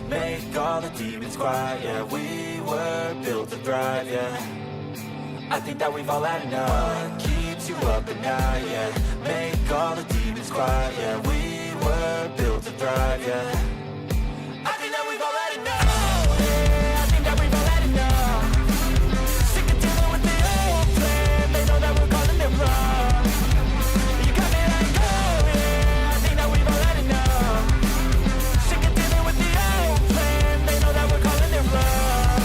Make all the demons quiet, yeah. We were built to thrive, yeah. I think that we've all had enough. What keeps you up at night, yeah. Make all the demons quiet, yeah. We were built to thrive, yeah. I think that we've all had enough. Yeah, I think that we've all had enough. Sick of dealing with the old plan. They know that we're calling it wrong. You got me like, oh yeah, I think that we've all had enough. Sick of dealing with the old plan. They know that we're calling it wrong.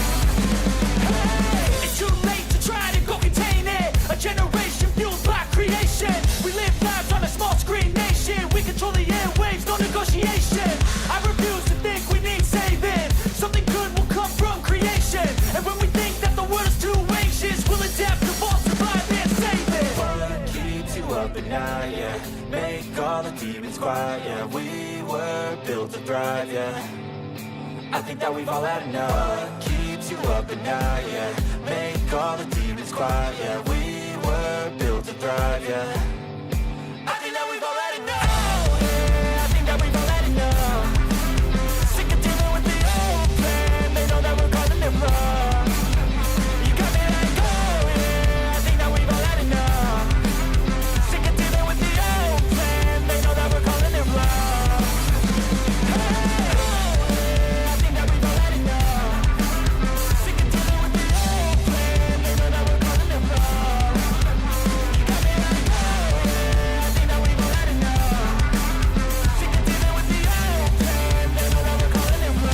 Hey, it's too late to try to go contain it. A generation fueled by creation. We live lives on a small screen nation. We control the airwaves, no negotiation. I refuse to think we need saving. Something good will come from creation. And when we think that the world is too anxious, we'll adapt, evolve, survive, and save it. What keeps you up at night, yeah. Make all the demons quiet, yeah. We were built to thrive, yeah. I think that we've all had enough. What keeps you up at night, yeah. Make all the demons quiet, yeah. We were built to thrive, yeah. I think that we've all had enough. Yeah, I think that we've all had enough. Sick of dealing with the old plan. They know that we're calling it wrong. You got me like, oh yeah, I think that we've all had enough. Sick of dealing with the old plan. They know that we're calling it wrong. Hey, oh yeah, I think that we've all had enough. Sick of dealing with the old plan. They know that we're calling it wrong. You got me like, oh yeah, I think that we've all had enough. Sick of dealing with the old plan. They know that we're calling it wrong.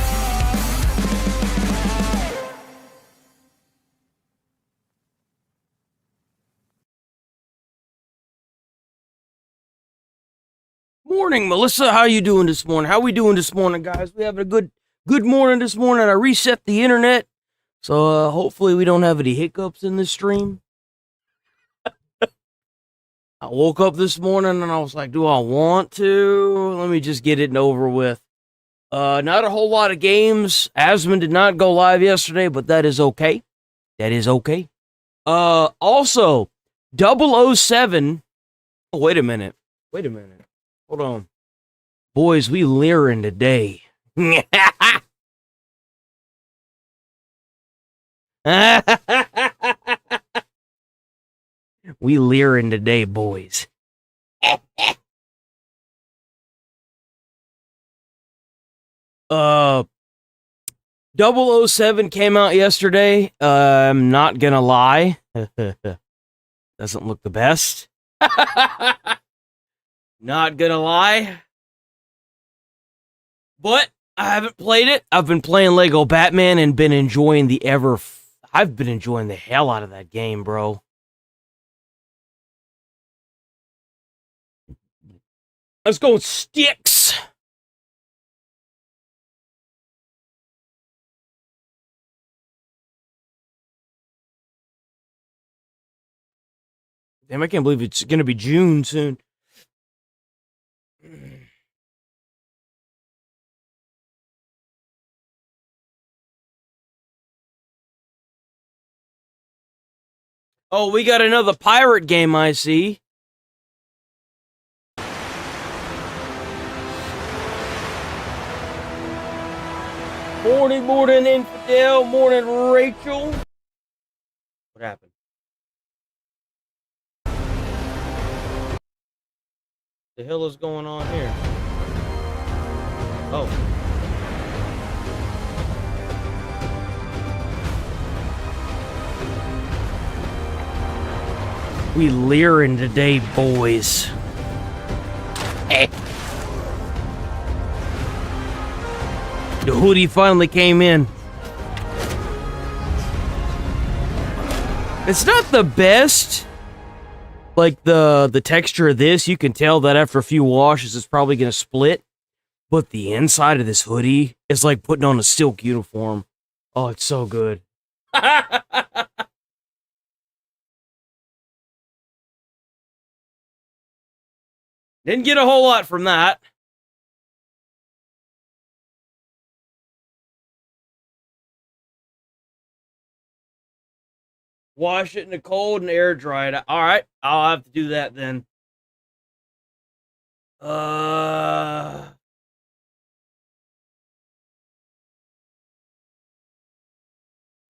Morning, Melissa. How you doing this morning? How we doing this morning, guys? We having a good morning this morning. I reset the internet, so hopefully we don't have any hiccups in this stream. I woke up this morning and I was like, do I want to? Let me just get it and over with. Not a whole lot of games. Asmon did not go live yesterday, but that is okay. That is okay. Also, 007. Oh, wait a minute. Hold on. Boys, we leering today. We leering today, boys. 007 came out yesterday. I'm not gonna lie. Doesn't look the best. Not gonna lie. But I haven't played it. I've been playing Lego Batman and been enjoying I've been enjoying the hell out of that game, bro. Let's go Sticks. Damn, I can't believe it's gonna be June soon. Oh, we got another pirate game, I see. Morning, Infidel. Morning, Rachel. What happened? The hell is going on here? Oh. We leering today, boys. The hoodie finally came in. It's not the best, like the texture of this, you can tell that after a few washes, it's probably going to split. But the inside of this hoodie is like putting on a silk uniform. Oh, it's so good. Didn't get a whole lot from that. Wash it in the cold and air dry it. All right, I'll have to do that then.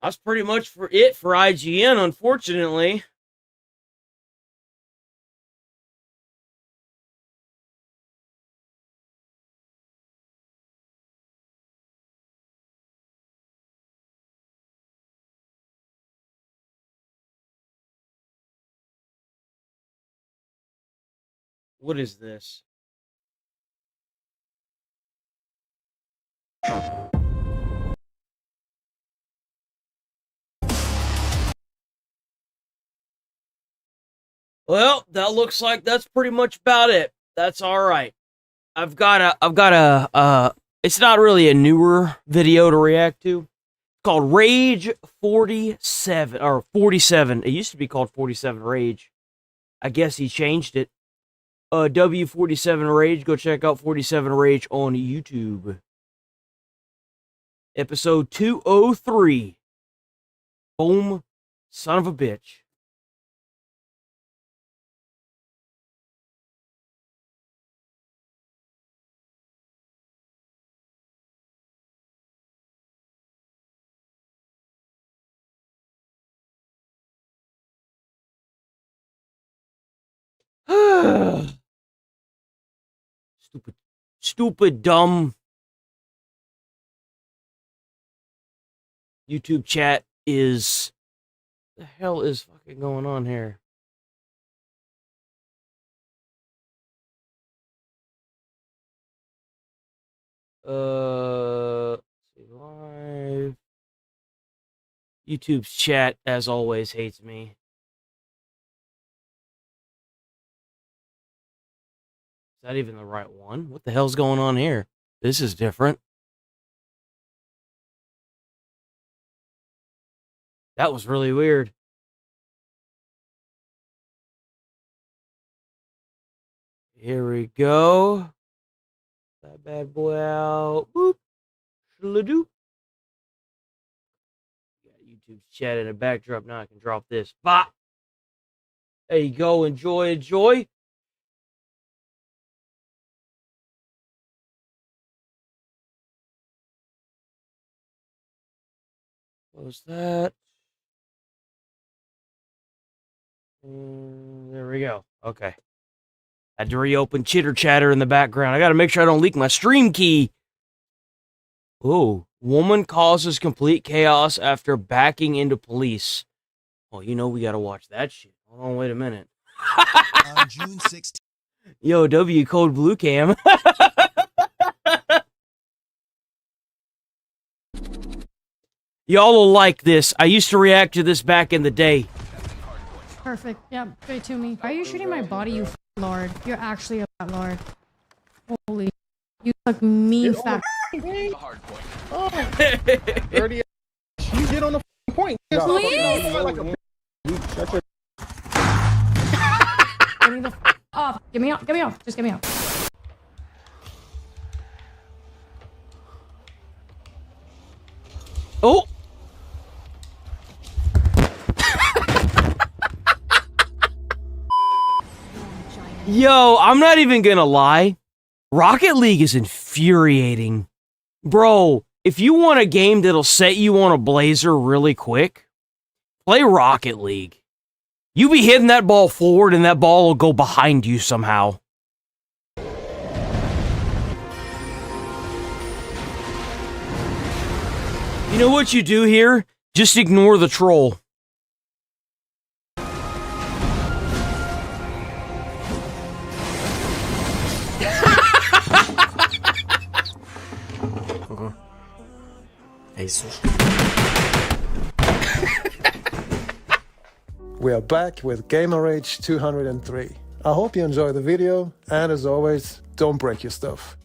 That's pretty much for IGN, unfortunately. What is this? Well, that looks like that's pretty much about it. That's all right. I've got a it's not really a newer video to react to. It's called Rage 47 or 47. It used to be called 47 Rage. I guess he changed it. W47 Rage. Go check out 47 Rage on YouTube. Episode 203. Boom. Son of a bitch. Stupid, dumb YouTube chat is. The hell is fucking going on here? Live. YouTube's chat, as always, hates me. Is that even the right one? What the hell's going on here? This is different. That was really weird. Here we go. That bad boy out. Boop. Shladoo. Got YouTube's chat in a backdrop. Now I can drop this. Bop. There you go. Enjoy, enjoy. Close that. There we go. Okay. Had to reopen chitter chatter in the background. I got to make sure I don't leak my stream key. Oh, woman causes complete chaos after backing into police. Oh, you know we got to watch that shit. Hold on, wait a minute. On June 16th. Yo, W code blue cam. Y'all will like this. I used to react to this back in the day. Perfect. Yeah, straight to me. Why are you shooting my body, you lord? You're actually a fat lord. Holy. You look mean fat. Hard point. Oh. 30. You get on the point. Please? Shut Get me the off. Get me off. Get me off. Just get me off. Oh! Yo, I'm not even gonna lie. Rocket League is infuriating. Bro, if you want a game that'll set you on a blazer really quick, play Rocket League. You be hitting that ball forward and that ball will go behind you somehow. You know what you do here? Just ignore the troll. we are back with Gamer Rage 203. I hope you enjoy the video, and as always, don't break your stuff.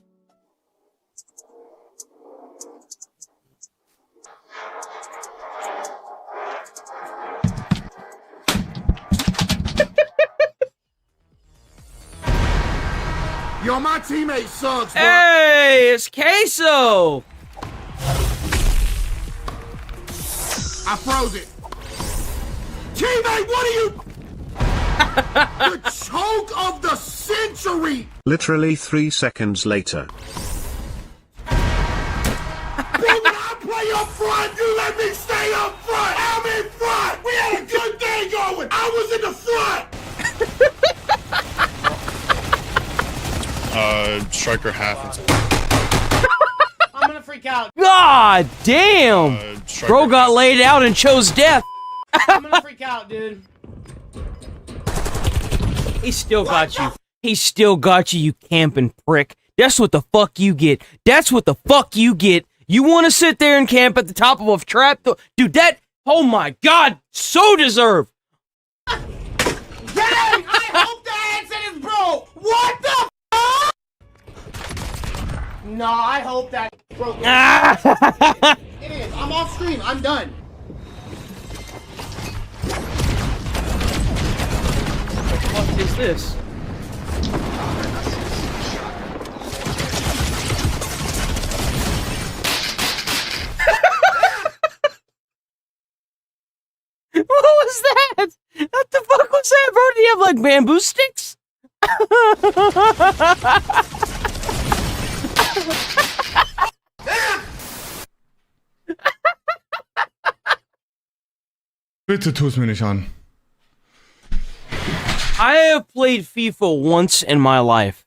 Yo, my teammate sucks, bro. Hey, it's Queso. I froze it. Teammate, what are you? The choke of the century. Literally 3 seconds later. Bro, when I play up front, you let me stay up front. I'm in front. We had a good thing going. I was in the front. Striker half. I'm gonna freak out. God damn! Bro got laid out and chose death. I'm gonna freak out, dude. He still got you. He still got you, you camping prick. That's what the fuck you get. That's what the fuck you get. You want to sit there and camp at the top of a trap? Dude, that... Oh my god! So deserved! Dang! I hope the headset is broke! What the fuck? No, I hope that broke. It is. I'm off stream. I'm done. What is this? What was that? What the fuck was that, bro? Do you have like bamboo sticks? Bitte tu's mir nicht an. I have played FIFA once in my life.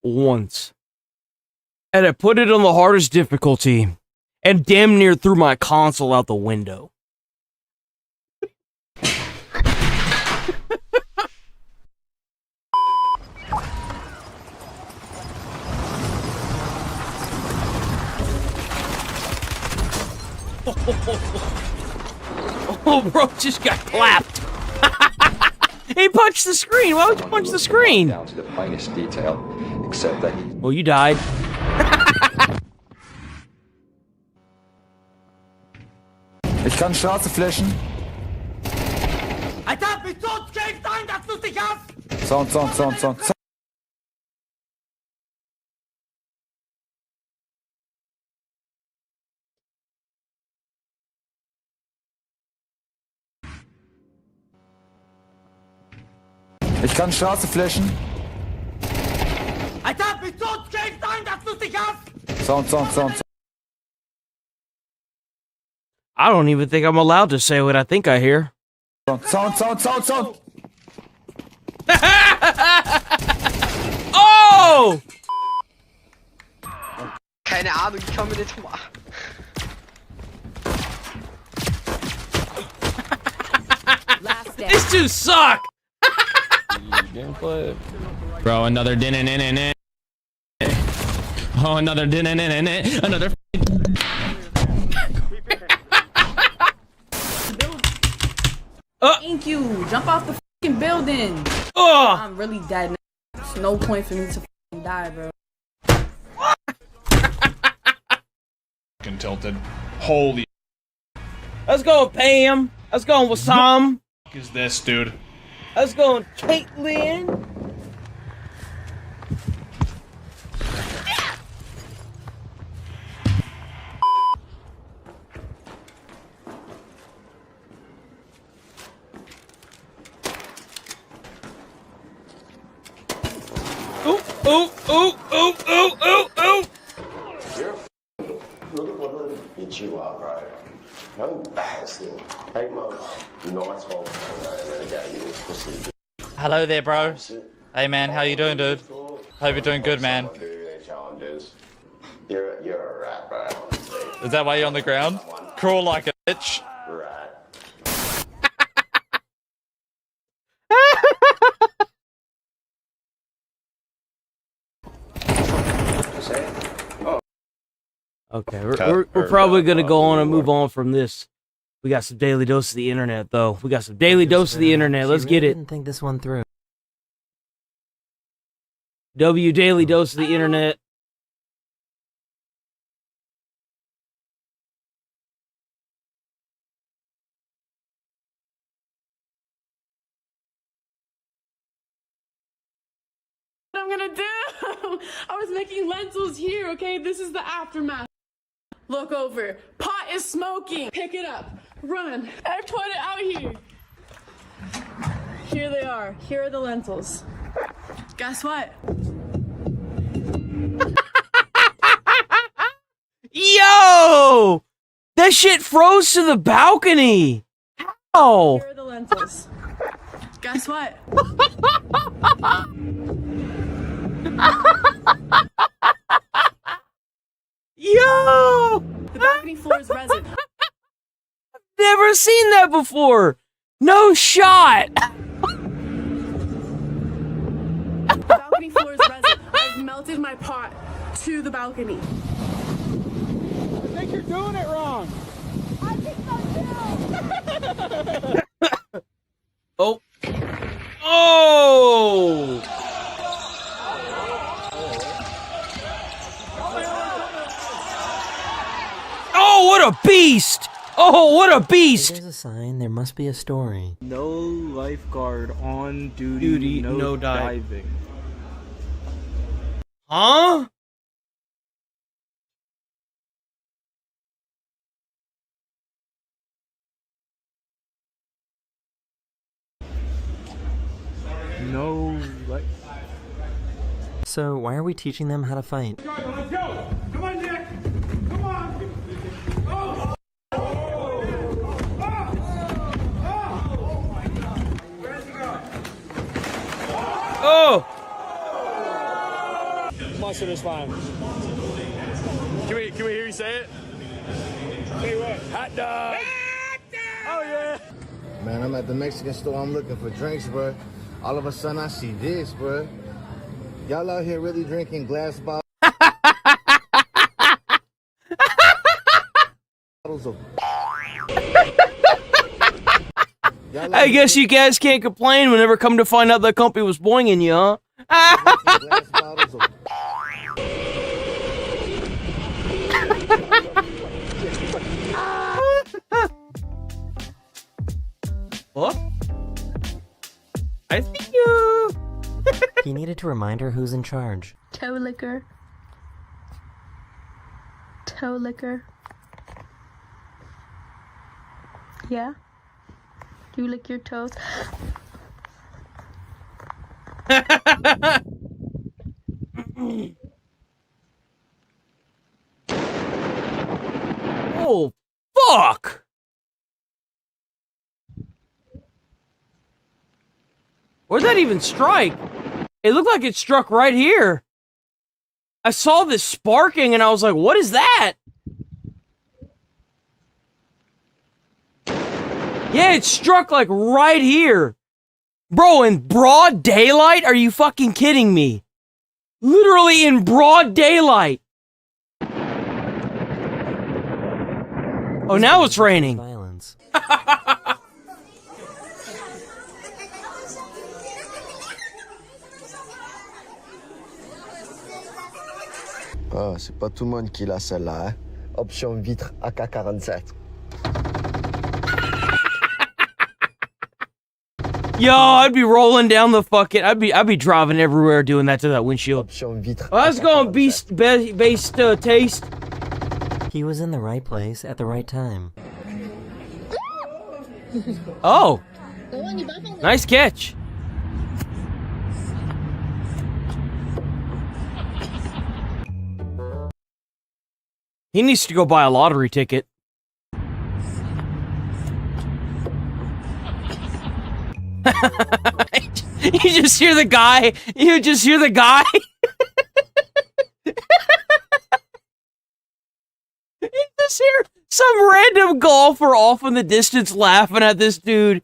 Once. And I put it on the hardest difficulty and damn near threw my console out the window. Oh, bro just got clapped. He punched the screen. Why would you punch the screen? Down to the finest detail, except that he... Well, you died. Ich kann Straße flashen. Alter, bist du safe sein, dass du dich hast? Sound. Ich kann Straße flashen. Alter, bist du safe sein, dass du dich hast? Sound. I don't even think I'm allowed to say what I think I hear. Sound. Oh! Keine Ahnung, ich kann mir nicht mal. These two suck! Bro, another din. Oh, another din. Another. Thank you. Jump off the fucking building. I'm really dead now. There's no point for me to fucking die, bro. Fucking tilted. Holy Let's go, Pam. Let's go, Wassam. fuck is this, dude? Let's go, Caitlin. Ooh. Eat you up, right? No bastard. Take my nice hole and then get you pussy. Hello there, bro. Hey, man, how you doing, dude? Hope you're doing good, man. You're a rat, bro. Is that why you're on the ground? Crawl like a bitch. Rat. Okay, we're probably gonna go on and move on from this. We got some daily dose of the internet, though. We got some daily dose of the internet. Let's get it. Didn't think this one through. W daily dose of the internet. What I'm gonna do? I was making lentils here, okay? This is the aftermath. Look over. Pot is smoking. Pick it up. Run. I put it out here. Here they are. Here are the lentils. Guess what? Yo! That shit froze to the balcony! How? Here are the lentils. Guess what? Yo! The balcony floor is resin. Never seen that before! No shot! The balcony floor is resin. I've melted my pot to the balcony. I think you're doing it wrong. I think so too. Oh. Oh! Oh, what a beast! Oh, what a beast! If there's a sign, there must be a story. No lifeguard on duty, no diving. Huh? No, like. So why are we teaching them how to fight? Let's go. Come on, Nick. Come on. Oh. Oh! Mustard is fine. Can we hear you say it? Say what? Hot dog. Oh yeah. Man, I'm at the Mexican store. I'm looking for drinks, bro. All of a sudden, I see this, bro. Y'all out here really drinking glass bottles of. I guess you guys can't complain whenever come to find out that company was boinging you, huh? What? I think you... He needed to remind her who's in charge. Toe liquor. Toe liquor. Yeah? You lick your toes. Oh, fuck! Where'd that even strike? It looked like it struck right here. I saw this sparking and I was like, what is that? Yeah, it struck like right here. Bro, in broad daylight? Are you fucking kidding me? Literally in broad daylight. Oh, now it's raining. Violence. Ah, c'est pas tout le monde qui l'a celle-là, hein? Option vitre AK-47. Yo, I'd be rolling down the fucking... I'd be driving everywhere doing that to that windshield. Option vitre. Oh, that's going based taste. He was in the right place at the right time. Oh. Nice catch. He needs to go buy a lottery ticket. You just hear the guy. You just hear the guy. You just hear some random golfer off in the distance laughing at this dude.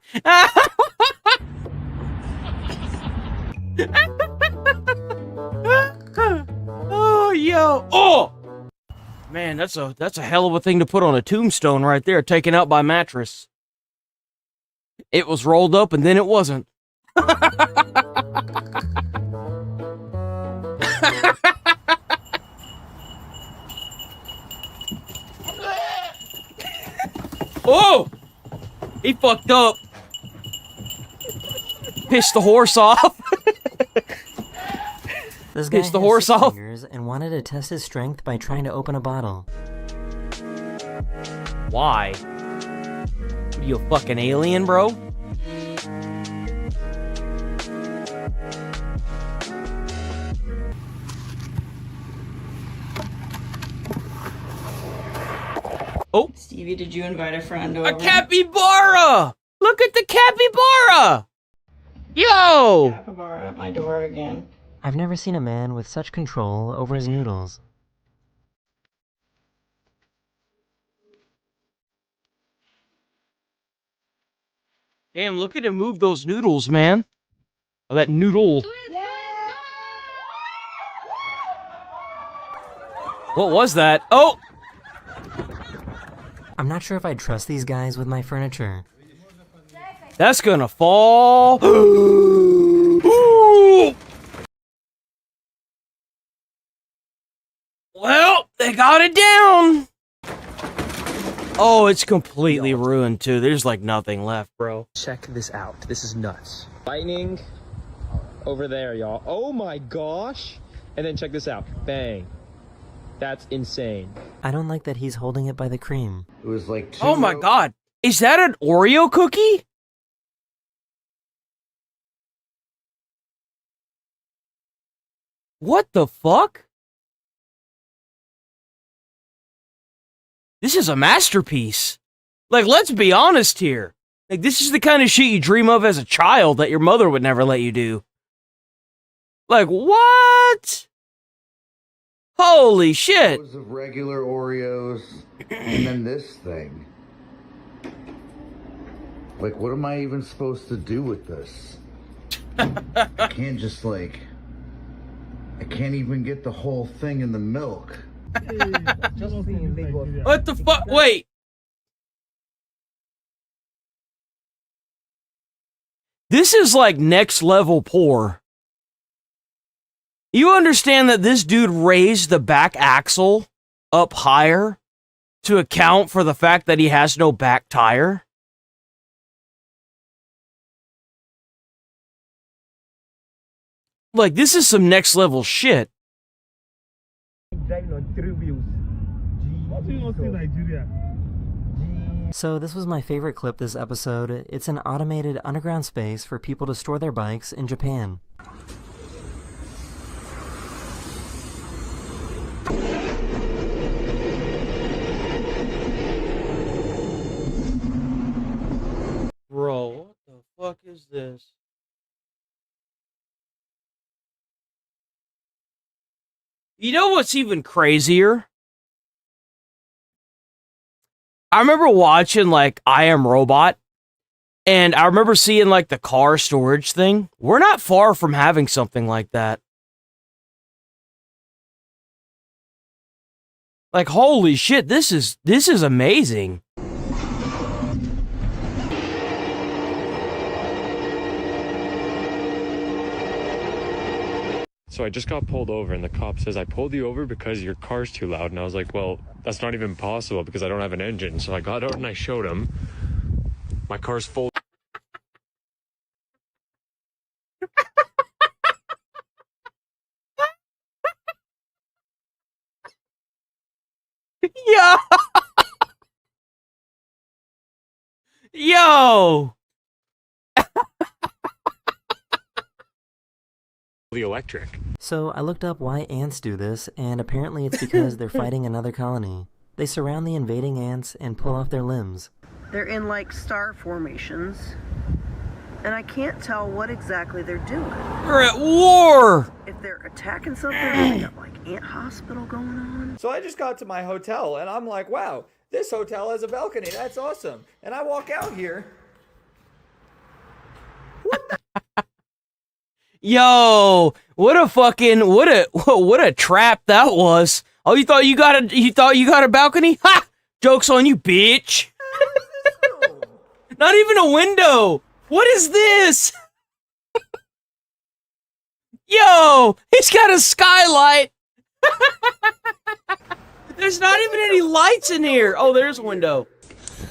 Oh, yo. Oh! Man, that's a hell of a thing to put on a tombstone right there, taken out by mattress. It was rolled up and then it wasn't. Oh! He fucked up. Pissed the horse off. This guy Pissed the has horse 6 off. fingers and wanted to test his strength by trying to open a bottle. Why? What are you, a fucking alien, bro? Oh. Stevie, did you invite a friend over? A capybara! Look at the capybara! Yo! Capybara at my door again. I've never seen a man with such control over his noodles. Damn, look at him move those noodles, man. Oh, that noodle. What was that? Oh! I'm not sure if I trust these guys with my furniture. That's gonna fall. Ooh. Well, they got it down. Oh, it's completely ruined too. There's like nothing left, bro. Check this out. This is nuts. Lightning over there, y'all. Oh my gosh. And then check this out. Bang. That's insane. I don't like that he's holding it by the cream. It was like Oh my god. Is that an Oreo cookie? What the fuck? This is a masterpiece. Like, let's be honest here. Like, this is the kind of shit you dream of as a child that your mother would never let you do. Like, what? Holy shit. Of regular Oreos, and then this thing. Like, what am I even supposed to do with this? I can't just like... I can't even get the whole thing in the milk. What the fuck? Wait. This is like next level poor. You understand that this dude raised the back axle up higher to account for the fact that he has no back tire? Like, this is some next level shit. So this was my favorite clip this episode. It's an automated underground space for people to store their bikes in Japan. Bro, what the fuck is this? You know what's even crazier? I remember watching, like, I Am Robot, and I remember seeing, like, the car storage thing. We're not far from having something like that. Like, holy shit, this is amazing. So I just got pulled over and the cop says, I pulled you over because your car's too loud. And I was like, well, that's not even possible because I don't have an engine. So I got out and I showed him. My car's full. Yo! Yo! The electric. So I looked up why ants do this, and apparently it's because they're fighting another colony. They surround the invading ants and pull off their limbs. They're in like star formations, and I can't tell what exactly they're doing. We're at war! If they're attacking something, they got like ant hospital going on. So I just got to my hotel, and I'm like, wow, this hotel has a balcony. That's awesome. And I walk out here. What Yo, what a trap that was. Oh, you thought you got a balcony? Ha! Joke's on you, bitch. Not even a window. What is this? Yo, he's got a skylight. There's not even any lights in here. Oh, there's a window.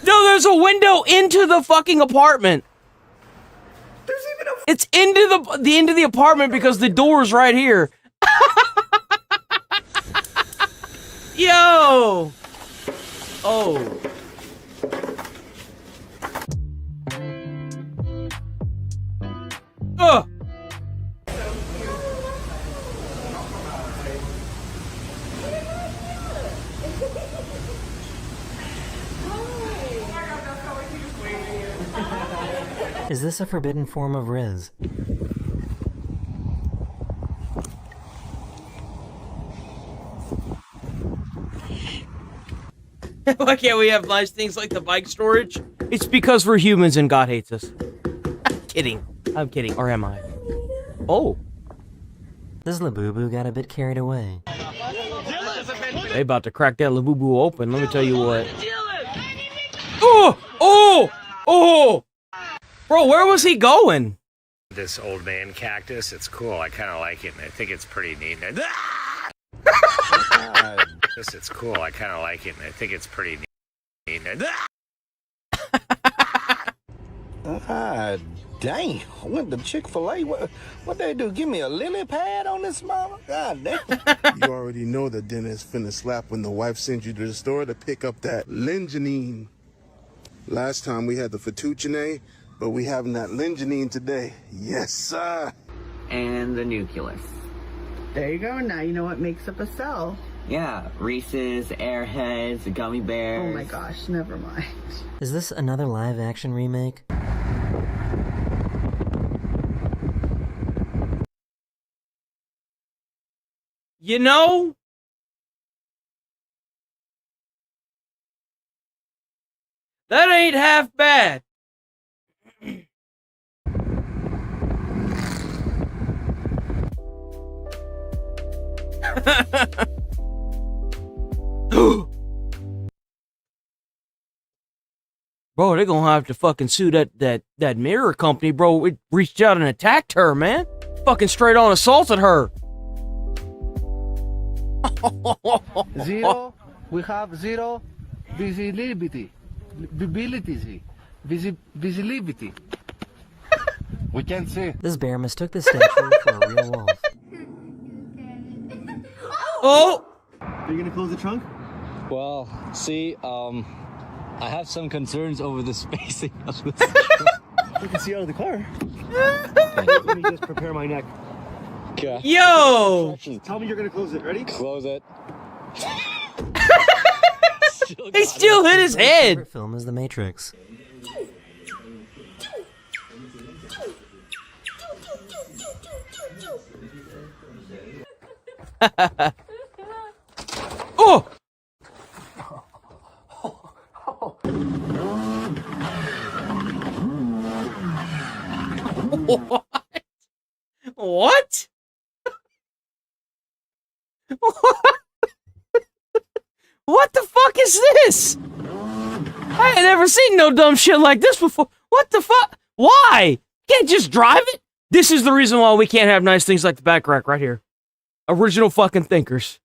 No, there's a window into the fucking apartment. There's even a. It's into the end of the apartment because the door's right here. Yo. Oh. Ugh. Is this a forbidden form of Riz? Why can't we have nice things like the bike storage? It's because we're humans and God hates us. I'm kidding. I'm kidding. Or am I? Oh. This Labubu got a bit carried away. They about to crack that Labubu open. Let me tell you what. Oh! Oh! Oh! Bro, where was he going? This old man cactus, it's cool. I kind of like it, and I think it's pretty neat. It's cool. I kind of like it, and I think it's pretty neat. Ah, dang. I went to Chick-fil-A. What they do? Give me a lily pad on this mama? God damn. You already know that dinner's finna slap when the wife sends you to the store to pick up that lingenine. Last time we had the fettuccine, but we having that lingenine today. Yes, sir. And the nucleus. There you go. Now you know what makes up a cell. Yeah, Reese's, Airheads, Gummy Bears. Oh my gosh, never mind. Is this another live-action remake? You know? That ain't half bad. Bro, they're gonna have to fucking sue that mirror company, bro. It reached out and attacked her, man. Fucking straight on assaulted her. Zero. We have zero visibility. Visibility. We can't see. This bear mistook the statue for a real wolf. Oh! Are you gonna close the trunk? Well, see, I have some concerns over the spacing of this. I can see out of the car. Let me just prepare my neck. Okay. Yo! Tell me you're gonna close it. Ready? Close it. He still hit his My head. favorite film is The Matrix. Oh! What? What? What the fuck is this? I ain't never seen no dumb shit like this before. What the fuck? Why? Can't just drive it? This is the reason why we can't have nice things like the back rack right here. Original fucking thinkers.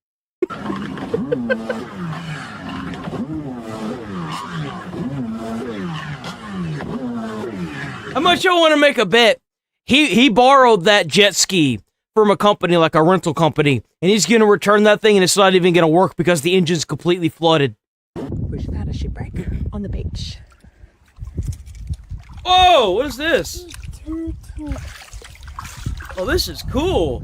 How much y'all want to make a bet? He borrowed that jet ski from a company, like a rental company, and he's going to return that thing and it's not even going to work because the engine's completely flooded. We should have had a shipwreck on the beach. Oh, what is this? Oh, this is cool.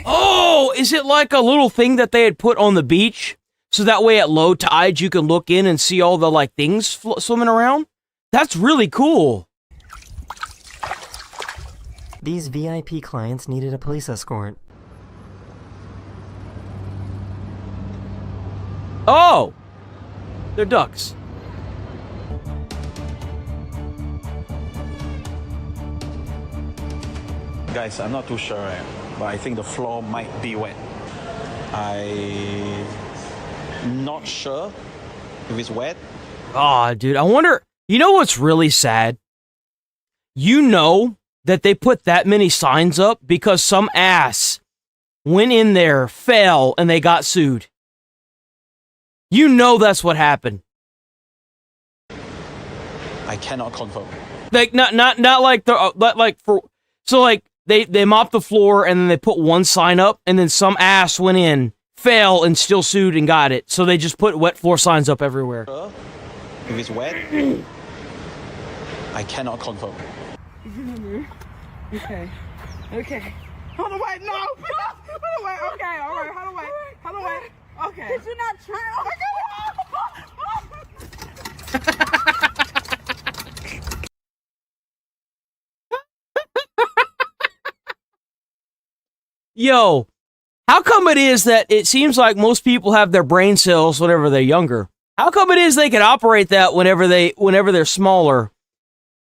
Oh, is it like a little thing that they had put on the beach? So that way at low tides you can look in and see all the like things swimming around? That's really cool. These VIP clients needed a police escort. Oh! They're ducks. Guys, I'm not too sure, but I think the floor might be wet. I'm not sure if it's wet. Ah, dude, I wonder, you know what's really sad? You know that they put that many signs up because some ass went in there, fell, and they got sued. You know that's what happened. I cannot confirm. Like not like the like for so like they mopped the floor and then they put one sign up and then some ass went in, fell, and still sued and got it. So they just put wet floor signs up everywhere. If it's wet, I cannot confirm. Okay. Okay. Hold on, wait, no! Hold on, wait, okay, alright, hold on, wait. Hold on, wait. Okay. Did you not try? Oh my god! Yo, how come it is that it seems like most people have their brain cells whenever they're younger? How come it is they can operate that whenever they're smaller,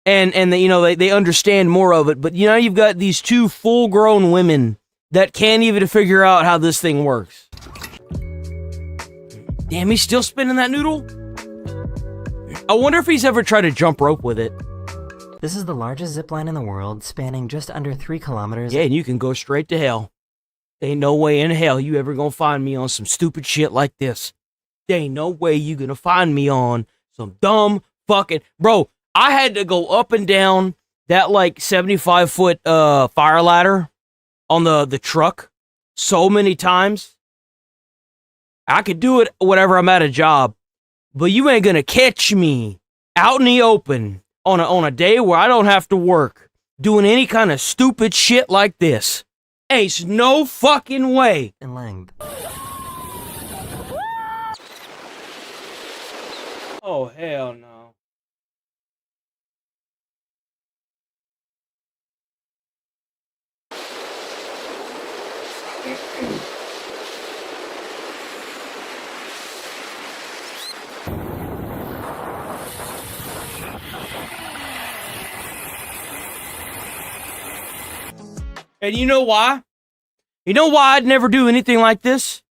and they understand more of it? But you've got these two full-grown women that can't even figure out how this thing works. Damn, he's still spinning that noodle? I wonder if he's ever tried to jump rope with it. This is the largest zip line in the world, spanning just under 3 kilometers. Yeah, and you can go straight to hell. Ain't no way in hell you ever gonna find me on some stupid shit like this. There ain't no way you gonna find me on some dumb fucking... Bro, I had to go up and down that, 75-foot fire ladder on the truck so many times. I could do it whenever I'm at a job, but you ain't gonna catch me out in the open on a day where I don't have to work doing any kind of stupid shit like this. Ain't no fucking way. In length. Oh, hell no. And you know why? You know why I'd never do anything like this?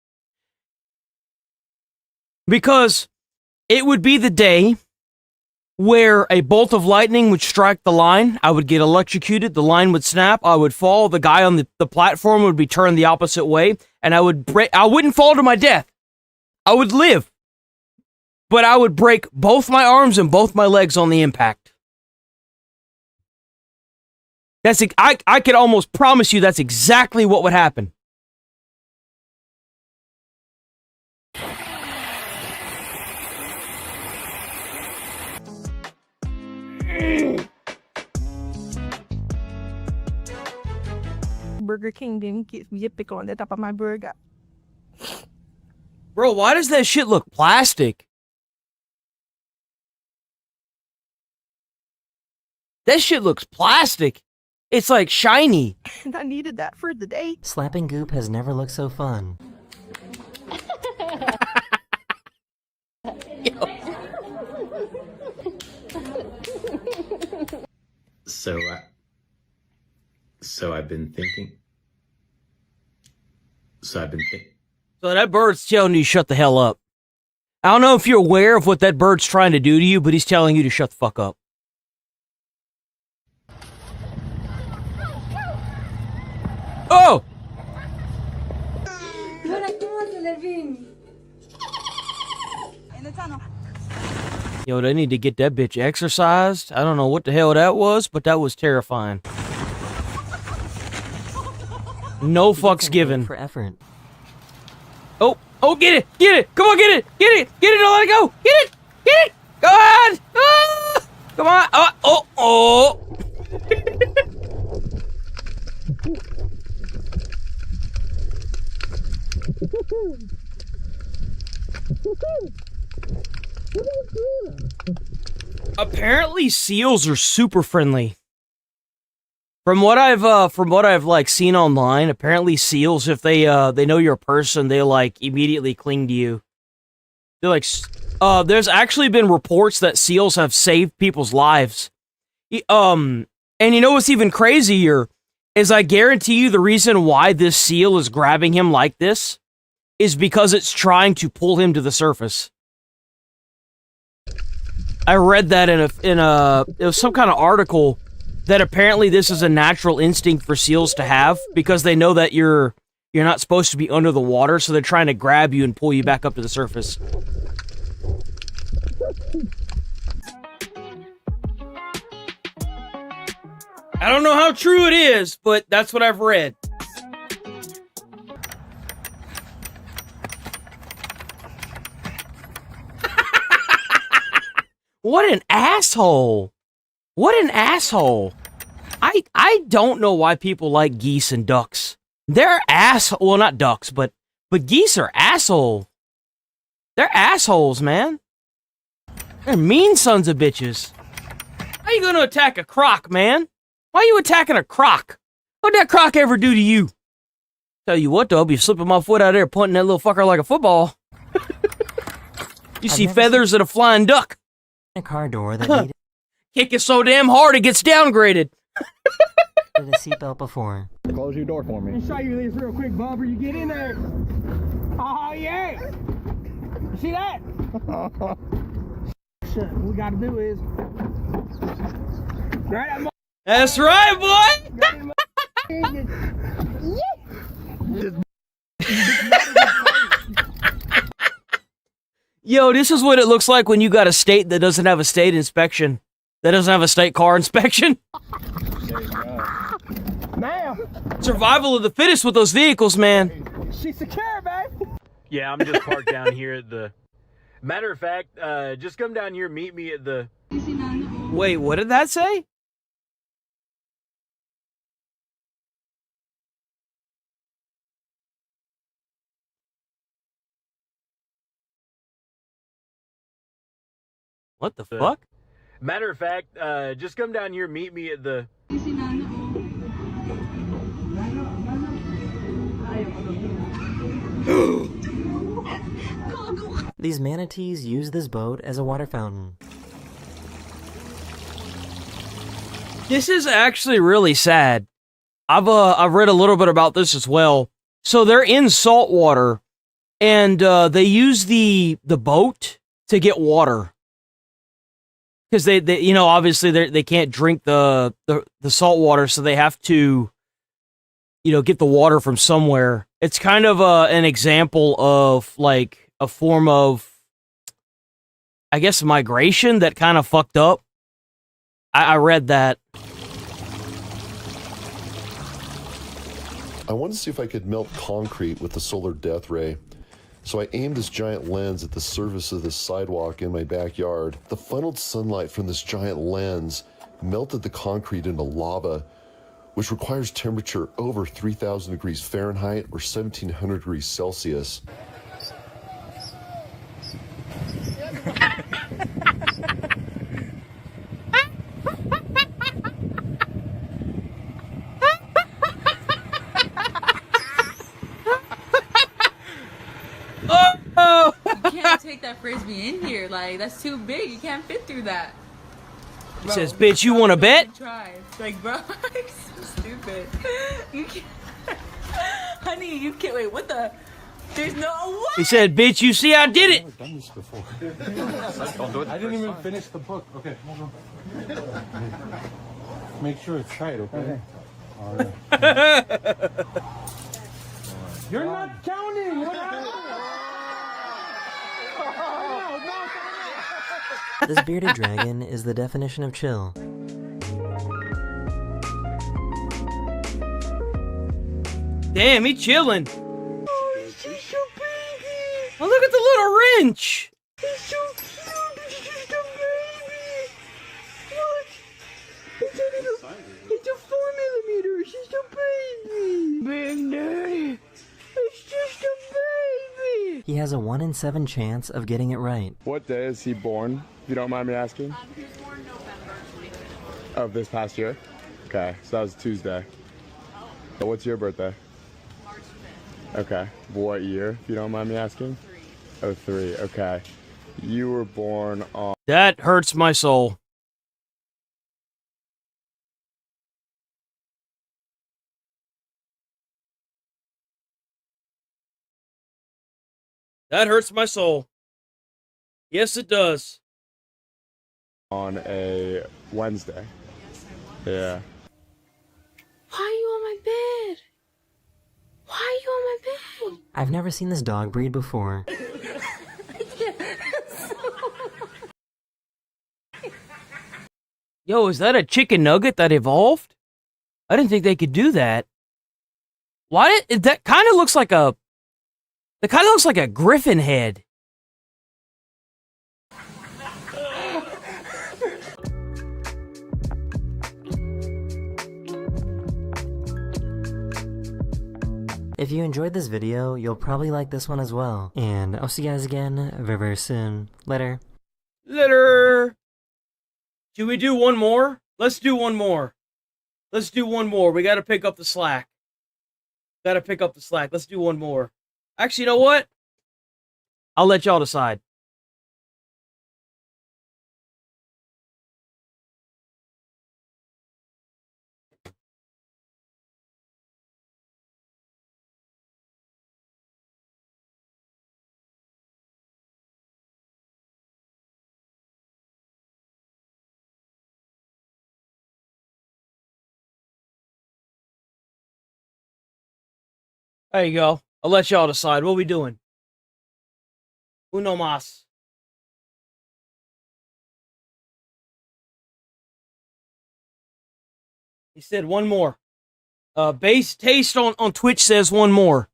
Because it would be the day where a bolt of lightning would strike the line. I would get electrocuted. The line would snap. I would fall. The guy on the platform would be turned the opposite way. And I wouldn't fall to my death. I would live. But I would break both my arms and both my legs on the impact. I could almost promise you that's exactly what would happen. Burger King didn't get pickle on the top of my burger. Bro, why does that shit look plastic? That shit looks plastic. It's like shiny. And I needed that for the day. Slapping goop has never looked so fun. So I've been thinking. So that bird's telling you to shut the hell up. I don't know if you're aware of what that bird's trying to do to you, but he's telling you to shut the fuck up. Oh! Yo, they need to get that bitch exercised. I don't know what the hell that was, but that was terrifying. No fucks given. For effort. Oh, get it! Get it! Come on, get it! Get it! Get it! Don't let it go! Get it! Get it! Go on! Ah! Come on! Oh! Apparently, seals are super friendly. From what I've seen online, apparently seals, if they know you're a person, they immediately cling to you. They're there's actually been reports that seals have saved people's lives. And you know what's even crazier is I guarantee you the reason why this seal is grabbing him like this is because it's trying to pull him to the surface. I read that in a it was some kind of article that apparently this is a natural instinct for seals to have because they know that you're not supposed to be under the water, so they're trying to grab you and pull you back up to the surface. I don't know how true it is, but that's what I've read. What an asshole. What an asshole. I don't know why people like geese and ducks. They're well, not ducks, but geese are asshole. They're assholes, man. They're mean sons of bitches. How you gonna attack a croc, man? Why are you attacking a croc? What'd that croc ever do to you? Tell you what, though, I'll be slipping my foot out there, punting that little fucker like a football. You see feathers and a flying duck. A car door that needed Kick it so damn hard it gets downgraded. a seatbelt before. Close your door for me. Let me show you this real quick, Bumper. You get in there. Oh, yeah. You see that? Shit, what we gotta do is... Grab that That's right, boy! Yo, this is what it looks like when you got a state that doesn't have a state inspection. That doesn't have a state car inspection. Now. Survival of the fittest with those vehicles, man. She's secure, babe. Yeah, I'm just parked down here at the... Matter of fact, just come down here, meet me at the... Wait, what did that say? What the fuck? Matter of fact, just come down here, meet me at the... These manatees use this boat as a water fountain. This is actually really sad. I've read a little bit about this as well. So they're in salt water, and they use the boat to get water. Because they you know, obviously they can't drink the salt water, so they have to, you know, get the water from somewhere. It's kind of an example of like a form of, I guess, migration that kind of fucked up. I read that. I wanted to see if I could melt concrete with the solar death ray. So I aimed this giant lens at the surface of this sidewalk in my backyard. The funneled sunlight from this giant lens melted the concrete into lava, which requires temperature over 3,000 degrees Fahrenheit or 1,700 degrees Celsius. You can't take that frisbee in here. Like, that's too big. You can't fit through that. He says, bitch, you want to bet? Try. Like, bro, you're so stupid. You can't. Honey, you can't. Wait, what the? There's no way. He said, bitch, you see I did it. I've done this before. Don't do it. I didn't even finish the book. Okay, hold on. Make sure it's tight, okay? All right. You're not counting. What happened? This bearded dragon is the definition of chill. Damn, he chilling. Oh, look at the little wrench. He's so cute. He's just a baby. What? It's a 4mm. It's just a baby. Big Daddy. It's just a baby. He has a 1 in 7 chance of getting it right. What day is he born, if you don't mind me asking? He was born November 25th. Of this past year? Okay, so that was Tuesday. So what's your birthday? March 5th. Okay, what year, if you don't mind me asking? 03. 03, okay. You were born on... That hurts my soul. That hurts my soul. Yes, it does. On a Wednesday. Yeah. Why are you on my bed? Why are you on my bed? I've never seen this dog breed before. Yo, is that a chicken nugget that evolved? I didn't think they could do that. Why did that kind of looks like a... That kind of looks like a griffin head. If you enjoyed this video, you'll probably like this one as well. And I'll see you guys again very, very soon. Later. Later. Should we do one more? Let's do one more. Let's do one more. We got to pick up the slack. Got to pick up the slack. Let's do one more. Actually, you know what? I'll let y'all decide. There you go. I'll let y'all decide. What we doing? Uno mas. He said one more. Base Taste on Twitch says one more.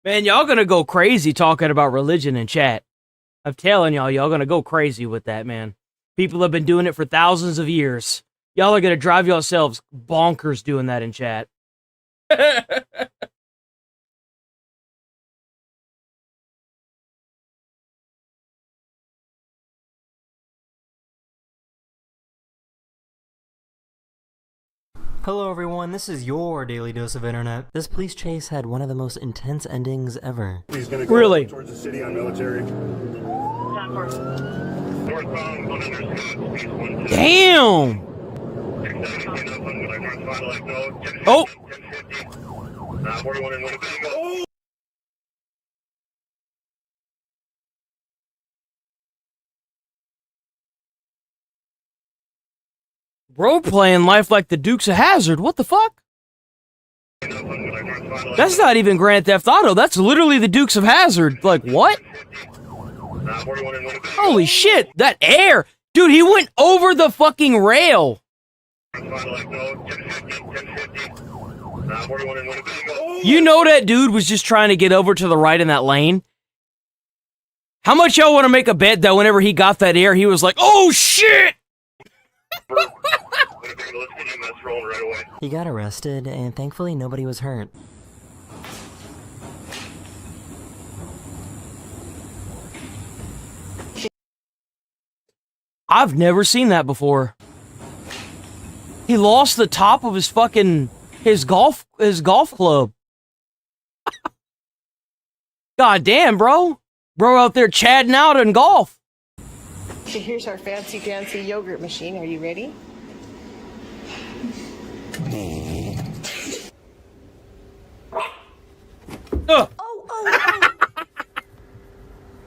Man, y'all gonna go crazy talking about religion in chat. I'm telling y'all gonna go crazy with that, man. People have been doing it for thousands of years. Y'all are gonna drive yourselves bonkers doing that in chat. Hello everyone, this is your Daily Dose of Internet. This police chase had one of the most intense endings ever. He's gonna go Really? towards the city on Military. Damn! Oh! Bro playing life like the Dukes of Hazzard. What the fuck? That's not even Grand Theft Auto. That's literally the Dukes of Hazzard. Like, what? Holy shit. That air. Dude, he went over the fucking rail. You know that dude was just trying to get over to the right in that lane? How much y'all want to make a bet that whenever he got that air, he was like, oh shit! He got arrested, and thankfully nobody was hurt. I've never seen that before. He lost the top of his fucking his golf club. God damn, bro. Bro out there chatting out in golf. So here's our fancy dancy yogurt machine. Are you ready?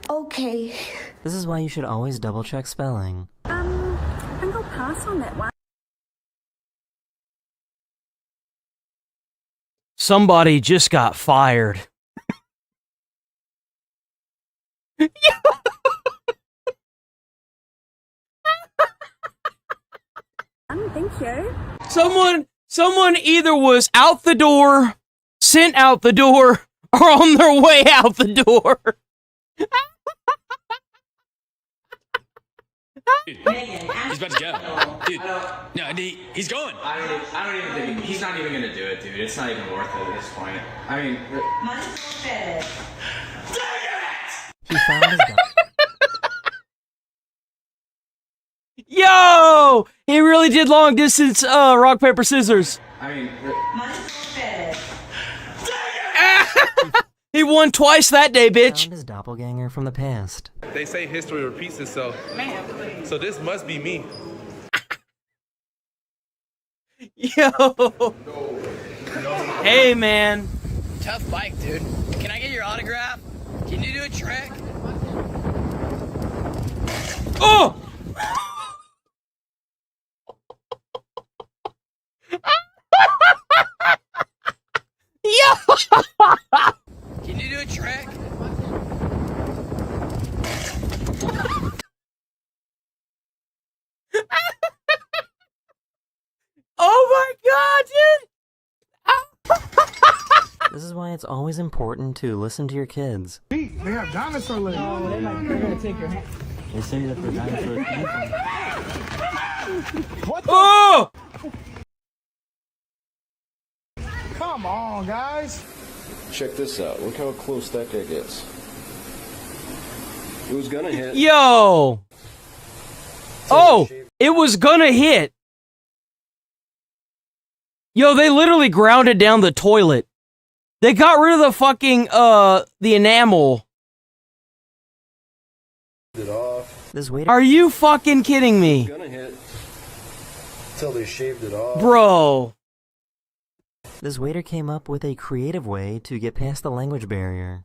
Okay. This is why you should always double check spelling. I think I'll pass on that one. Somebody just got fired. Thank you. Someone either was out the door, sent out the door, or on their way out the door. Dude, he's about to go. Dude, no, he's going. I don't even think he's not even gonna do it, dude. It's not even worth it at this point. I mean, He found his dog. Yo! He really did long distance rock, paper, scissors. I mean, He won twice that day, bitch. Found his doppelganger from the past. They say history repeats itself. So this must be me. Yo! Hey, man. Tough bike, dude. Can I get your autograph? Can you do a trick? Oh! Yo! Can you do a trick? Oh my god, dude! This is why it's always important to listen to your kids. They have dinosaur legs. Oh, they're gonna take your hand. They say that the dinosaurs What the? Oh! Come on, guys. Check this out. Look how close that guy gets. It was gonna hit. Yo! Oh! It was gonna hit. Yo, they literally grounded down the toilet. They got rid of the fucking, the enamel. It off. This waiter. Are you fucking kidding me? It was gonna hit. Until they shaved it off. Bro. This waiter came up with a creative way to get past the language barrier.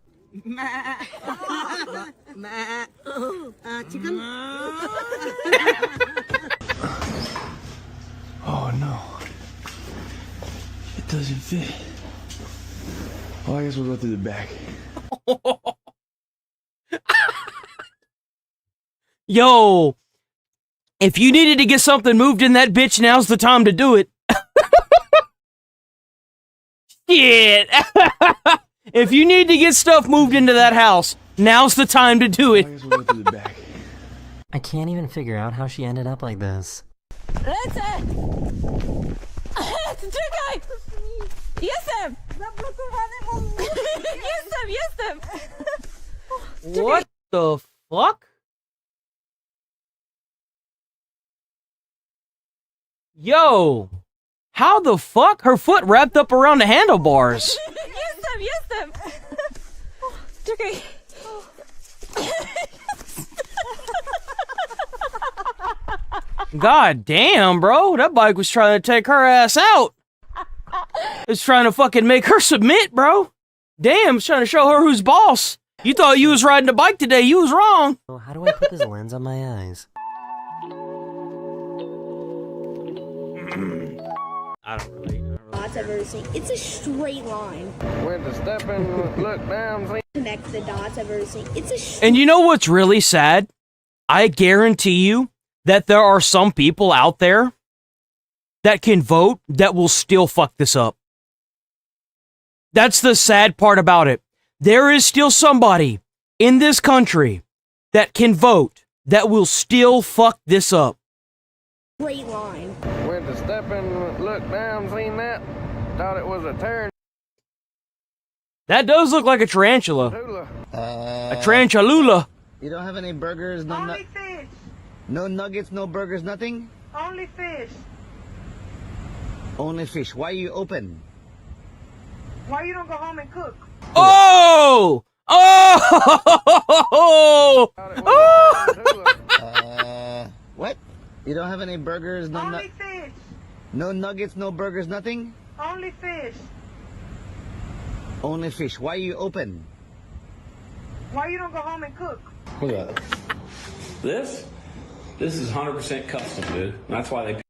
Chicken. Oh no. It doesn't fit. Oh, I guess we'll go through the back. Yo, if you needed to get something moved in that bitch, now's the time to do it. Shit. If you need to get stuff moved into that house, now's the time to do it. I guess we'll go through the back. I can't even figure out how she ended up like this. Jestem! Jestem! What the fuck? Yo, how the fuck? Her foot wrapped up around the handlebars. Jestem! Czekaj. God damn, bro. That bike was trying to take her ass out. It's trying to fucking make her submit, bro. Damn, it's trying to show her who's boss. You thought you was riding a bike today. You was wrong. So how do I put this lens on my eyes? I don't really. Dots I've ever seen. It's a straight line. Where to step and look down. Connect the dots I've ever seen. It's a And you know what's really sad? I guarantee you that there are some people out there that can vote that will still fuck this up. That's the sad part about it. There is still somebody in this country that can vote that will still fuck this up. straight line. Went to step and look down, seen that. Thought it was a turn. That does look like a tarantula. A tarantalula. You don't have any burgers, no fish. No nuggets, no burgers, nothing? Only fish. Only fish. Why are you open? Why you don't go home and cook? Oh! Oh! Oh! What? You don't have any burgers, no Only fish. No nuggets, no burgers, nothing? Only fish. Only fish. Why are you open? Why you don't go home and cook? Look at that. This is 100% custom, dude. That's why they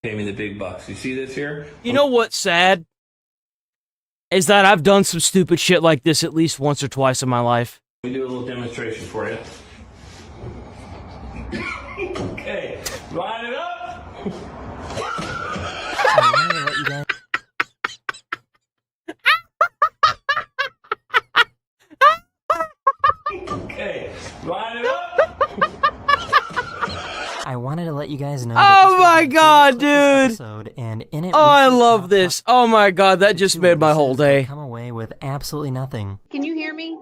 pay me the big bucks. You see this here? You know what's sad? Is that I've done some stupid shit like this at least once or twice in my life. Let me do a little demonstration for you. Okay, line it up. I wanted to let you guys know. Oh my god, dude! And in it, oh, I love this. Oh my god, that just made my whole day. Come away with absolutely nothing. Can you hear me?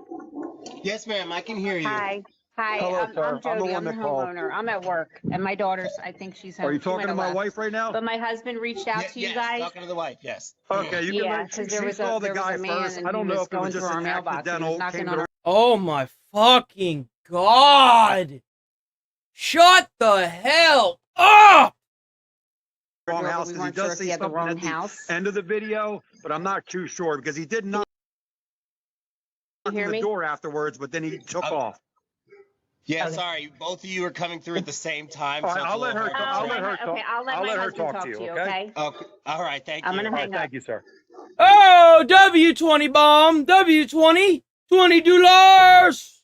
Yes, ma'am, I can hear you. Hi. Hi, Hello, I'm sir. Jody. I'm the I'm the one that called. homeowner. I'm at work, and my daughter's, I think she's home. Are you She talking might to have my left. wife right now? But my husband reached out to you guys. Talking to the wife, yes. Okay, you can because there was a man and he was going through our mailbox. He was knocking on our. Oh my fucking god! Shut the hell up! Wrong house, because he does say something at the end of the video, but I'm not too sure because he did not knock on the door afterwards, but then he took off. Yeah, sorry, both of you are coming through at the same time. All right, so I'll let her. I'll let her talk. Okay, I'll let my her husband talk talk to you. Okay. Okay. All right. Thank you. I'm gonna hang up. Thank you, sir. Oh, W20 bomb! W20! $20!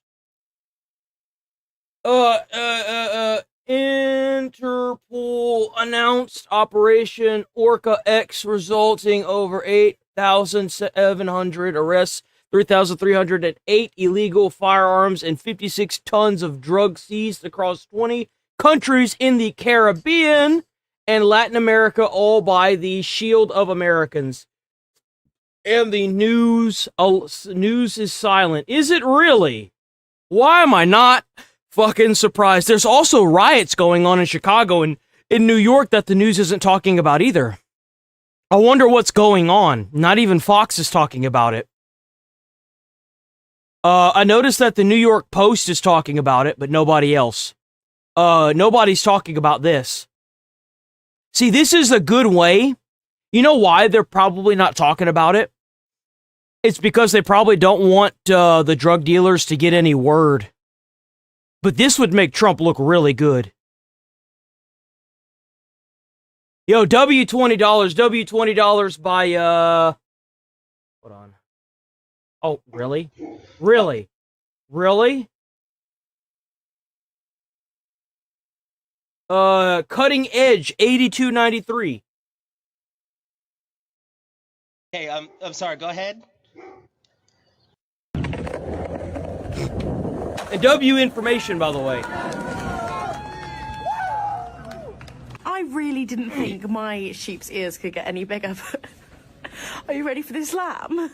Interpol announced Operation Orca X, resulting over 8,700 arrests, 3,308 illegal firearms, and 56 tons of drugs seized across 20 countries in the Caribbean and Latin America, all by the Shield of Americans. And the news is silent. Is it really? Why am I not fucking surprised? There's also riots going on in Chicago and in New York that the news isn't talking about either. I wonder what's going on. Not even Fox is talking about it. I noticed that the New York Post is talking about it, but nobody else. Nobody's talking about this. See, this is a good way. You know why they're probably not talking about it? It's because they probably don't want the drug dealers to get any word. But this would make Trump look really good. Yo, W20, W20 by, hold on. Oh, really? Really? Really? Cutting Edge, 82.93. Hey, I'm sorry. Go ahead. And W information, by the way. I really didn't think my sheep's ears could get any bigger. Are you ready for this lamb?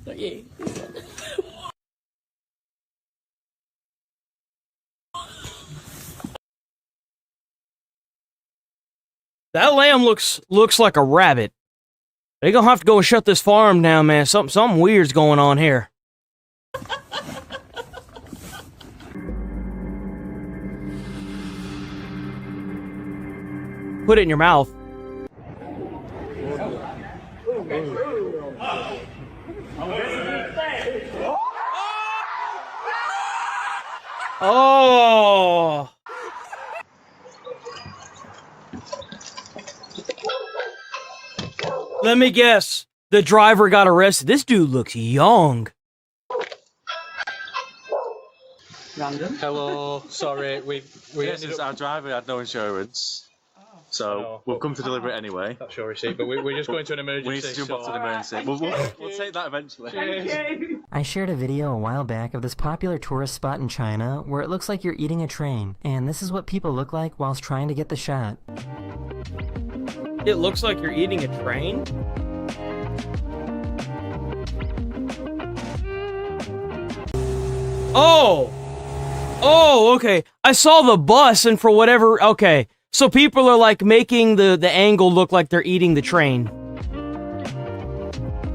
Not you. That lamb looks like a rabbit. They gonna have to go and shut this farm down, man. Something weird's going on here. Put it in your mouth. Oh. Let me guess. The driver got arrested. This dude looks young. Hello, sorry, we our driver had no insurance, so we've come to deliver it anyway. Not sure receipt, but we're just going to an emergency. We need to jump off to an emergency. We'll take that eventually. I shared a video a while back of this popular tourist spot in China where it looks like you're eating a train, and this is what people look like whilst trying to get the shot. It looks like you're eating a train? Oh! Oh, okay. I saw the bus and for whatever... Okay. So people are like making the angle look like they're eating the train.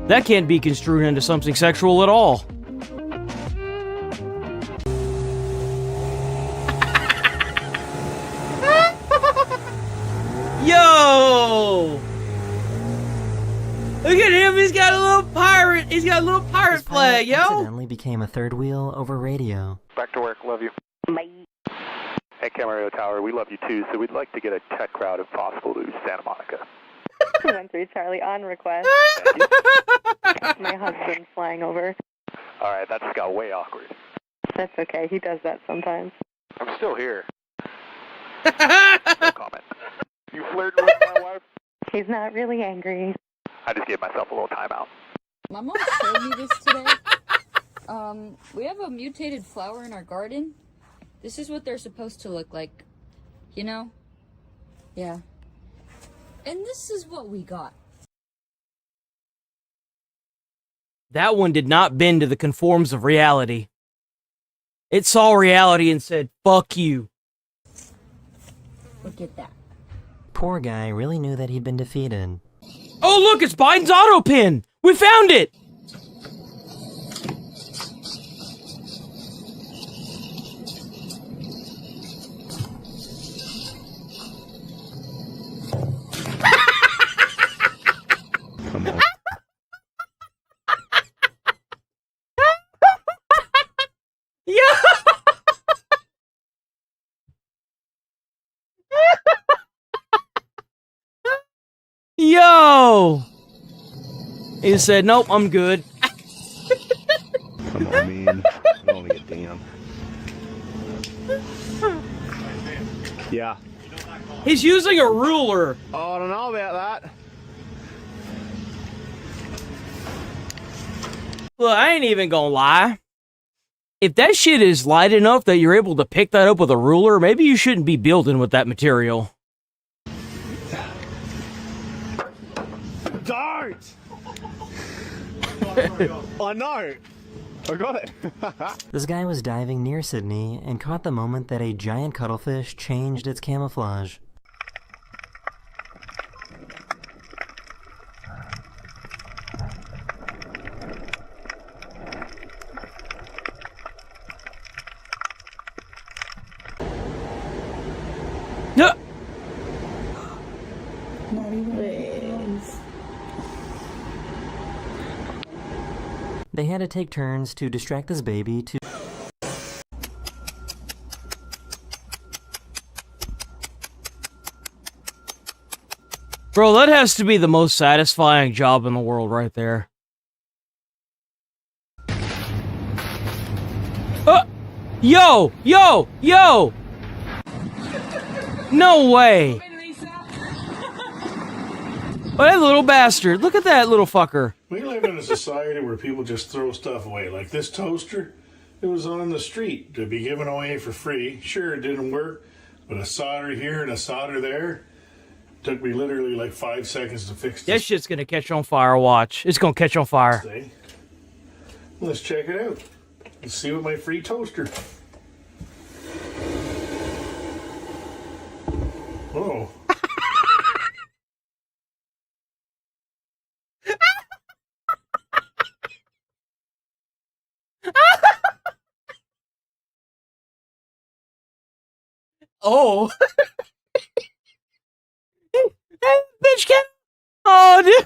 That can't be construed into something sexual at all. Yo! Look at him, he's got a little pirate flag, yo! Accidentally became a third wheel over radio. Back to work, love you. Bye. Hey, Camarillo Tower, we love you too, so we'd like to get a tech route if possible to Santa Monica. 213 Charlie on request. My husband's flying over. Alright, that just got way awkward. That's okay, he does that sometimes. I'm still here. No comment. You flirting with my wife? He's not really angry. I just gave myself a little timeout. My mom showed me this today. We have a mutated flower in our garden. This is what they're supposed to look like. You know? Yeah. And this is what we got. That one did not bend to the conforms of reality. It saw reality and said, fuck you. Look at that. Poor guy really knew that he'd been defeated. Oh, look, it's Biden's auto pin. We found it. Come on. Yeah. Yo! He said, nope, I'm good. Come on, man. You only get damn. Yeah. He's using a ruler. Oh, I don't know about that. Look, I ain't even gonna lie. If that shit is light enough that you're able to pick that up with a ruler, maybe you shouldn't be building with that material. Don't! I know. I got it. This guy was diving near Sydney and caught the moment that a giant cuttlefish changed its camouflage. No. Not even ways. They had to take turns to distract this baby to... Bro, that has to be the most satisfying job in the world right there. Yo! Yo! Yo! No way! Oh, that little bastard. Look at that little fucker. We live in a society where people just throw stuff away. Like this toaster, it was on the street to be given away for free. Sure, it didn't work, but a solder here and a solder there took me literally like 5 seconds to fix this. That shit's gonna catch on fire, watch. It's gonna catch on fire. See? Let's check it out. Let's see what my free toaster. Oh. Oh. Hey, bitch, can. Oh, dude.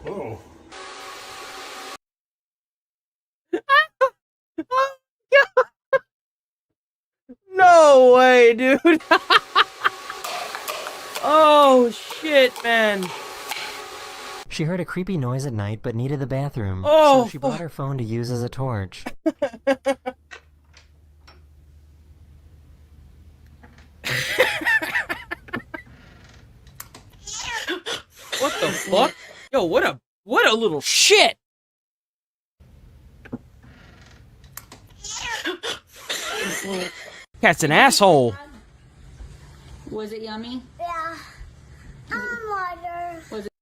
Oh. No way, dude. Oh, shit, man. She heard a creepy noise at night but needed the bathroom, Oh, so she brought her phone to use as a torch. What the fuck? Yo, what a little shit. Cat's an asshole. Was it yummy? Yeah. Water. Was it?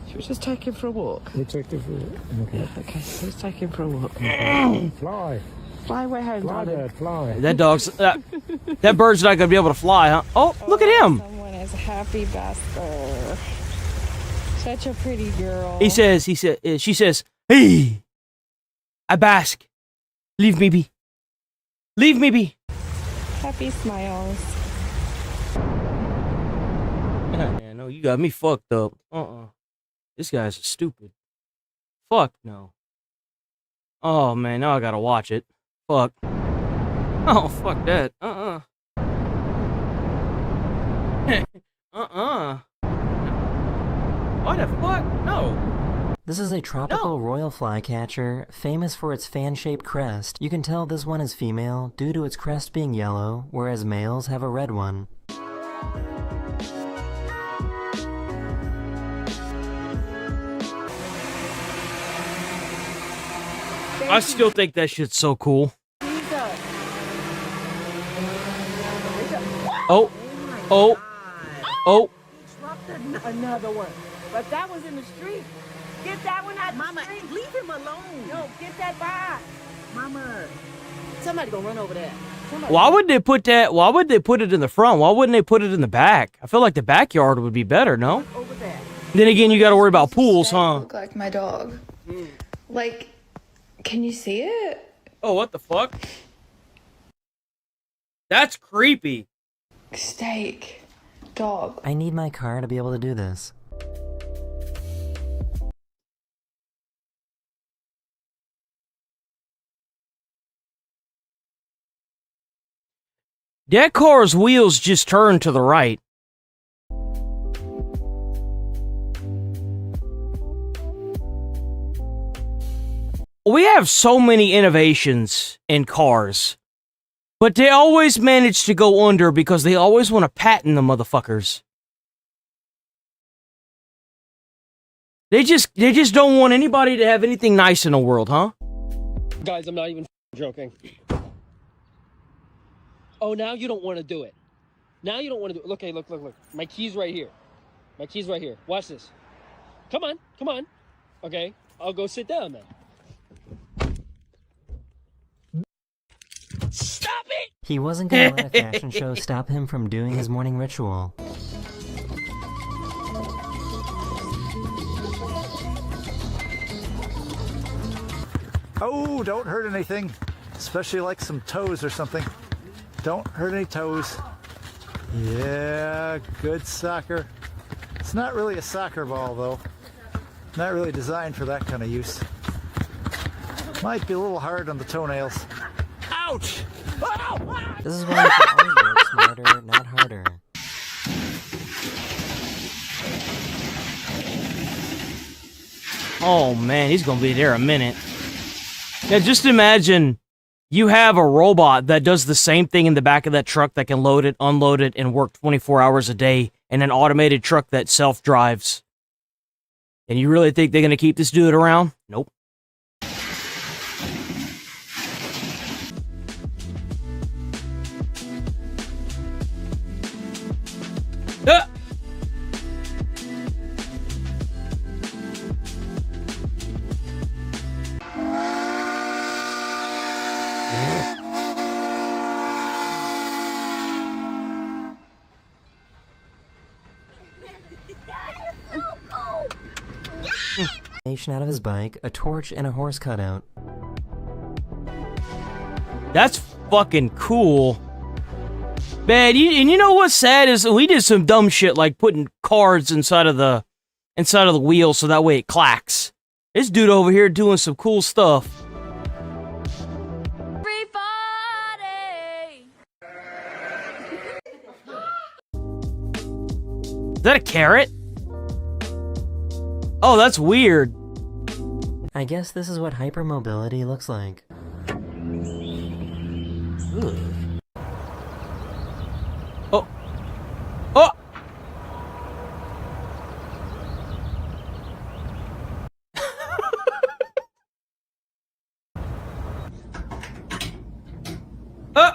Should we just take him for a walk? We take him for a walk. Okay. Okay, let's take him for a walk. Fly. Fly away home, Fly, darling. Dad, fly. That dog's that bird's not gonna be able to fly, huh? Oh, look at him. Someone is happy Buster. Such a pretty girl. She says, hey, I bask. Leave me be. Leave me be. Happy smiles. Yeah, no, you got me fucked up. This guy's stupid. Fuck no. Oh man, now I gotta watch it. Fuck. Oh, fuck that. What the fuck? No. This is a tropical royal flycatcher, famous for its fan-shaped crest. You can tell this one is female due to its crest being yellow, whereas males have a red one. I still think that shit's so cool. Oh, oh, oh. Another one. But that was in the street. Get that one out Mama, the street. Leave him alone. No, get that back. Mama. Somebody gonna run over there. Why would they put that? Why would they put it in the front? Why wouldn't they put it in the back? I feel like the backyard would be better, no? Over there. Then again, you got to worry about pools, huh? Look like my dog. Like, can you see it? Oh, what the fuck? That's creepy. Steak. Dog. I need my car to be able to do this. That car's wheels just turned to the right. We have so many innovations in cars, but they always manage to go under because they always want to patent the motherfuckers. They just don't want anybody to have anything nice in the world, huh? Guys, I'm not even joking. Oh, now you don't want to do it. Now you don't want to do it. Look, hey, look. My key's right here. My key's right here. Watch this. Come on. Okay, I'll go sit down then. Stop it! He wasn't gonna let a fashion show stop him from doing his morning ritual. Oh, don't hurt anything. Especially like some toes or something. Don't hurt any toes. Yeah, good soccer. It's not really a soccer ball though. Not really designed for that kind of use. Might be a little hard on the toenails. Ouch! This is why you can always work smarter, not harder. Oh man, he's gonna be there a minute. Yeah, just imagine you have a robot that does the same thing in the back of that truck that can load it, unload it, and work 24 hours a day, and an automated truck that self-drives. And you really think they're gonna keep this dude around? Nope. Ah! Out of his bike, a torch, and a horse cutout. That's fucking cool. Man, and you know what's sad is we did some dumb shit like putting cards inside of the wheel so that way it clacks. This dude over here doing some cool stuff. Is that a carrot? Oh, that's weird. I guess this is what hypermobility looks like. Ugh. Oh. Oh!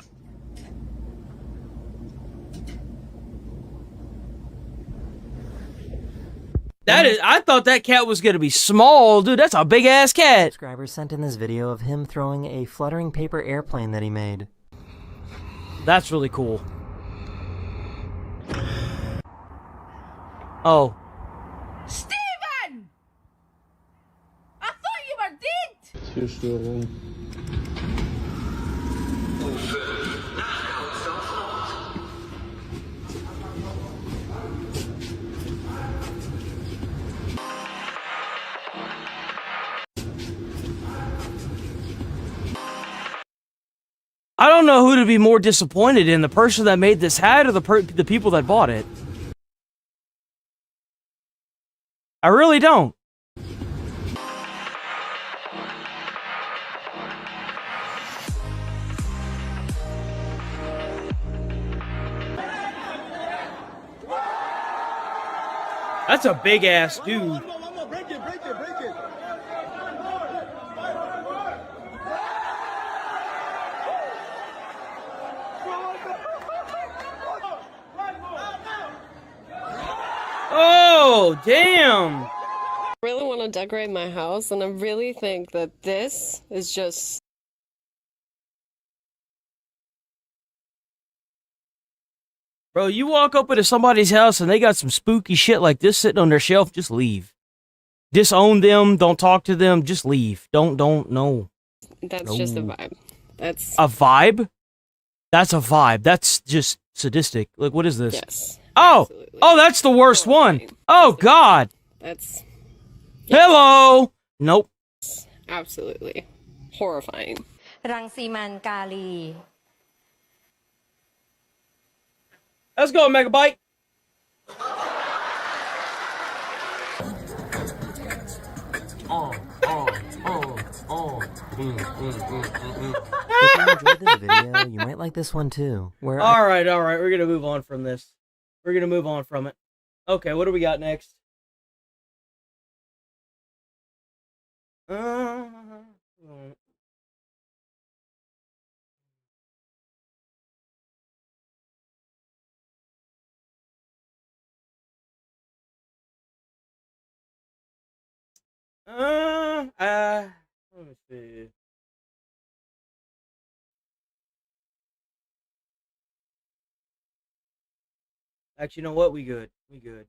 That is, I thought that cat was gonna be small, dude. That's a big ass cat. Subscriber sent in this video of him throwing a fluttering paper airplane that he made. That's really cool. Oh. Steven! I thought you were dead! You're still alone. I don't know who to be more disappointed in, the person that made this hat or the people that bought it. I really don't. That's a big ass dude. Oh, damn. I really want to decorate my house, and I really think that this is just... Bro, you walk up into somebody's house and they got some spooky shit like this sitting on their shelf, just leave. Disown them, don't talk to them, just leave. Don't, no. That's just a vibe. That's... A vibe? That's a vibe. That's just sadistic. Like, what is this? Yes. Oh! Absolutely. Oh, that's the worst one! Oh, God! That's... Hello! Nope. Absolutely. Horrifying. Rangsiman Kali. Let's go, Megabyte! If you enjoyed this video, you might like this one too. Where Alright, we're gonna move on from this. We're gonna move on from it. Okay, what do we got next? Let me see. Actually, you know what? We good. We good.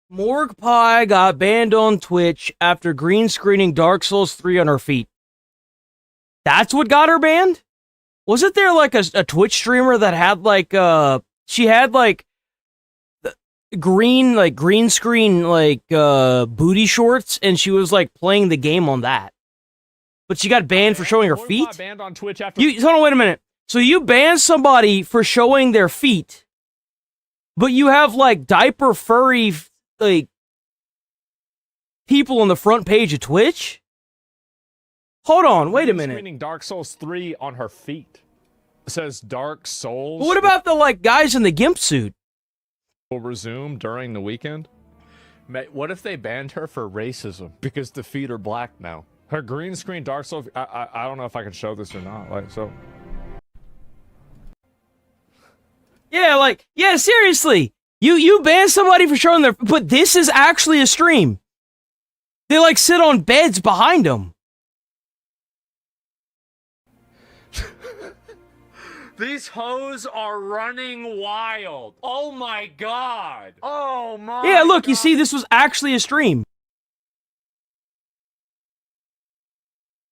Morgue Pie got banned on Twitch after green screening Dark Souls 3 on her feet. That's what got her banned? Wasn't there like a Twitch streamer that had like she had like green screen booty shorts and she was like playing the game on that? But she got banned for showing her feet? Banned on Twitch after Hold on, wait a minute. So you ban somebody for showing their feet, but you have like diaper furry like people on the front page of Twitch? Hold on, wait a minute. Screening Dark Souls 3 on her feet. It says Dark Souls. But what about the like guys in the gimp suit? Will resume during the weekend. What if they banned her for racism because the feet are black now? Her green screen Dark Souls. I don't know if I can show this or not. Like so. Yeah, seriously. You ban somebody for showing their, but this is actually a stream. They like sit on beds behind them. These hoes are running wild. Oh my god. Oh my. Yeah, look, you see, this was actually a stream.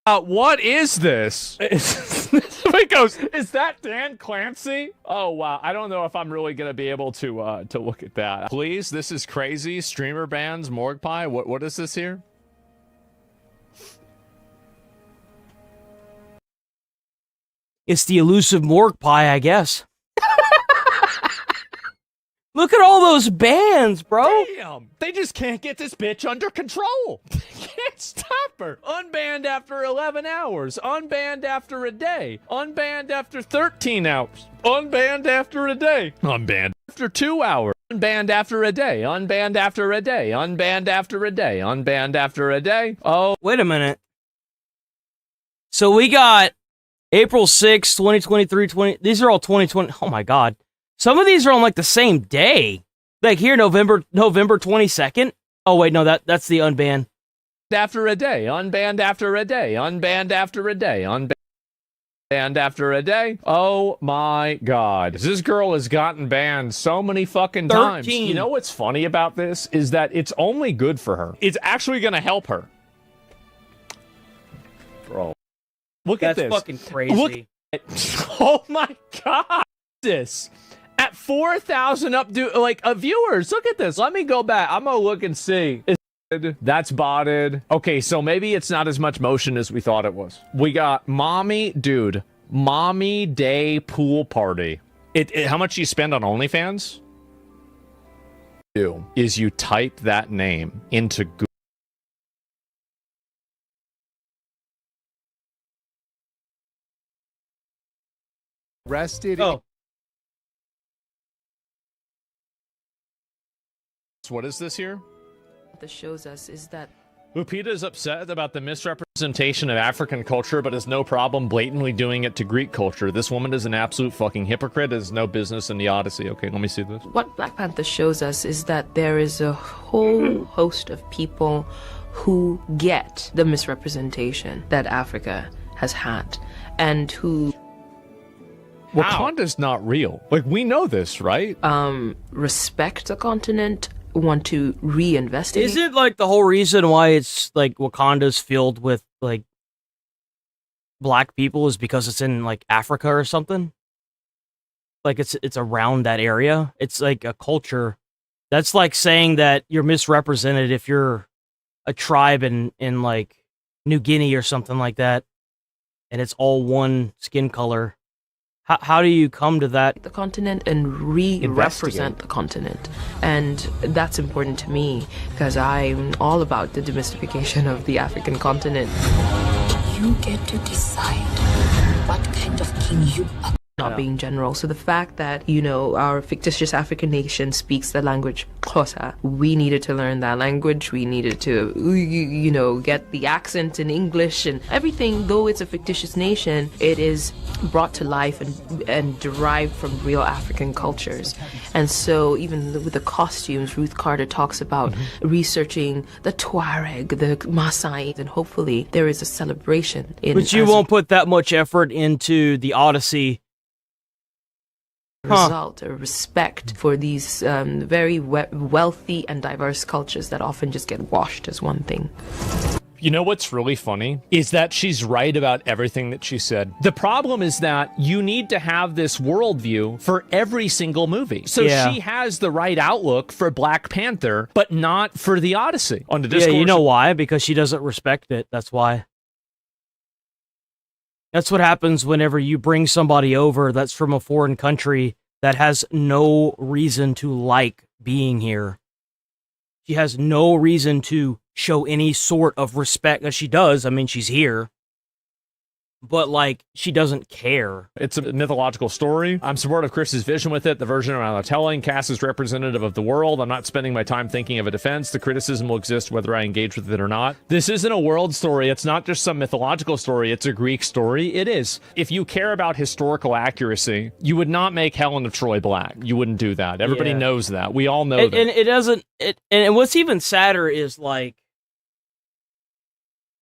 What is this? It goes, is that Dan Clancy? Oh wow, I don't know if I'm really gonna be able to look at that. Please, this is crazy. Streamer bans Morgue Pie. What is this here? It's the elusive Morgue Pie, I guess. Look at all those bans, bro. Damn, they just can't get this bitch under control. They can't stop her. Unbanned after 11 hours. Unbanned after a day. Unbanned after 13 hours. Unbanned after a day. Unbanned after 2 hours. Unbanned after a day. Unbanned after a day. Unbanned after a day. Unbanned after a day. Oh, wait a minute. So we got April 6th, 2023, these are all 2020. Oh my god. Some of these are on like the same day. Like here, November 22nd. Oh wait, no, that's the unbanned. After a day, unbanned after a day, unbanned after a day, unbanned after a day. Oh my god. This girl has gotten banned so many fucking times. You know what's funny about this is that it's only good for her. It's actually gonna help her. Bro. Look at this. That's fucking crazy. Look at, oh my god. This. At 4,000 viewers. Look at this. Let me go back. I'm gonna look and see. That's botted. Okay, so maybe it's not as much motion as we thought it was. We got Mommy Day Pool Party. How much you spend on OnlyFans? Is you type that name into Google. Arrested. Oh. What is this here? This shows us is that Lupita is upset about the misrepresentation of African culture, but has no problem blatantly doing it to Greek culture. This woman is an absolute fucking hypocrite. Has no business in the Odyssey. Okay, let me see this. What Black Panther shows us is that there is a whole host of people who get the misrepresentation that Africa has had, and who Wakanda's not real. Like, we know this, right? Respect the continent, want to reinvestigate. Is it like the whole reason why it's like Wakanda's filled with like black people is because it's in like Africa or something? Like it's around that area. It's like a culture. That's like saying that you're misrepresented if you're a tribe in like New Guinea or something like that, and it's all one skin color. How do you come to that? The continent and re-represent the continent. And that's important to me because I'm all about the demystification of the African continent. You get to decide what kind of king you are. Not being general. So the fact that, you know, our fictitious African nation speaks the language Xhosa, we needed to learn that language. We needed to, you know, get the accent in English and everything. Though it's a fictitious nation, it is brought to life and derived from real African cultures. And so even with the costumes, Ruth Carter talks about researching the Tuareg, the Maasai, and hopefully there is a celebration. But you won't put that much effort into the Odyssey. Result or respect for these very wealthy and diverse cultures that often just get washed as one thing. You know what's really funny is that she's right about everything that she said. The problem is that you need to have this worldview for every single movie. So she has the right outlook for Black Panther, but not for the Odyssey. On the discourse, you know why? Because she doesn't respect it. That's why. That's what happens whenever you bring somebody over that's from a foreign country that has no reason to like being here. She has no reason to show any sort of respect. She does. I mean, she's here. But, like, she doesn't care. It's a mythological story. I'm supportive of Chris's vision with it. The version I'm telling, cast as representative of the world. I'm not spending my time thinking of a defense. The criticism will exist whether I engage with it or not. This isn't a world story. It's not just some mythological story. It's a Greek story. It is. If you care about historical accuracy, you would not make Helen of Troy black. You wouldn't do that. Everybody knows that. We all know that. And it doesn't... And what's even sadder is, like,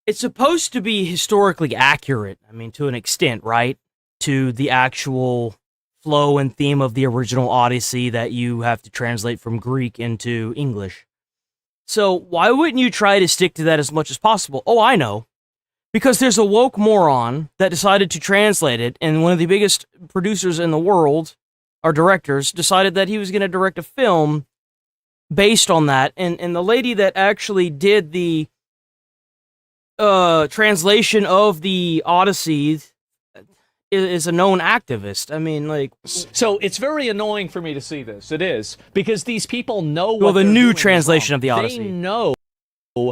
it's supposed to be historically accurate, I mean, to an extent, right? To the actual flow and theme of the original Odyssey that you have to translate from Greek into English. So why wouldn't you try to stick to that as much as possible? Oh, I know. Because there's a woke moron that decided to translate it, and one of the biggest producers in the world, our directors, decided that he was going to direct a film based on that, and the lady that actually did the translation of the Odyssey is a known activist. I mean, like... So it's very annoying for me to see this. It is. Because these people know well, the new translation of the Odyssey. They know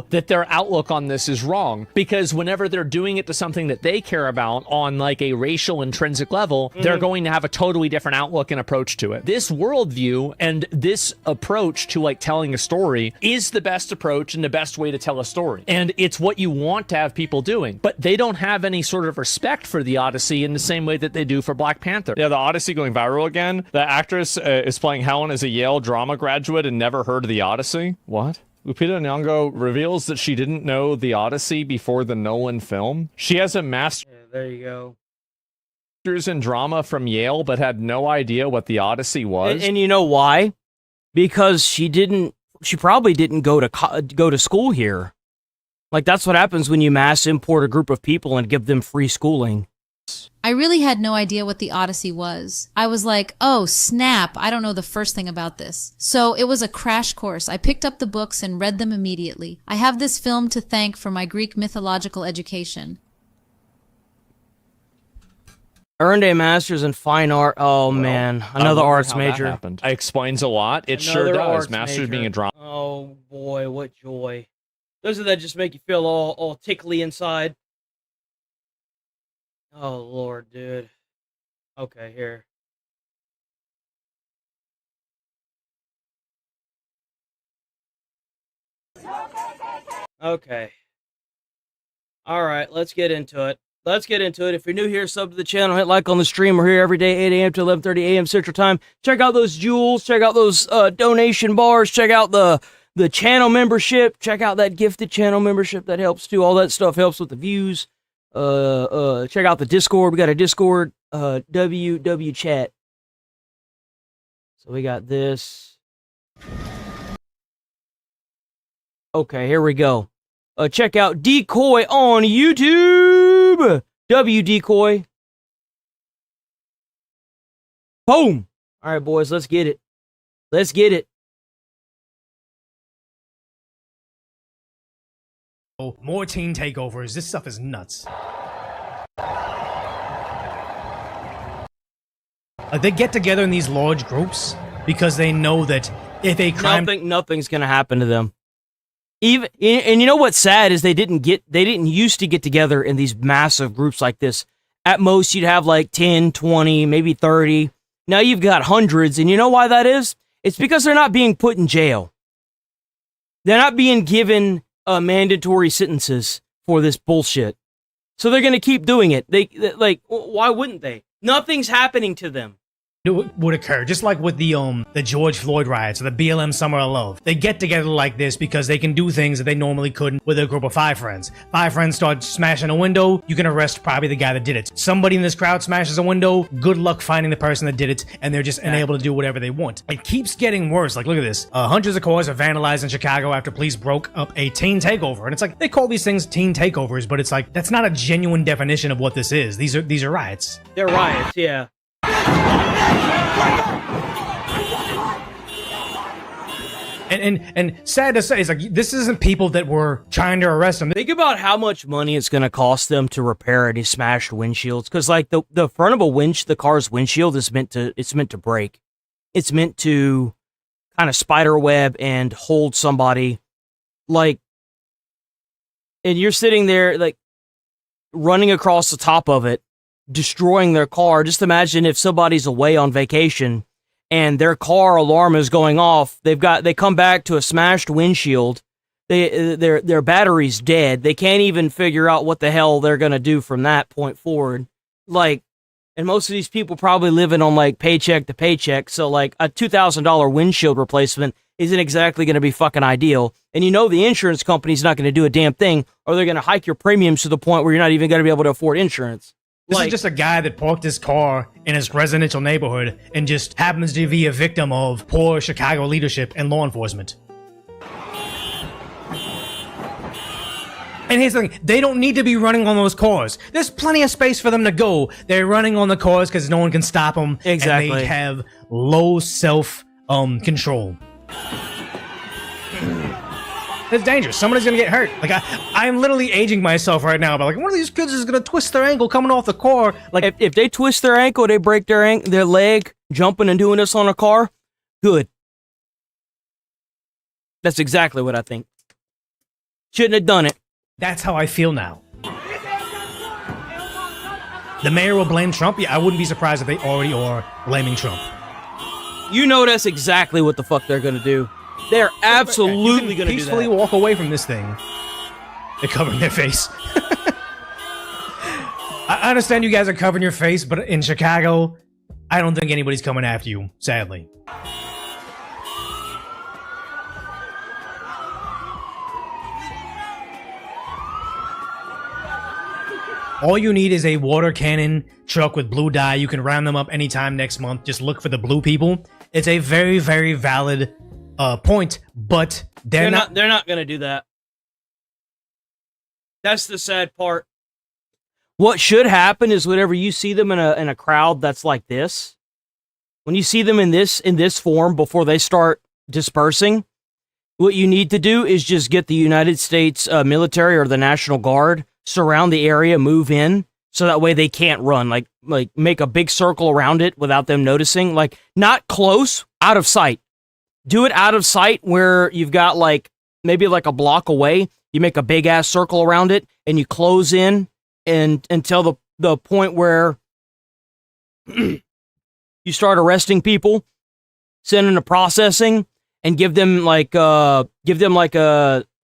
that their outlook on this is wrong, because whenever they're doing it to something that they care about on like a racial intrinsic level, they're going to have a totally different outlook and approach to it. This worldview and this approach to like telling a story is the best approach and the best way to tell a story. And it's what you want to have people doing, but they don't have any sort of respect for the Odyssey in the same way that they do for Black Panther. Yeah, the Odyssey going viral again. The actress is playing Helen as a Yale drama graduate and never heard of the Odyssey. What? Lupita Nyong'o reveals that she didn't know the Odyssey before the Nolan film. She has a master's there you go. in drama from Yale, but had no idea what the Odyssey was. And you know why? Because she probably didn't go to school here. Like, that's what happens when you mass import a group of people and give them free schooling. I really had no idea what the Odyssey was. I was like, oh, snap, I don't know the first thing about this. So it was a crash course. I picked up the books and read them immediately. I have this film to thank for my Greek mythological education. Earned a master's in fine art. Oh, man. Another arts major. It explains a lot. It sure does. Master's being a drama. Oh, boy, what joy. Doesn't that just make you feel all tickly inside? Oh, Lord, dude. Okay, here. Okay. All right, let's get into it. If you're new here, sub to the channel, hit like on the stream. We're here every day, 8 a.m. to 11:30 a.m. Central Time. Check out those jewels. Check out those donation bars. Check out the channel membership. Check out that gifted channel membership. That helps too. All that stuff helps with the views. Check out the Discord. We got a Discord. WW chat. So we got this. Okay, here we go. Check out Decoy on YouTube. Decoy. Boom. All right, boys, let's get it. Oh, more teen takeovers. This stuff is nuts. Like, they get together in these large groups because they know that if a crime... Nothing's gonna happen to them. And you know what's sad is they didn't used to get together in these massive groups like this. At most, you'd have like 10, 20, maybe 30. Now you've got hundreds, and you know why that is? It's because they're not being put in jail. They're not being given mandatory sentences for this bullshit. So they're going to keep doing it. Why wouldn't they? Nothing's happening to them. It would occur, just like with the George Floyd riots or the BLM Summer of Love. They get together like this because they can do things that they normally couldn't with a group of 5 friends. 5 friends start smashing a window, you can arrest probably the guy that did it. Somebody in this crowd smashes a window, good luck finding the person that did it, and they're just unable to do whatever they want. It keeps getting worse. Like, look at this. Hundreds of cars are vandalized in Chicago after police broke up a teen takeover. And it's like, they call these things teen takeovers, but it's like, that's not a genuine definition of what this is. These are riots. They're riots, yeah. And sad to say, it's like, this isn't people that were trying to arrest them. Think about how much money it's going to cost them to repair any smashed windshields. Because like the front of the car's windshield is meant to break. It's meant to kind of spider web and hold somebody. Like, and you're sitting there like running across the top of it, destroying their car. Just imagine if somebody's away on vacation and their car alarm is going off. They come back to a smashed windshield. Their battery's dead. They can't even figure out what the hell they're gonna do from that point forward. Like, and most of these people probably living on like paycheck to paycheck. So like a $2,000 windshield replacement isn't exactly gonna be fucking ideal. And you know the insurance company's not gonna do a damn thing, or they're gonna hike your premiums to the point where you're not even gonna be able to afford insurance. This is just a guy that parked his car in his residential neighborhood and just happens to be a victim of poor Chicago leadership and law enforcement. And here's the thing, they don't need to be running on those cars. There's plenty of space for them to go. They're running on the cars because no one can stop them. Exactly. And they have low self-control. It's dangerous. Somebody's gonna get hurt. Like, I'm literally aging myself right now, but like, one of these kids is gonna twist their ankle coming off the car. Like, if they twist their ankle, they break their leg jumping and doing this on a car, good. That's exactly what I think. Shouldn't have done it. That's how I feel now. The mayor will blame Trump? Yeah, I wouldn't be surprised if they already are blaming Trump. You know that's exactly what the fuck they're gonna do. They're absolutely going to peacefully walk away from this thing. They're covering their face. I understand you guys are covering your face, but in Chicago, I don't think anybody's coming after you, sadly. All you need is a water cannon truck with blue dye. You can round them up anytime next month. Just look for the blue people. It's a very, very valid point, but they're not going to do that. That's the sad part. What should happen is whenever you see them in a crowd that's like this, when you see them in this form before they start dispersing, what you need to do is just get the United States military or the National Guard, surround the area, move in, so that way they can't run. Like make a big circle around it without them noticing. Like, not close, out of sight. Do it out of sight where you've got like maybe like a block away. You make a big ass circle around it and you close in and until the point where you start arresting people, send them to processing, and give them like a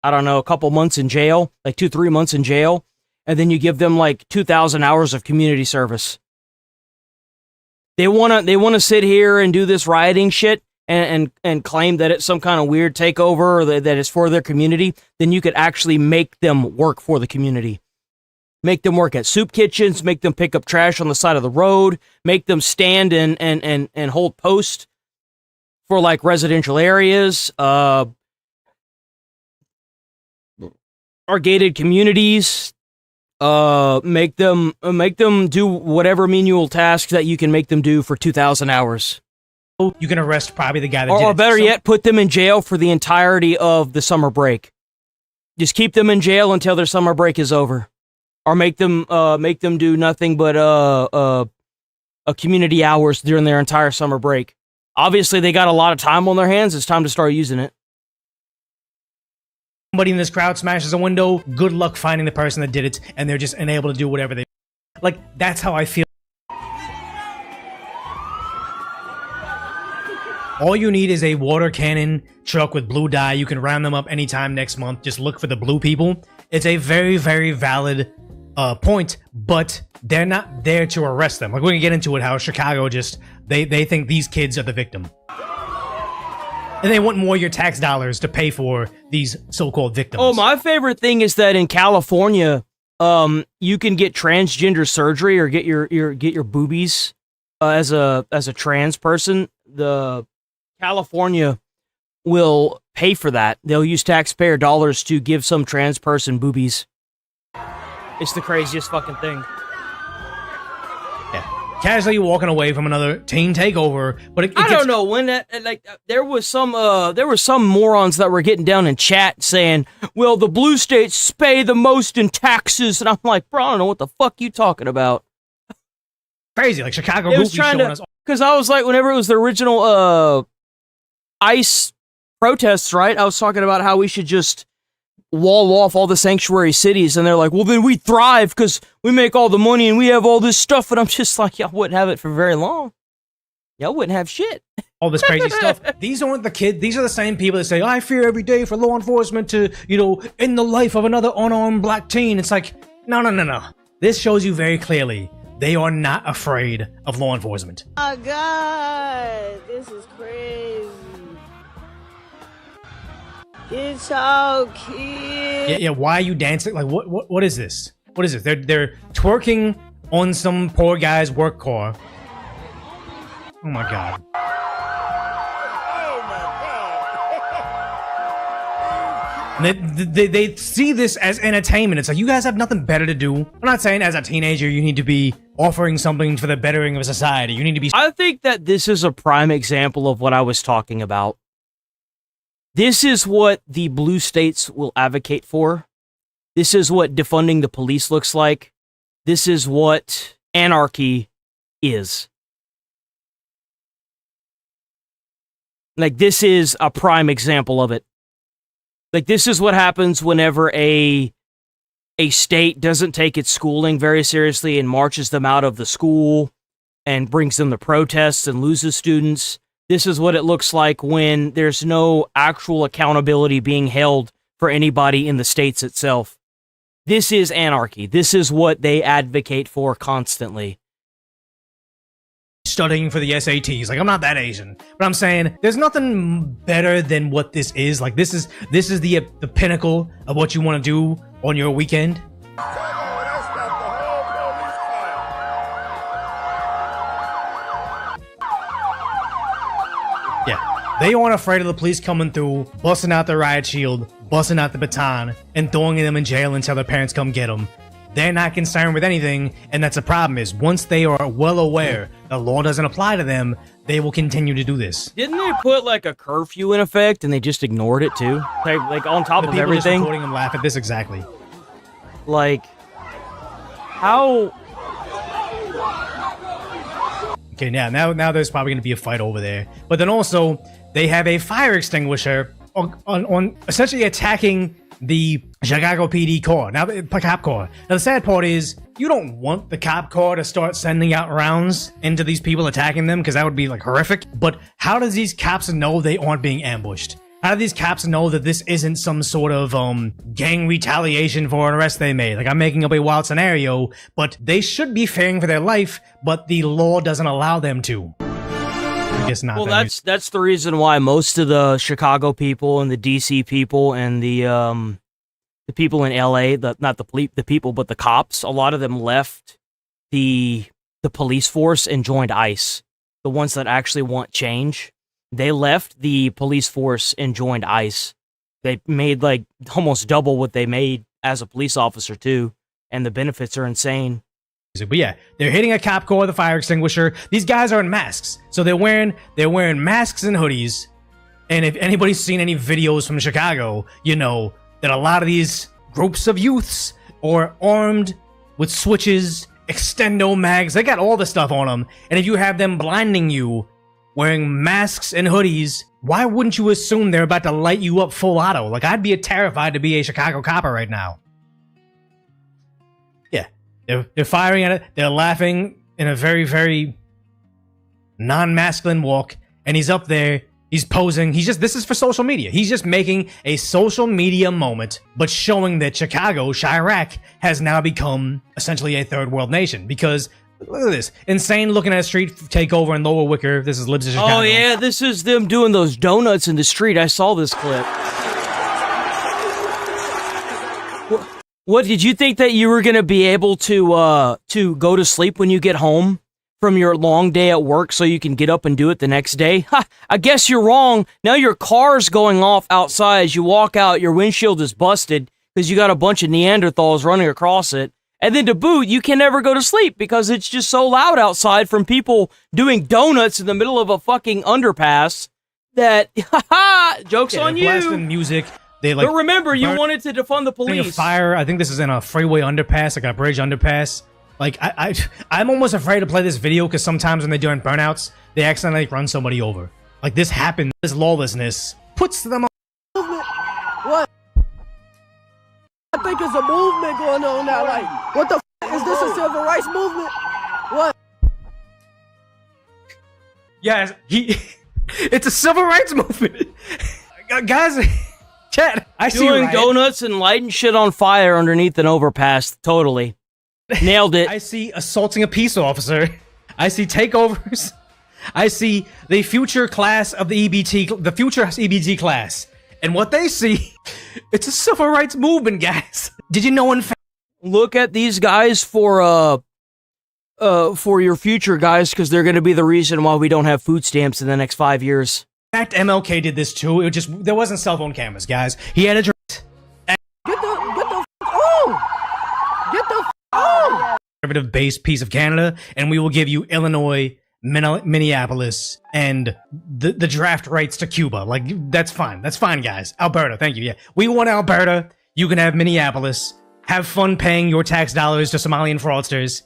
I don't know, a couple months in jail, like 2-3 months in jail, and then you give them like 2,000 hours of community service. They wanna sit here and do this rioting shit and claim that it's some kind of weird takeover or that it's for their community. Then you could actually make them work for the community. Make them work at soup kitchens, make them pick up trash on the side of the road, make them stand and hold post for like residential areas, our gated communities, make them do whatever menial tasks that you can make them do for 2,000 hours. You can arrest probably the guy that did it. Or better yet, put them in jail for the entirety of the summer break. Just keep them in jail until their summer break is over. Or make them do nothing but community hours during their entire summer break. Obviously, they got a lot of time on their hands. It's time to start using it. Somebody in this crowd smashes a window. Good luck finding the person that did it, and they're just unable to do whatever they like. That's how I feel. All you need is a water cannon truck with blue dye. You can round them up anytime next month. Just look for the blue people. It's a very, very valid point, but they're not there to arrest them. Like, we're gonna get into it, how Chicago just, they think these kids are the victim. And they want more of your tax dollars to pay for these so-called victims. Oh, my favorite thing is that in California, you can get transgender surgery or get your boobies as a trans person. The California will pay for that. They'll use taxpayer dollars to give some trans person boobies. It's the craziest fucking thing. Yeah. Casually walking away from another teen takeover, but I don't know when that, like, there were some morons that were getting down in chat saying, well, the blue states pay the most in taxes, and I'm like, bro, I don't know what the fuck you talking about. Crazy, like Chicago Goofy showing us. Because I was like, whenever it was the original ICE protests, right? I was talking about how we should just wall off all the sanctuary cities, and they're like, well, then we thrive because we make all the money and we have all this stuff, and I'm just like, y'all wouldn't have it for very long. Y'all wouldn't have shit. All this crazy stuff. These aren't the kids. These are the same people that say, I fear every day for law enforcement to, end the life of another unarmed black teen. It's like, no. This shows you very clearly they are not afraid of law enforcement. Oh God, this is crazy. It's so cute. Yeah. Why are you dancing? Like, what is this? What is this? They're twerking on some poor guy's work car. Oh my God. And they see this as entertainment. It's like, you guys have nothing better to do. I'm not saying as a teenager you need to be offering something for the bettering of society. You need to be... I think that this is a prime example of what I was talking about. This is what the blue states will advocate for. This is what defunding the police looks like. This is what anarchy is. Like, this is a prime example of it. Like, this is what happens whenever a state doesn't take its schooling very seriously and marches them out of the school and brings them to protests and loses students. This is what it looks like when there's no actual accountability being held for anybody in the states itself. This is anarchy. This is what they advocate for constantly. Studying for the SATs. Like, I'm not that Asian, but I'm saying there's nothing better than what this is. Like, this is the pinnacle of what you want to do on your weekend. Yeah, they aren't afraid of the police coming through, busting out the riot shield, busting out the baton, and throwing them in jail until their parents come get them. They're not concerned with anything, and that's the problem is once they are well aware the law doesn't apply to them, they will continue to do this. Didn't they put like a curfew in effect and they just ignored it too? Like on top of everything? Just recording them laugh at this exactly. Like, how... Okay, now there's probably going to be a fight over there. But then also, they have a fire extinguisher on essentially attacking the Chicago PD car. Now, the cop car. Now, the sad part is, you don't want the cop car to start sending out rounds into these people attacking them, because that would be, like, horrific. But how does these cops know they aren't being ambushed? How do these cops know that this isn't some sort of gang retaliation for an arrest they made? Like, I'm making up a wild scenario, but they should be fearing for their life, but the law doesn't allow them to. I guess not. Well, that's the reason why most of the Chicago people and the DC people and the people in LA, the people, but the cops, a lot of them left the police force and joined ICE. The ones that actually want change, they left the police force and joined ICE. They made like almost double what they made as a police officer too, and the benefits are insane. But yeah, they're hitting a cop car with a fire extinguisher. These guys are in masks, so they're wearing masks and hoodies. And if anybody's seen any videos from Chicago, you know that a lot of these groups of youths are armed with switches, extendo mags. They got all the stuff on them. And if you have them blinding you, wearing masks and hoodies, why wouldn't you assume they're about to light you up full auto? Like, I'd be terrified to be a Chicago copper right now. Yeah, they're firing at it. They're laughing in a very, very non-masculine walk. And he's up there. He's posing. This is for social media. He's just making a social media moment, but showing that Chicago, Chirac, has now become essentially a third world nation. Because, look at this. Insane looking at a street takeover in Lower Wicker. This is Libs of Chicago. Oh, yeah. This is them doing those donuts in the street. I saw this clip. What, did you think that you were going to be able to go to sleep when you get home from your long day at work so you can get up and do it the next day? Ha, I guess you're wrong. Now your car's going off outside. As you walk out, your windshield is busted because you got a bunch of Neanderthals running across it. And then to boot, you can never go to sleep because it's just so loud outside from people doing donuts in the middle of a fucking underpass that, haha, joke's on you. Blasting music. But remember, you wanted to defund the police. Fire. I think this is in a freeway underpass, like a bridge underpass. Like, I'm almost afraid to play this video because sometimes when they're doing burnouts, they accidentally run somebody over. Like, this happens. This lawlessness puts them on. What? I think it's a movement going on now. Like, what the f*** is this, a civil rights movement? What? Yes, it's a civil rights movement. Guys, chat, I see doing donuts and lighting shit on fire underneath an overpass. Totally. Nailed it. I see assaulting a peace officer. I see takeovers. I see the future class of the EBT, the future EBT class. And what they see, it's a civil rights movement, guys. Did you know in fact? Look at these guys for your future, guys, because they're going to be the reason why we don't have food stamps in the next 5 years. In fact, MLK did this too. There wasn't cell phone cameras, guys. He had a drink. Conservative based piece of Canada, and we will give you Illinois, Minneapolis, and the draft rights to Cuba. Like, that's fine. That's fine, guys. Alberta, thank you. Yeah, we want Alberta. You can have Minneapolis. Have fun paying your tax dollars to Somalian fraudsters.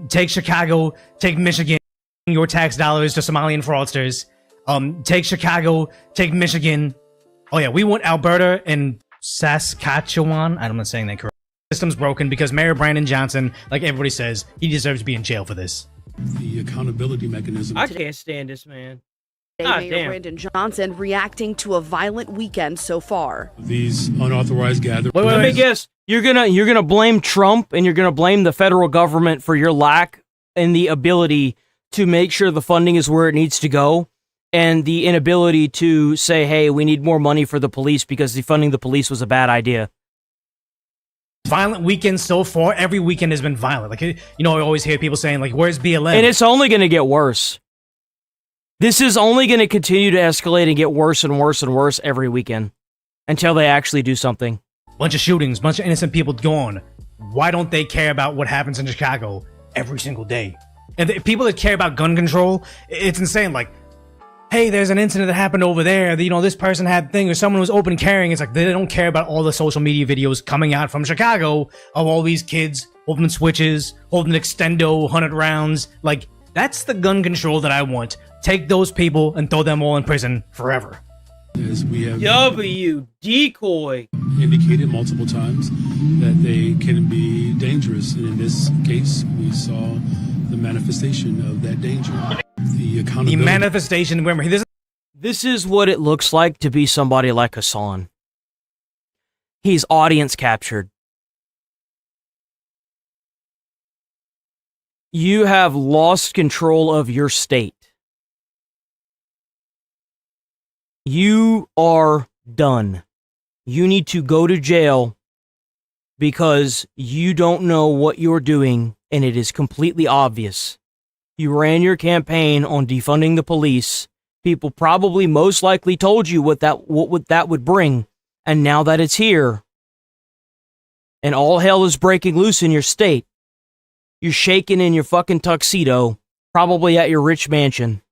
Take Chicago. Take Michigan. Your tax dollars to Somalian fraudsters. Take Chicago. Take Michigan. Oh yeah, we want Alberta and Saskatchewan. I'm not saying that correctly. System's broken because Mayor Brandon Johnson, like everybody says, he deserves to be in jail for this. The accountability mechanism. I can't stand this, man. Mayor Brandon Johnson reacting to a violent weekend so far. These unauthorized gatherings. Wait, let me guess. You're gonna blame Trump and you're gonna blame the federal government for your lack in the ability to make sure the funding is where it needs to go, and the inability to say, hey, we need more money for the police because defunding the police was a bad idea. Violent weekend so far. Every weekend has been violent. Like, you know, I always hear people saying, like, where's BLM? And it's only going to get worse. This is only going to continue to escalate and get worse and worse and worse every weekend until they actually do something. Bunch of shootings, bunch of innocent people gone. Why don't they care about what happens in Chicago every single day? And the people that care about gun control, it's insane. Like, hey, there's an incident that happened over there. You know, this person had a thing, or someone was open carrying. It's like they don't care about all the social media videos coming out from Chicago of all these kids holding switches, holding extendo, 100 rounds. Like, that's the gun control that I want. Take those people and throw them all in prison forever. As we have W decoy indicated multiple times that they can be dangerous, and in this case, we saw the manifestation of that danger. The accountability. The manifestation. Remember, This is what it looks like to be somebody like Hassan. He's audience captured. You have lost control of your state. You are done. You need to go to jail because you don't know what you're doing, and it is completely obvious. You ran your campaign on defunding the police. People probably most likely told you what that would bring, and now that it's here, and all hell is breaking loose in your state, you're shaking in your fucking tuxedo, probably at your rich mansion.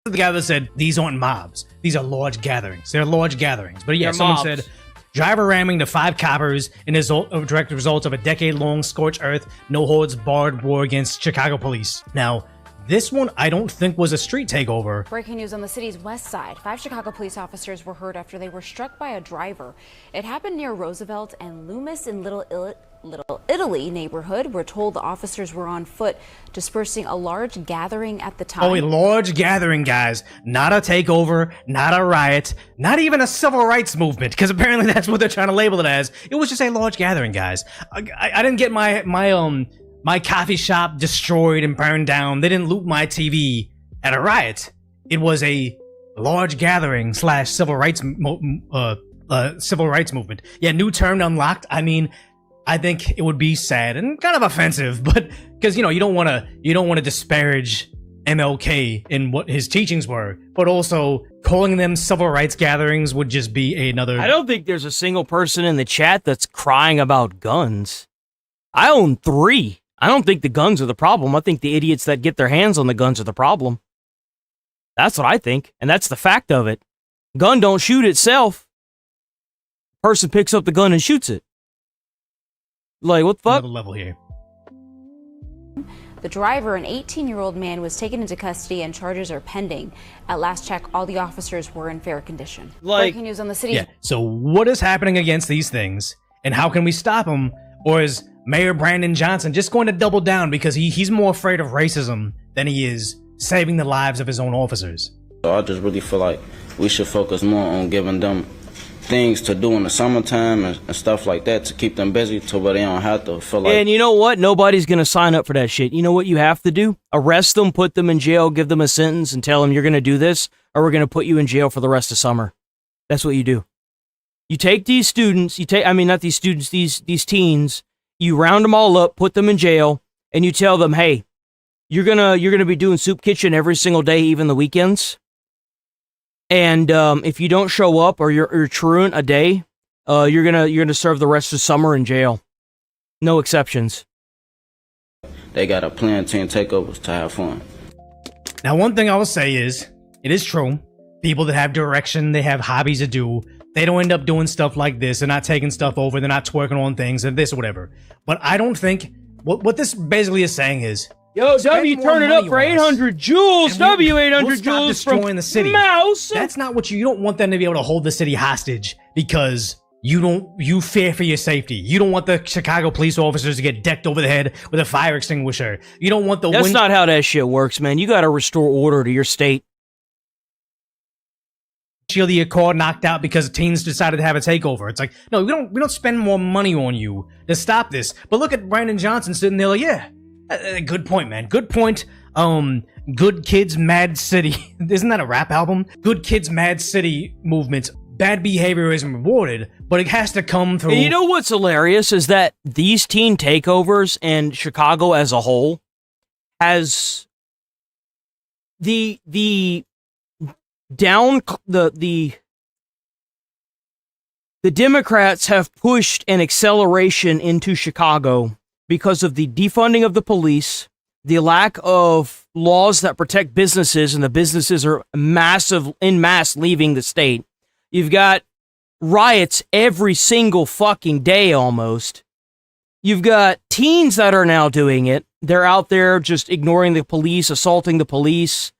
The guy that said, these aren't mobs. These are large gatherings. They're large gatherings. But yeah, They're someone mobs. said, driver ramming the 5 coppers in a direct result of a decade-long scorched earth, no holds barred war against Chicago police. Now, this one I don't think was a street takeover. Breaking news on the city's west side. 5 Chicago police officers were hurt after they were struck by a driver. It happened near Roosevelt and Loomis in Little Italy neighborhood. We're told the officers were on foot, dispersing a large gathering at the time. Oh, a large gathering, guys. Not a takeover, not a riot, not even a civil rights movement, because apparently that's what they're trying to label it as. It was just a large gathering, guys. I didn't get my coffee shop destroyed and burned down. They didn't loot my TV at a riot. It was a large gathering / civil rights movement. Yeah, new term unlocked. I mean, I think it would be sad and kind of offensive, but because you don't want to disparage MLK in what his teachings were, but also calling them civil rights gatherings would just be another. I don't think there's a single person in the chat that's crying about guns. I own 3. I don't think the guns are the problem. I think the idiots that get their hands on the guns are the problem. That's what I think, and that's the fact of it. Gun don't shoot itself. Person picks up the gun and shoots it. Like, what the fuck? Another level here. The driver, an 18-year-old man, was taken into custody and charges are pending. At last check, all the officers were in fair condition. Breaking news on the city's... Yeah, so what is happening against these things, and how can we stop them? Or is Mayor Brandon Johnson just going to double down because he's more afraid of racism than he is saving the lives of his own officers? So I just really feel like we should focus more on giving them things to do in the summertime and stuff like that to keep them busy to where they don't have to feel like... And you know what? Nobody's going to sign up for that shit. You know what you have to do? Arrest them, put them in jail, give them a sentence, and tell them you're going to do this, or we're going to put you in jail for the rest of summer. That's what you do. You take these students, not these students, these teens, you round them all up, put them in jail, and you tell them, hey, you're gonna be doing soup kitchen every single day, even the weekends. And if you don't show up or you're truant a day, you're gonna serve the rest of summer in jail. No exceptions. They got a plan 10 takeovers to have fun. Now, one thing I will say is, it is true. People that have direction, they have hobbies to do. They don't end up doing stuff like this. They're not taking stuff over. They're not twerking on things and this or whatever. But I don't think what this basically is saying is, yo, W, turn it up for 800 joules. W, 800 joules destroying the city. Mouse. That's not what you don't want them to be able to hold the city hostage because you fear for your safety. You don't want the Chicago police officers to get decked over the head with a fire extinguisher. You don't want the That's not how that shit works, man. You got to restore order to your state. Shield your car knocked out because teens decided to have a takeover. It's like, no, we don't spend more money on you to stop this. But look at Brandon Johnson sitting there like, yeah, good point, man. Good point. Good Kids Mad City. Isn't that a rap album? Good Kids Mad City movement. Bad behavior isn't rewarded, but it has to come through. And you know what's hilarious is that these teen takeovers and Chicago as a whole has the Democrats have pushed an acceleration into Chicago because of the defunding of the police, the lack of laws that protect businesses, and the businesses are en masse leaving the state. You've got riots every single fucking day almost. You've got teens that are now doing it. They're out there just ignoring the police, assaulting the police.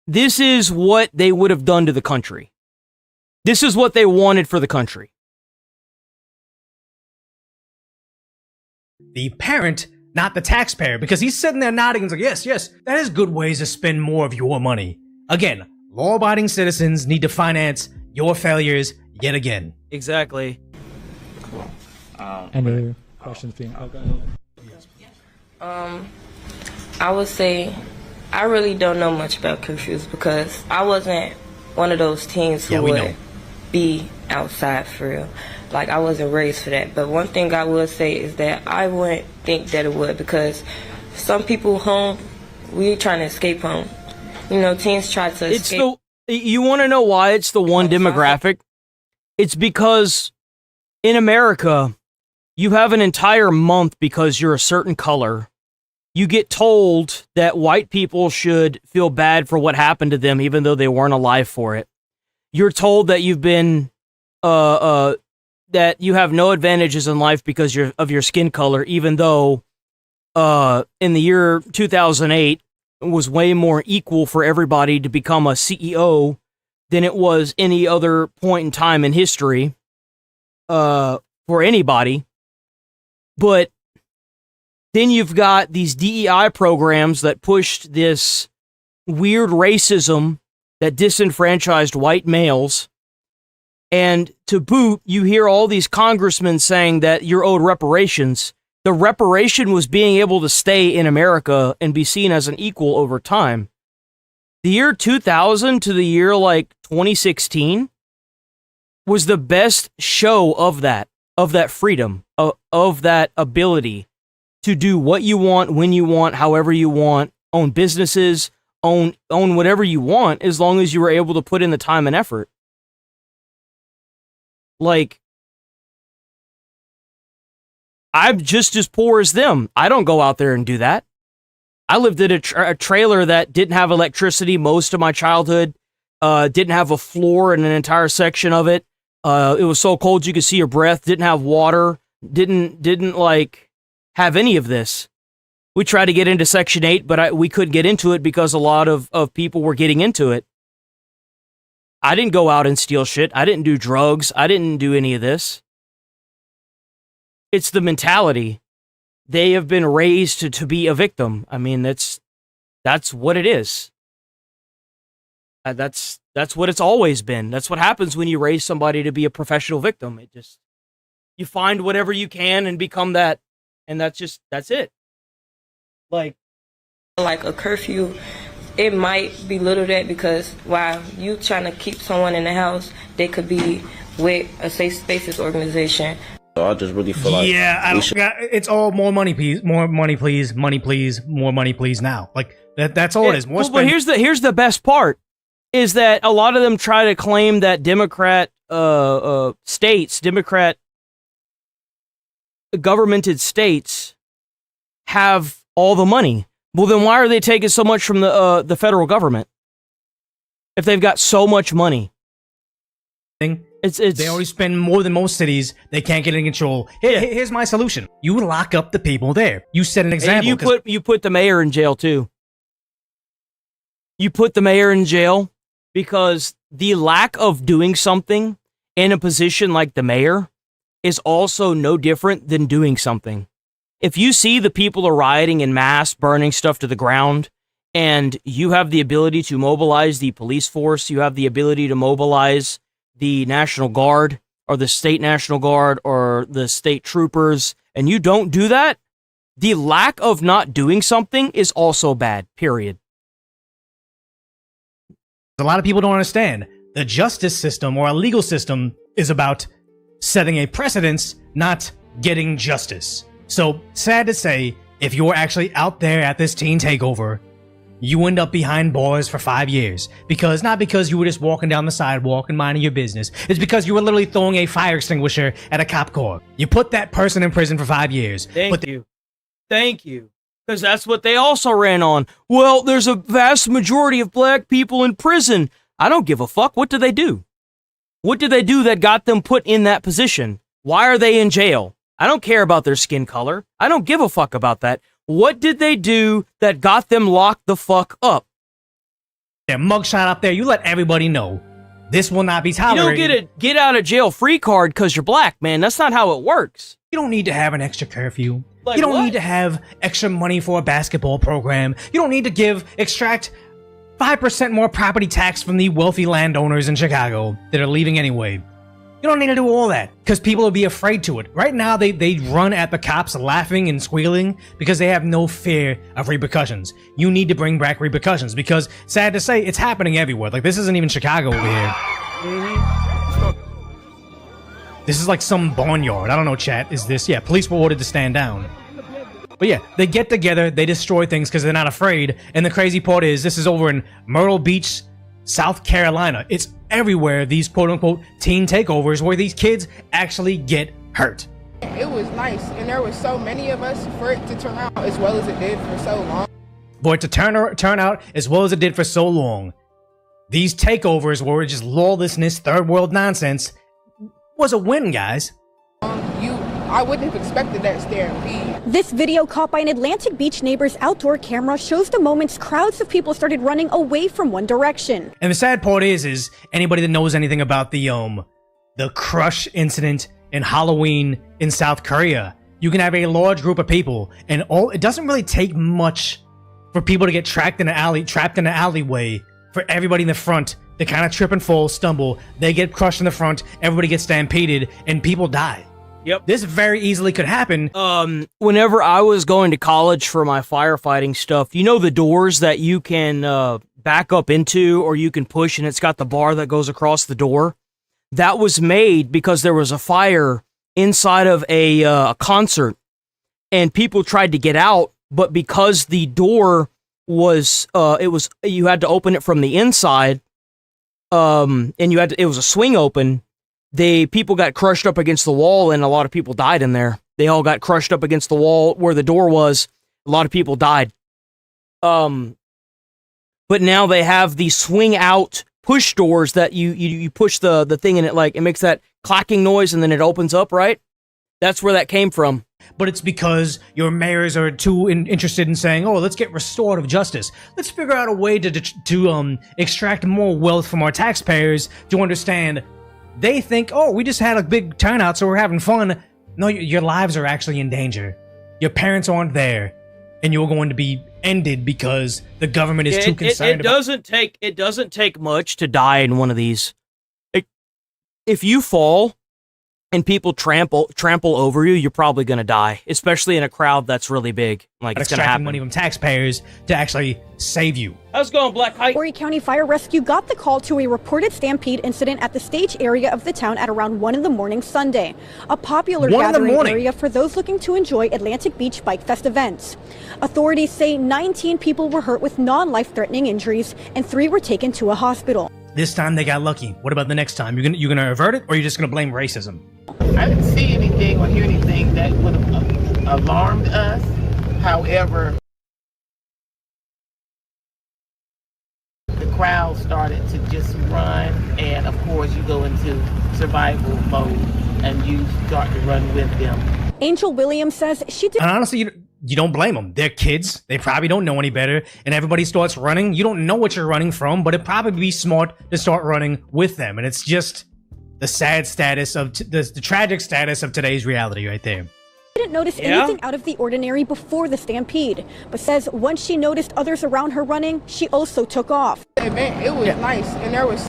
This is what they would have done to the country. This is what they wanted for the country. The parent, not the taxpayer, because he's sitting there nodding and like, yes, that is good ways to spend more of your money. Again, Law-abiding citizens need to finance your failures yet again. Exactly. Any questions being? Oh, go ahead. I would say I really don't know much about curfews because I wasn't one of those teens who would be outside for real. Like, I wasn't raised for that. But one thing I would say is that I wouldn't think that it would, because some people home, we trying to escape home. You know, teens try to escape. You want to know why it's the one demographic? It's because in America, you have an entire month because you're a certain color. You get told that white people should feel bad for what happened to them, even though they weren't alive for it. You're told that you've been, that you have no advantages in life because of your skin color, even though, in the year 2008, it was way more equal for everybody to become a CEO than it was any other point in time in history, for anybody. But then you've got these DEI programs that pushed this weird racism that disenfranchised white males. And to boot, you hear all these congressmen saying that you're owed reparations. The reparation was being able to stay in America and be seen as an equal over time. The year 2000 to the year like 2016 was the best show of that freedom, of that ability to do what you want, when you want, however you want, own businesses, own whatever you want, as long as you were able to put in the time and effort. Like, I'm just as poor as them. I don't go out there and do that. I lived in a trailer that didn't have electricity most of my childhood, didn't have a floor in an entire section of it. It was so cold you could see your breath, didn't have water, didn't like have any of this. We tried to get into Section 8, but we couldn't get into it because a lot of people were getting into it. I didn't go out and steal shit. I didn't do drugs. I didn't do any of this. It's the mentality. They have been raised to be a victim. I mean, that's what it is. That's what it's always been. That's what happens when you raise somebody to be a professional victim. You find whatever you can and become that, and that's it. Like a curfew, it might belittle that because while you trying to keep someone in the house, they could be with a safe spaces organization. So I just really feel like it's all more money, please, more money, please, money, please, more money, please. Now, like that's all it is. More but here's the best part is that a lot of them try to claim that Democrat states, Democrat governmented states have all the money. Well, then why are they taking so much from the federal government if they've got so much money? They already spend more than most cities. They can't get in control. Here's my solution: you lock up the people there. You set an example. And you put the mayor in jail too. You put the mayor in jail because the lack of doing something in a position like the mayor is also no different than doing something. If you see the people are rioting in mass, burning stuff to the ground, and you have the ability to mobilize the police force, you have the ability to mobilize the National Guard or the state National Guard or the state troopers, and you don't do that, the lack of not doing something is also bad, period. A lot of people don't understand. The justice system or a legal system is about setting a precedence, not getting justice. So, sad to say, if you're actually out there at this teen takeover, you end up behind bars for 5 years. Not because you were just walking down the sidewalk and minding your business. It's because you were literally throwing a fire extinguisher at a cop car. You put that person in prison for 5 years. Thank you. Because that's what they also ran on. Well, there's a vast majority of black people in prison. I don't give a fuck. What do they do? What did they do that got them put in that position? Why are they in jail? I don't care about their skin color. I don't give a fuck about that. What did they do that got them locked the fuck up? Their mugshot up there, you let everybody know. This will not be tolerated. You don't get a get out of jail free card because you're black, man. That's not how it works. You don't need to have an extra curfew. You don't need to have extra money for a basketball program. You don't need to extract 5% more property tax from the wealthy landowners in Chicago that are leaving anyway. You don't need to do all that, because people will be afraid to it. Right now, they run at the cops laughing and squealing because they have no fear of repercussions. You need to bring back repercussions, because, sad to say, it's happening everywhere. Like, this isn't even Chicago over here. This is like some barnyard. I don't know, chat. Is this? Yeah, police were ordered to stand down. But yeah, they get together, they destroy things because they're not afraid, and the crazy part is, this is over in Myrtle Beach, South Carolina. It's everywhere, these quote-unquote teen takeovers where these kids actually get hurt. It was nice, and there were so many of us for it to turn out as well as it did for so long. For it to turn out as well as it did for so long, these takeovers were just lawlessness, third world nonsense, was a win, guys. I wouldn't have expected that stampede. This video caught by an Atlantic Beach neighbor's outdoor camera shows the moments crowds of people started running away from One Direction. And the sad part is anybody that knows anything about the crush incident in Halloween in South Korea, you can have a large group of people, and it doesn't really take much for people to get trapped in an alleyway, for everybody in the front to kind of trip and fall, stumble, they get crushed in the front, everybody gets stampeded, and people die. Yep. This very easily could happen. Whenever I was going to college for my firefighting stuff, you know the doors that you can back up into or you can push and it's got the bar that goes across the door? That was made because there was a fire inside of a concert and people tried to get out, but because the door was, you had to open it from the inside, and it was a swing open. People got crushed up against the wall and a lot of people died in there. They all got crushed up against the wall where the door was. A lot of people died. But now they have these swing out push doors that you push the thing and it makes that clacking noise and then it opens up, right? That's where that came from. But it's because your mayors are too interested in saying, oh, let's get restorative justice. Let's figure out a way to extract more wealth from our taxpayers to understand. They think, oh, we just had a big turnout, so we're having fun. No, your lives are actually in danger. Your parents aren't there, and you're going to be ended because the government is too concerned. It doesn't take much to die in one of these. If you fall and people trample over you, you're probably going to die, especially in a crowd that's really big. Like, it's going to happen. Money from taxpayers to actually save you. How's it going, Black Height? Horry County Fire Rescue got the call to a reported stampede incident at the stage area of the town at around 1 in the morning Sunday, a popular gathering area for those looking to enjoy Atlantic Beach Bike Fest events. Authorities say 19 people were hurt with non-life-threatening injuries and 3 were taken to a hospital. This time they got lucky. What about the next time? You're gonna avert it, or you're just gonna blame racism? I didn't see anything or hear anything that would have alarmed us. However, the crowd started to just run, and of course you go into survival mode and you start to run with them. Angel Williams says she did. And honestly, you don't blame them. They're kids. They probably don't know any better. And everybody starts running. You don't know what you're running from, but it'd probably be smart to start running with them. And it's just the sad status of the tragic status of today's reality right there. Didn't notice anything out of the ordinary before the stampede, but says once she noticed others around her running, she also took off. It was nice, and there was.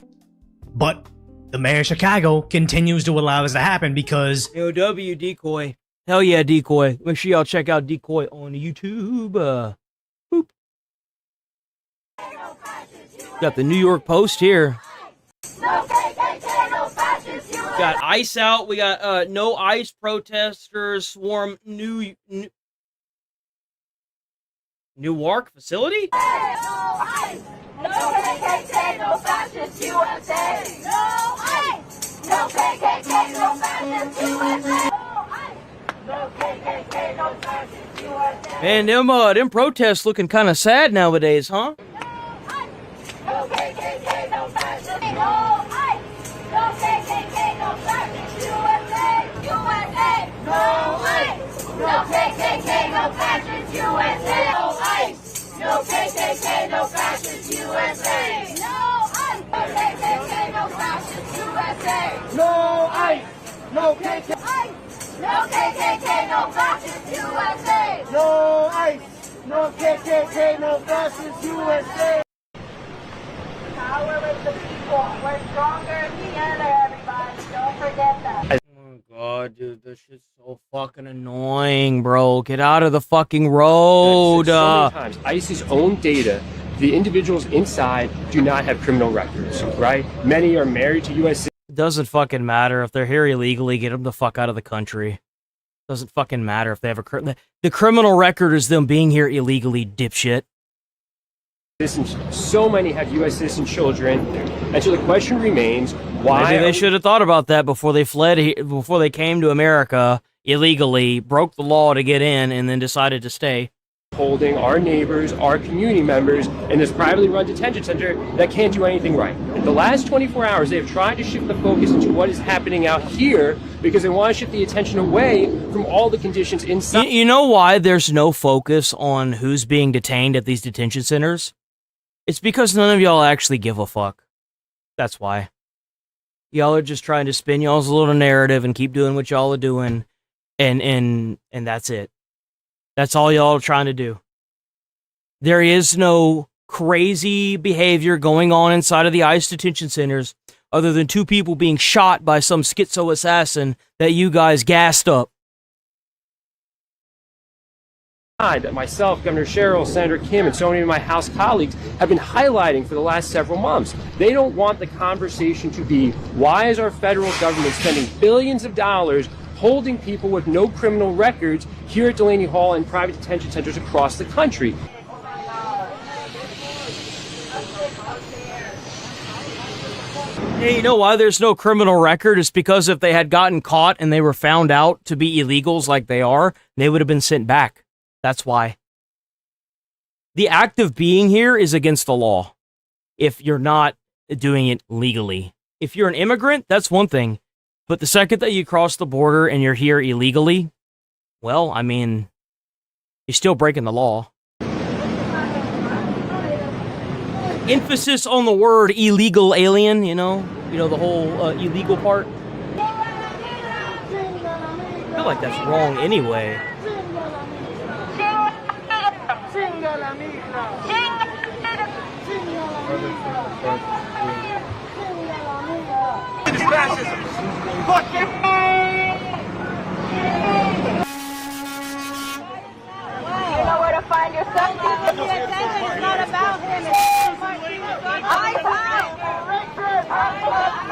But the mayor of Chicago continues to allow this to happen because AOW Decoy. Hell yeah, Decoy. Make sure y'all check out Decoy on YouTube. Boop. Got the New York Post here. Got ICE out. We got no ICE protesters swarm Newark facility? No ICE! No KKK, no fascist USA! No ICE! No KKK, no fascist USA! No KKK, no fascist USA! Man, them protests looking kind of sad nowadays, huh? No KKK, no fascist! No ICE! No KKK, no fascist USA! USA! No ICE! No KKK, no fascist USA! No ICE! No KKK, no fascist USA! No ICE! No KKK, no fascist USA! No ICE! No KKK! No KKK, no fascist USA! No ICE! No KKK, no fascist USA! stronger together, everybody. Don't forget that. Oh god, dude, this shit's so fucking annoying, bro. Get out of the fucking road. So many times, ICE's own data, the individuals inside do not have criminal records, right? Many are married to U.S. It doesn't fucking matter if they're here illegally. Get them the fuck out of the country. Doesn't fucking matter if they have the criminal record is them being here illegally, dipshit. So many have U.S. citizen children, and so the question remains: why? Maybe they should have thought about that before they fled, before they came to America illegally, broke the law to get in, and then decided to stay. Holding our neighbors, our community members in this privately run detention center that can't do anything right. In the last 24 hours, they have tried to shift the focus into what is happening out here because they want to shift the attention away from all the conditions inside. You know why there's no focus on who's being detained at these detention centers? It's because none of y'all actually give a fuck. That's why. Y'all are just trying to spin y'all's little narrative and keep doing what y'all are doing, and that's it. That's all y'all are trying to do. There is no crazy behavior going on inside of the ICE detention centers other than 2 people being shot by some schizo assassin that you guys gassed up. That myself, Governor Sherrill, Senator Kim, and so many of my House colleagues have been highlighting for the last several months. They don't want the conversation to be, why is our federal government spending billions of dollars holding people with no criminal records here at Delaney Hall and private detention centers across the country? Hey, you know why there's no criminal record? It's because if they had gotten caught and they were found out to be illegals like they are, they would have been sent back. That's why. The act of being here is against the law if you're not doing it legally. If you're an immigrant, that's one thing. But the second that you cross the border and you're here illegally, well, I mean, you're still breaking the law. Emphasis on the word illegal alien, you know the whole illegal part. I feel like that's wrong anyway. You know where to find yourself. The attention is not about him.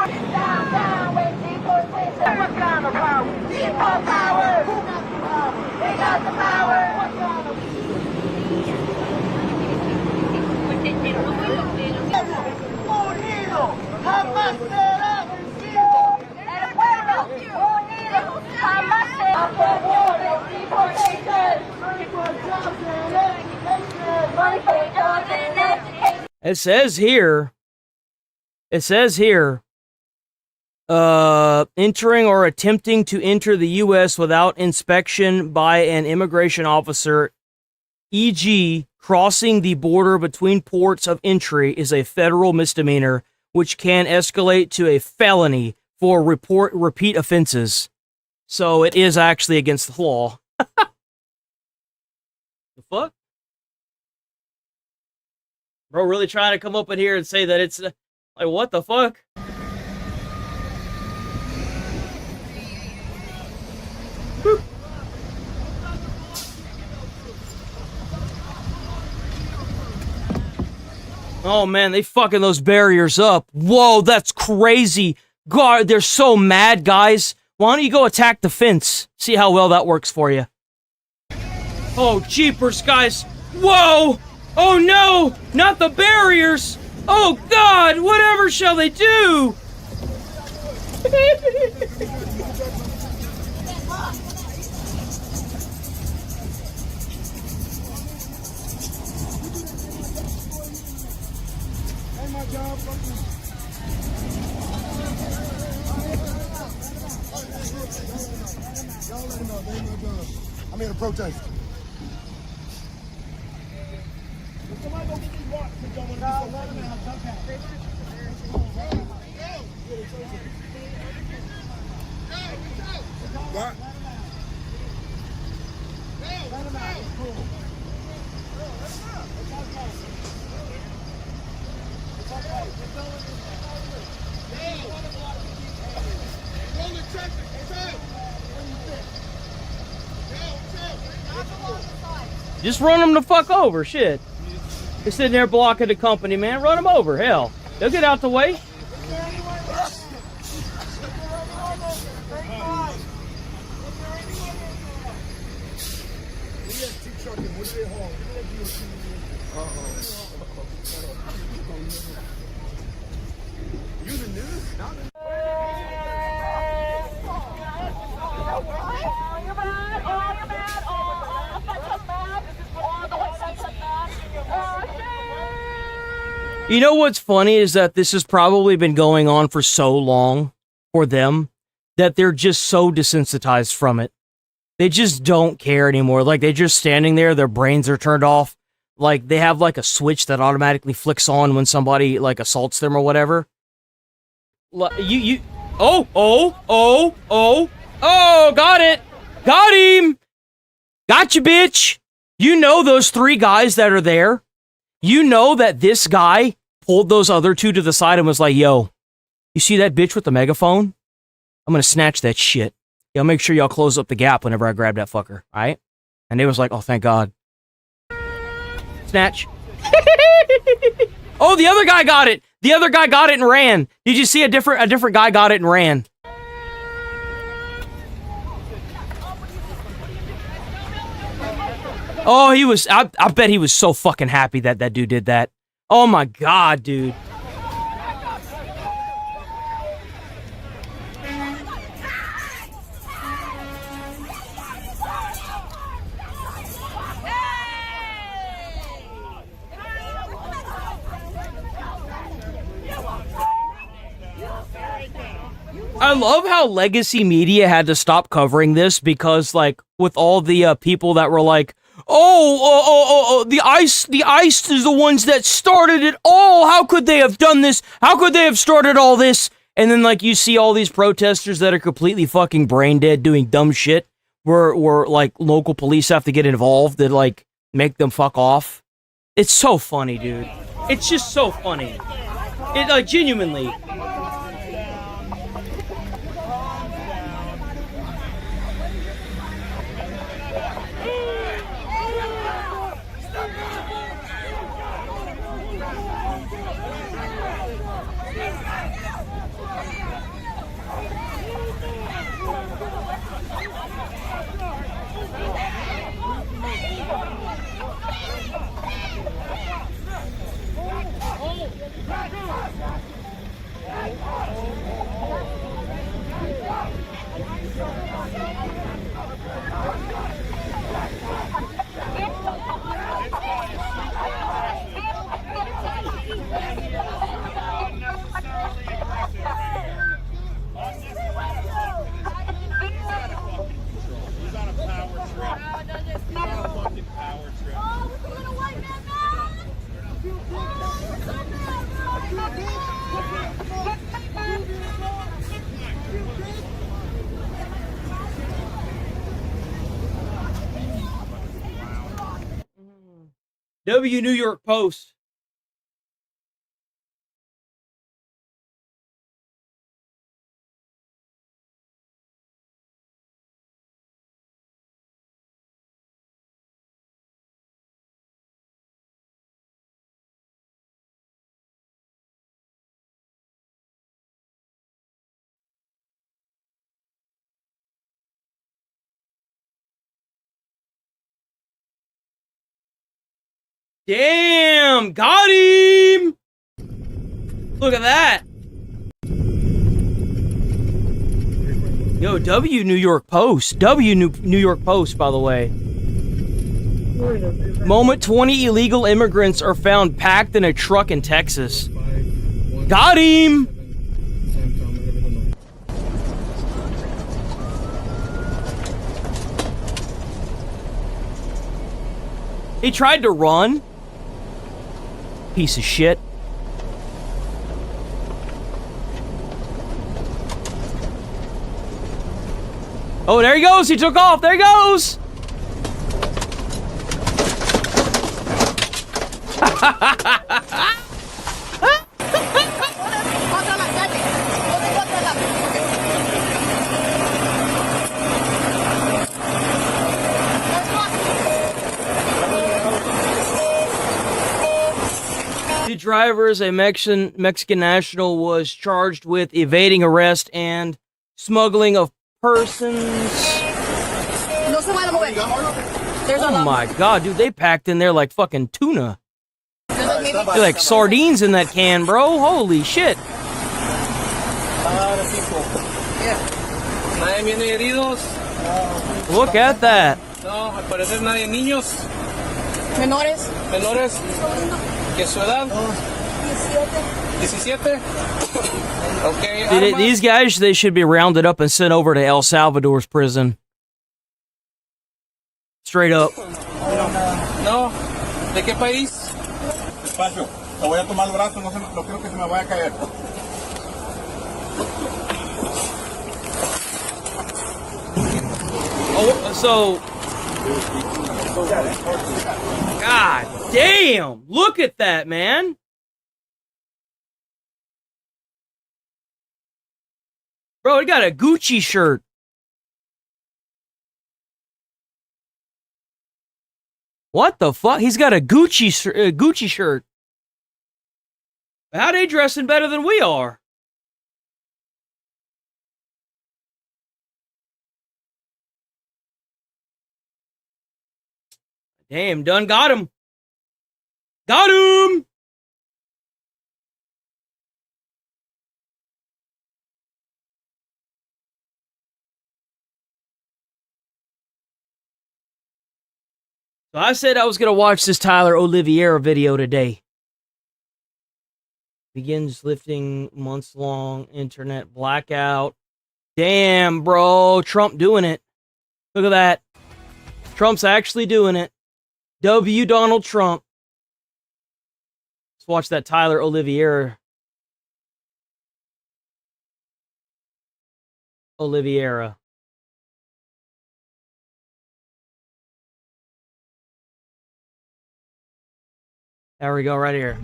It's down with deportation. What kind of power? People power. They got the power. Unido, jamás será vencido. El pueblo unido jamás será a favor de deportation. It says here, entering or attempting to enter the U.S. without inspection by an immigration officer, e.g., crossing the border between ports of entry, is a federal misdemeanor, which can escalate to a felony for repeat offenses. So it is actually against the law. The fuck? Bro, really trying to come up in here and say that it's like, what the fuck? Whew. Oh man, they fucking those barriers up. Whoa, that's crazy. God, they're so mad, guys. Why don't you go attack the fence? See how well that works for you. Oh, jeepers, guys. Whoa! Oh no! Not the barriers! Oh God! Whatever shall they do? I'm here to protest. What? Just run them the fuck over, shit. They're sitting there blocking the company, man. Run them over, hell. They'll get out the way. You know what's funny is that this has probably been going on for so long for them that they're just so desensitized from it. They just don't care anymore. Like, they're just standing there, their brains are turned off. Like, they have like a switch that automatically flicks on when somebody like assaults them or whatever. Oh, got it. Got him. Gotcha, bitch. You know those 3 guys that are there. You know that this guy pulled those other 2 to the side and was like, yo, you see that bitch with the megaphone? I'm gonna snatch that shit. Y'all make sure y'all close up the gap whenever I grab that fucker, alright? And they was like, oh, thank God. Snatch. Oh, the other guy got it! The other guy got it and ran. Did you see a different guy got it and ran? Oh, he was, I bet he was so fucking happy that that dude did that. Oh my God, dude. I love how legacy media had to stop covering this because, like, with all the people that were like, the ICE is the ones that started it all. How could they have done this? How could they have started all this? And then, like, you see all these protesters that are completely fucking brain dead doing dumb shit where like, local police have to get involved to, like, make them fuck off. It's so funny, dude. It's just so funny. It, like, genuinely. W New York Post. Damn, got him! Look at that. Yo, W New York Post. New York Post, by the way. Moment 20 illegal immigrants are found packed in a truck in Texas. Got him! He tried to run. Piece of shit. Oh, there he goes. He took off. There he goes. drivers, a Mexican national, was charged with evading arrest and smuggling of persons. Oh my god, dude, they packed in there like fucking tuna. They're like sardines in that can, bro. Holy shit. Look at that. No, al parecer nadie. Niños. Menores. Menores. ¿Qué su edad? 17. Okay. These guys, they should be rounded up and sent over to El Salvador's prison. Straight up. No. ¿De qué país? Despacio. Te voy a tomar el brazo, no creo que se me vaya a caer. Oh, so... God damn! Look at that, man! Bro, he got a Gucci shirt. What the fuck? He's got a Gucci shirt. How they dressing better than we are? Damn, done got him. Got him! So I said I was going to watch this Tyler Oliveira video today. Begins lifting months-long internet blackout. Damn, bro. Trump doing it. Look at that. Trump's actually doing it. W. Donald Trump. Let's watch that Tyler Oliveira. There we go, right here.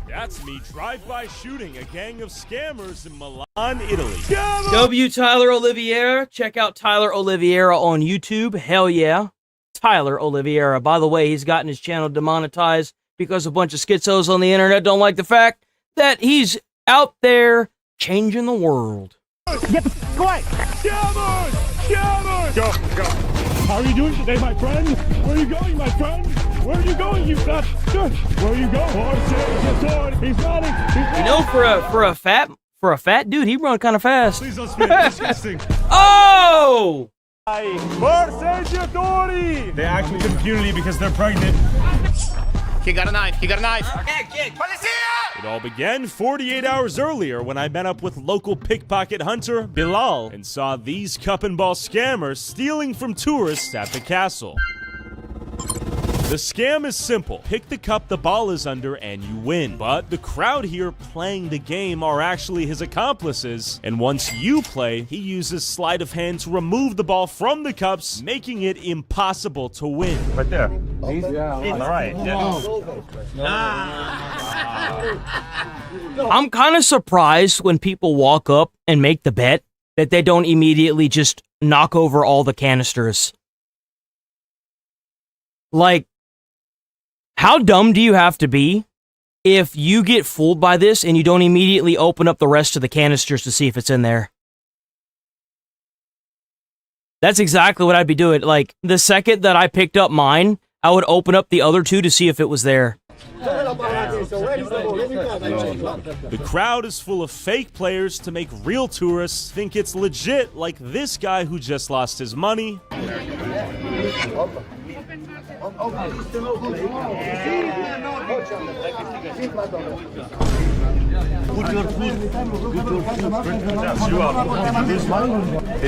That's me drive-by shooting a gang of scammers in Milan, Italy. W. Tyler Oliveira. Check out Tyler Oliveira on YouTube. Hell yeah. Tyler Oliveira. By the way, he's gotten his channel demonetized because a bunch of schizos on the internet don't like the fact that he's out there changing the world. Get the f*** away! Scammers! Scammers! Go. How are you doing today, my friend? Where are you going, my friend? Where are you going, you fat? Where are you going? He's running. You know, for a fat dude, he run kind of fast. Please don't spit. Disgusting. Oh! They actually give impunity because they're pregnant. He got a knife. He got a knife. It all began 48 hours earlier when I met up with local pickpocket hunter Bilal and saw these cup and ball scammers stealing from tourists at the castle. The scam is simple. Pick the cup the ball is under and you win. But the crowd here playing the game are actually his accomplices. And once you play, he uses sleight of hand to remove the ball from the cups, making it impossible to win. Right there. Easy. All right. I'm kind of surprised when people walk up and make the bet that they don't immediately just knock over all the canisters. Like, how dumb do you have to be if you get fooled by this and you don't immediately open up the rest of the canisters to see if it's in there? That's exactly what I'd be doing. Like, the second that I picked up mine, I would open up the other two to see if it was there. The crowd is full of fake players to make real tourists think it's legit, like this guy who just lost his money. Did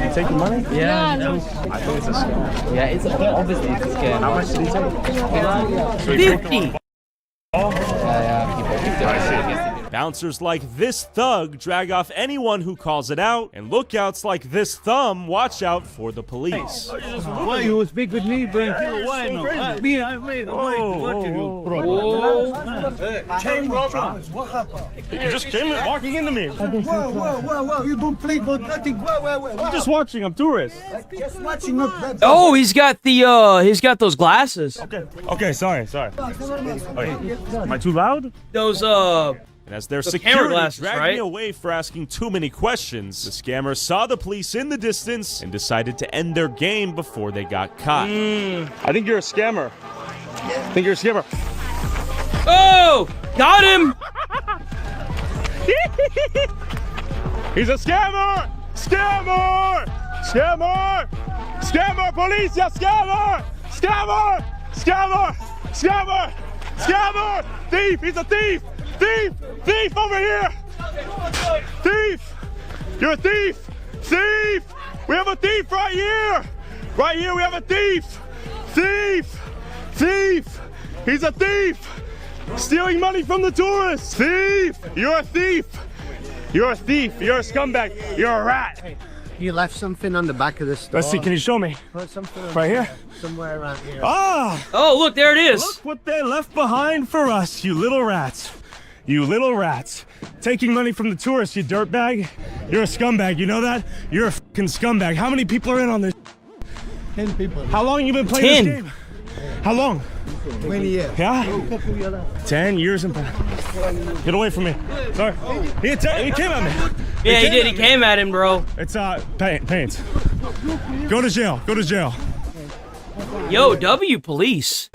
he take your money? Yeah, no. I think it's a scam. Yeah, it's obviously it's a scam. How much did he take? 50. Bouncers like this thug drag off anyone who calls it out, and lookouts like this thumb watch out for the police. Why you speak with me, bro? Why no? Me, I made what you You just came walking into me. Whoa, you don't play about nothing. I'm just watching, I'm tourist. Just watching up. Oh, he's got those glasses. Okay, sorry. Am I too loud? Those And as their the security glasses, dragged right? me away for asking too many questions, the scammers saw the police in the distance and decided to end their game before they got caught. I think you're a scammer. Oh, got him! He's a scammer! Scammer! Policia! Scammer! Thief! He's a thief! Thief over here! Thief! You're a thief! Thief! We have a thief right here! Right here we have a thief! Thief! He's a thief! Stealing money from the tourists! Thief! You're a thief! You're a scumbag! You're a rat! You left something on the back of the store. Let's see, can you show me? Right here? Somewhere around here. Ah! Oh, look, there it is. Look what they left behind for us, you little rats. Taking money from the tourists, you dirtbag. You're a scumbag, you know that? You're a fucking scumbag. How many people are in on this? 10 people. How long you been playing this game? How long? 20 years. Yeah? 10 years and... Get away from me. Sorry. He came at me. Yeah, he did. He came at him, bro. It's paint. Go to jail. Yo, W police.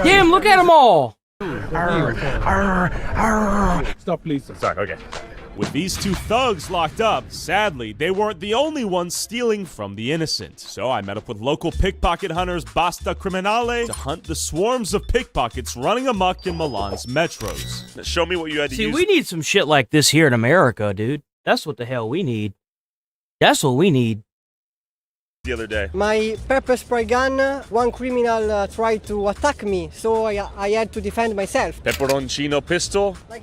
Damn, look at them all. Stop, please. Sorry, okay. With these two thugs locked up, sadly, they weren't the only ones stealing from the innocent. So I met up with local pickpocket hunters Basta Criminale to hunt the swarms of pickpockets running amok in Milan's metros. Now show me what you had to use. See, we need some shit like this here in America, dude. That's what the hell we need. That's what we need. The other day. My pepper spray gun, one criminal tried to attack me, so I had to defend myself. Pepperoncino pistol. Like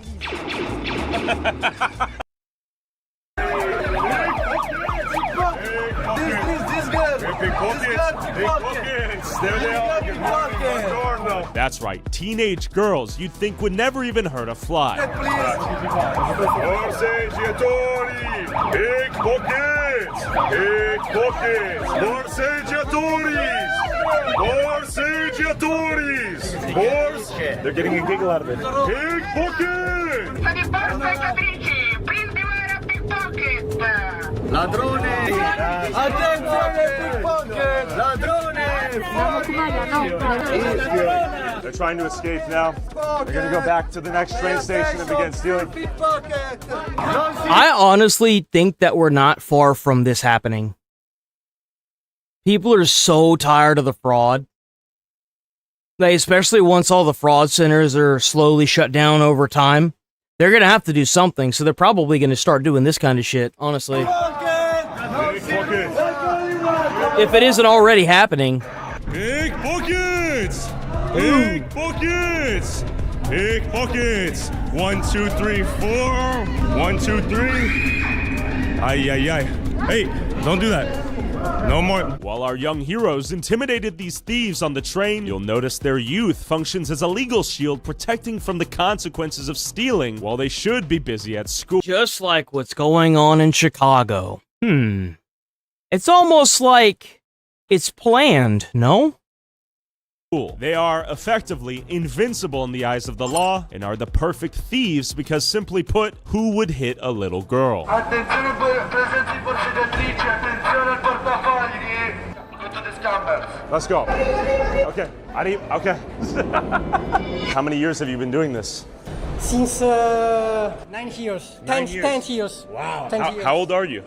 There they are. That's right, teenage girls you'd think would never even hurt a fly. They're getting a giggle out of it. Ladrone! Attenzione, pickpocket! Ladrone! They're trying to escape now. They're gonna go back to the next train station and begin stealing. I honestly think that we're not far from this happening. People are so tired of the fraud. Like, especially once all the fraud centers are slowly shut down over time. They're going to have to do something, so they're probably going to start doing this kind of shit, honestly. If it isn't already happening. Pickpockets! Pickpockets! Pickpockets! 1, 2, 3, 4. 1, 2, 3. Ay. Hey, don't do that. No more. While our young heroes intimidated these thieves on the train, you'll notice their youth functions as a legal shield protecting from the consequences of stealing while they should be busy at school. Just like what's going on in Chicago. It's almost like it's planned, no? They are effectively invincible in the eyes of the law and are the perfect thieves because, simply put, who would hit a little girl? Attenzione presenti borseggiatrici, attenzione al portafogli! Tutto the scammers. Let's go. Okay. How many years have you been doing this? since 9 years. 10 years. Wow. 10 years. How old are you?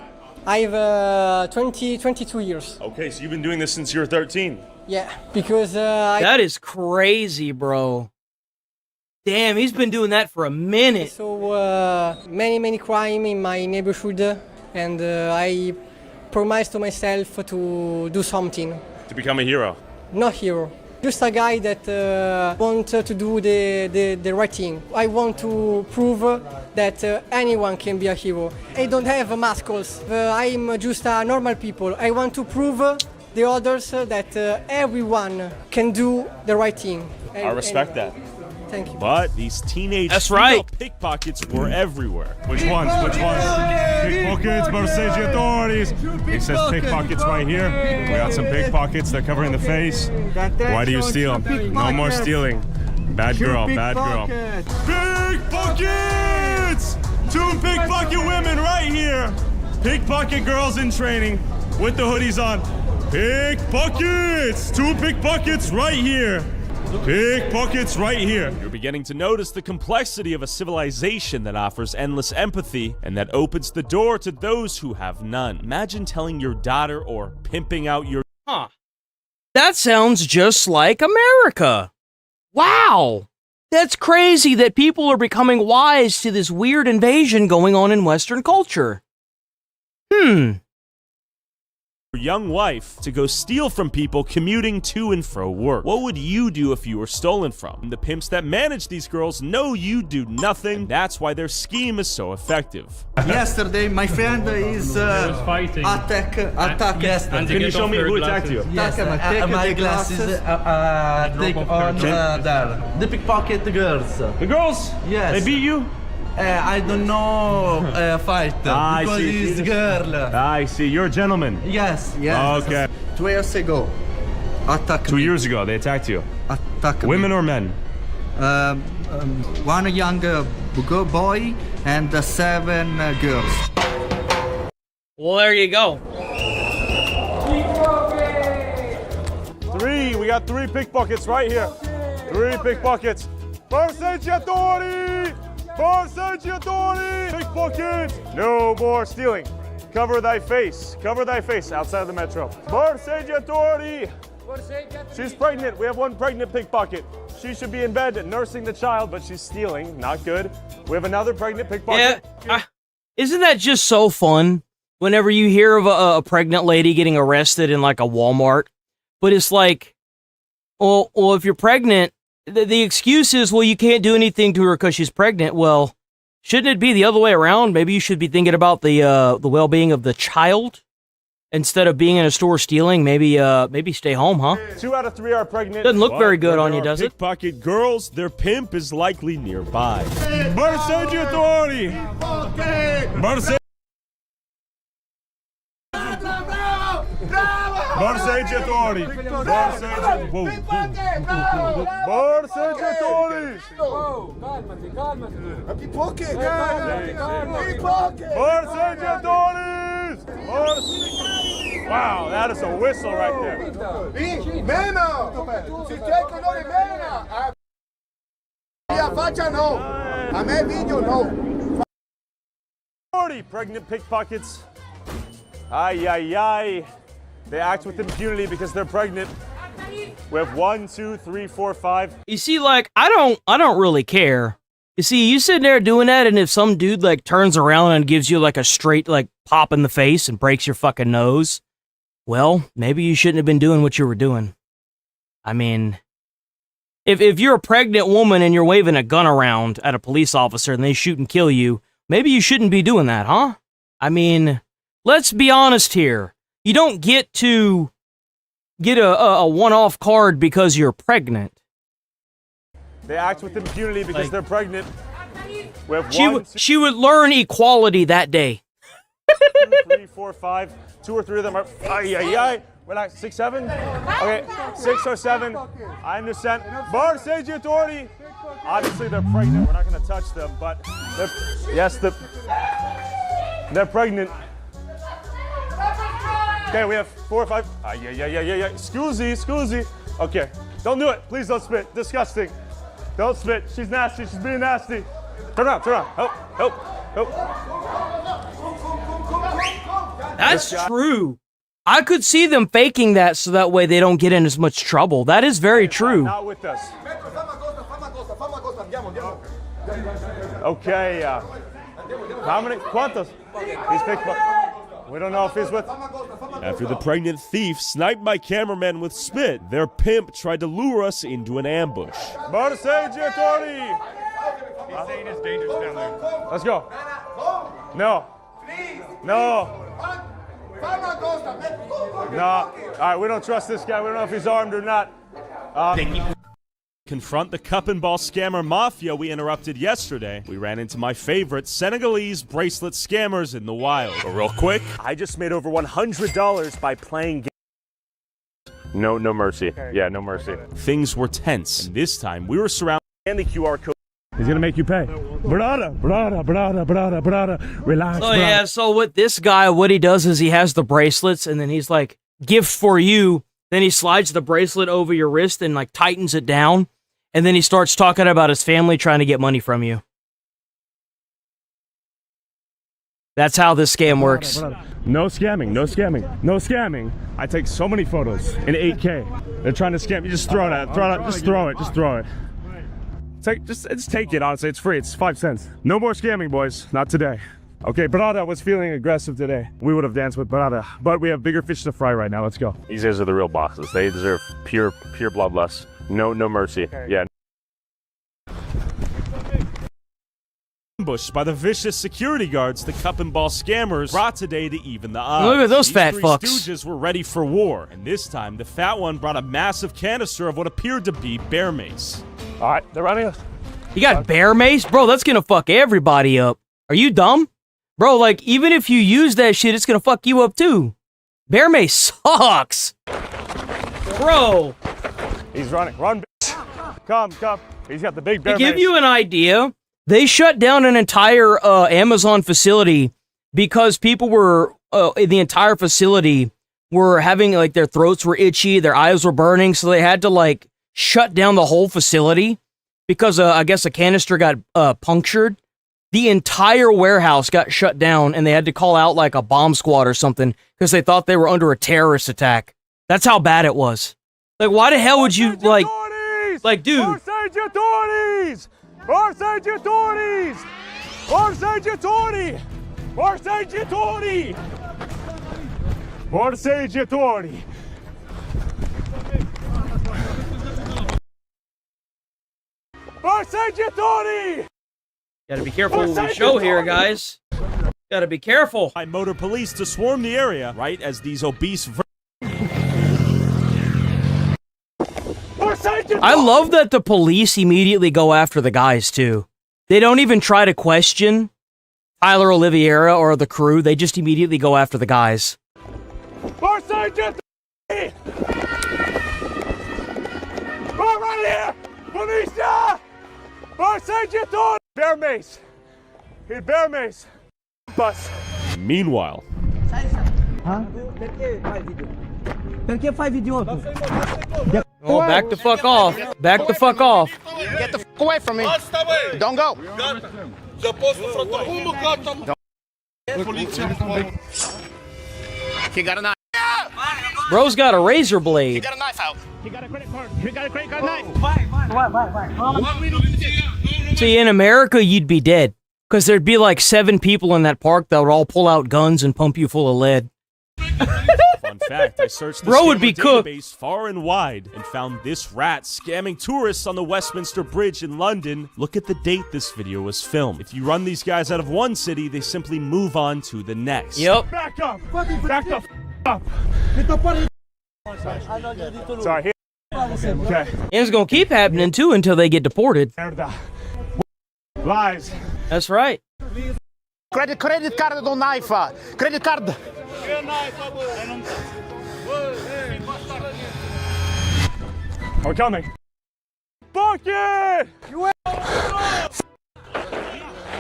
I have 22 years. Okay, so you've been doing this since you were 13. Yeah, because that is crazy, bro. Damn, he's been doing that for a minute. So many crime in my neighborhood, and I promised to myself to do something. To become a hero. Not hero, just a guy that wants to do the right thing. I want to prove that anyone can be a hero. I don't have muscles. I'm just a normal people. I want to prove the others that everyone can do the right thing. I respect that. Thank you. But these teenage pickpockets were everywhere. Which ones? Pickpockets, borseggiatori. It says pickpockets right here. We got some pickpockets. They're covering the face. Why do you steal? No more stealing. Bad girl, bad girl. Pickpockets! 2 pickpocket women right here. Pickpocket girls in training with the hoodies on. Pickpockets! 2 pickpockets right here. Pickpockets right here. You're beginning to notice the complexity of a civilization that offers endless empathy and that opens the door to those who have none. Imagine telling your daughter or pimping out your... Huh. That sounds just like America. Wow. That's crazy that people are becoming wise to this weird invasion going on in Western culture. young wife to go steal from people commuting to and fro work. What would you do if you were stolen from? The pimps that manage these girls know you do nothing, and that's why their scheme is so effective. Yesterday, my friend is fighting. Attack yesterday. Can you show me who attacked you? Yes, take my glasses, take on there. The pickpocket girls. The girls? Yes. They beat you? I don't know fight because he's girl. I see. You're a gentleman. Yes. Okay. 2 years ago, attack. 2 years ago, they attacked you. Attack. Women or men? One young boy and 7 girls. Well, there you go. 3. We got 3 pickpockets right here. 3 pickpockets. Borseggiatori! Borseggiatori! Pickpocket! No more stealing. Cover thy face. Cover thy face outside of the metro. Borseggiatori! She's pregnant. We have 1 pregnant pickpocket. She should be in bed nursing the child, but she's stealing. Not good. We have another pregnant pickpocket. Yeah. Isn't that just so fun? Whenever you hear of a pregnant lady getting arrested in like a Walmart, but it's like, well, if you're pregnant, the excuse is, well, you can't do anything to her because she's pregnant. Well, shouldn't it be the other way around? Maybe you should be thinking about the well-being of the child instead of being in a store stealing. Maybe stay home, huh? 2 out of 3 are pregnant. Doesn't look very good on you, does it? Pickpocket girls, their pimp is likely nearby. Borseggiatori! Borseggiatori! Borseggiatori! Borseggiatori! Wow, that is a whistle right there. Mena! Se quer que não mena! A faccia no! A me video no! 40 pregnant pickpockets. Ay, ay, ay. They act with impunity because they're pregnant. We have 1, 2, 3, 4, 5. You see, like, I don't really care. You see, you sitting there doing that, and if some dude, like, turns around and gives you, like, a straight, like, pop in the face and breaks your fucking nose, well, maybe you shouldn't have been doing what you were doing. I mean, if you're a pregnant woman and you're waving a gun around at a police officer and they shoot and kill you, maybe you shouldn't be doing that, huh? I mean, let's be honest here. You don't get to get a one-off card because you're pregnant. They act with impunity because they're pregnant. We have she would learn equality that day. 2, 3, 4, 5. 2 or 3 of them are. Ay, ay, ay. Relax. 6, 7. Okay, 6 or 7. I understand. Borseggiatori. Obviously, they're pregnant. We're not going to touch them, but they're pregnant. Okay, we have 4 or 5. Yeah. Scusi. Okay, don't do it. Please don't spit. Disgusting. Don't spit. She's nasty. She's being nasty. Turn around. Help. That's true. I could see them faking that so that way they don't get in as much trouble. That is very true. Not with us. Okay. How many? ¿Cuántos? These pickpockets. We don't know if he's with... After the pregnant thief sniped my cameraman with spit, their pimp tried to lure us into an ambush. Borseggiatori! He's saying it's dangerous down there. Let's go. No. No. No. All right, we don't trust this guy. We don't know if he's armed or not. Confront the cup and ball scammer mafia we interrupted yesterday. We ran into my favorite Senegalese bracelet scammers in the wild. But real quick, I just made over $100 by playing games. No mercy. Yeah, no mercy. Things were tense, and this time we were surrounded. And the QR code. He's gonna make you pay. Brada. Relax. Oh yeah, so with this guy, what he does is he has the bracelets, and then he's like, gift for you. Then he slides the bracelet over your wrist and like tightens it down. And then he starts talking about his family trying to get money from you. That's how this scam works. No scamming. I take so many photos in 8K. They're trying to scam you. Just throw it. Just throw it. Just take it, honestly. It's free. It's 5 cents. No more scamming, boys. Not today. Okay, Brada was feeling aggressive today. We would have danced with Brada, but we have bigger fish to fry right now. Let's go. These guys are the real bosses. They deserve pure bloodlust. No mercy. Yeah. Ambushed by the vicious security guards the cup and ball scammers brought today to even the odds. Look at those fat These fucks. three stooges were ready for war, and this time the fat one brought a massive canister of what appeared to be bear mace. All right, they're running us. You got bear mace? Bro, that's gonna fuck everybody up. Are you dumb? Bro, like, even if you use that shit, it's gonna fuck you up too. Bear mace sucks. Bro. He's running. Run, bitch. Come. He's got the big bear To give mace. you an idea, they shut down an entire Amazon facility because people were, in the entire facility, were having, like, their throats were itchy, their eyes were burning, so they had to, like, shut down the whole facility because, I guess, a canister got punctured. The entire warehouse got shut down, and they had to call out, like, a bomb squad or something because they thought they were under a terrorist attack. That's how bad it was. Like, why the hell would you, like, dude. Borseggiatori! Gotta be careful what we show here, guys. Gotta be careful. By motor police to swarm the area, right as these obese... I love that the police immediately go after the guys, too. They don't even try to question Tyler Oliveira or the crew. They just immediately go after the guys. Right here! Policia! Borseggiatori! Bear mace! He's bear mace! Bus. Meanwhile... Oh, back the fuck off. Back the fuck off. Get the fuck away from me. Don't go. He got a knife. Bro's got a razor blade. He got a knife out. He got a credit card. He got a credit card knife. See, in America, you'd be dead. Because there'd be like 7 people in that park that would all pull out guns and pump you full of lead. Fun fact, I searched the Bro would be cooked. database far and wide and found this rat scamming tourists on the Westminster Bridge in London. Look at the date this video was filmed. If you run these guys out of one city, they simply move on to the next. Yep. Back up! Back the up! Sorry, here. Okay. And it's gonna keep happening too until they get deported. Lies. That's right. Credit card do knife. Credit card. We're coming. Bucket!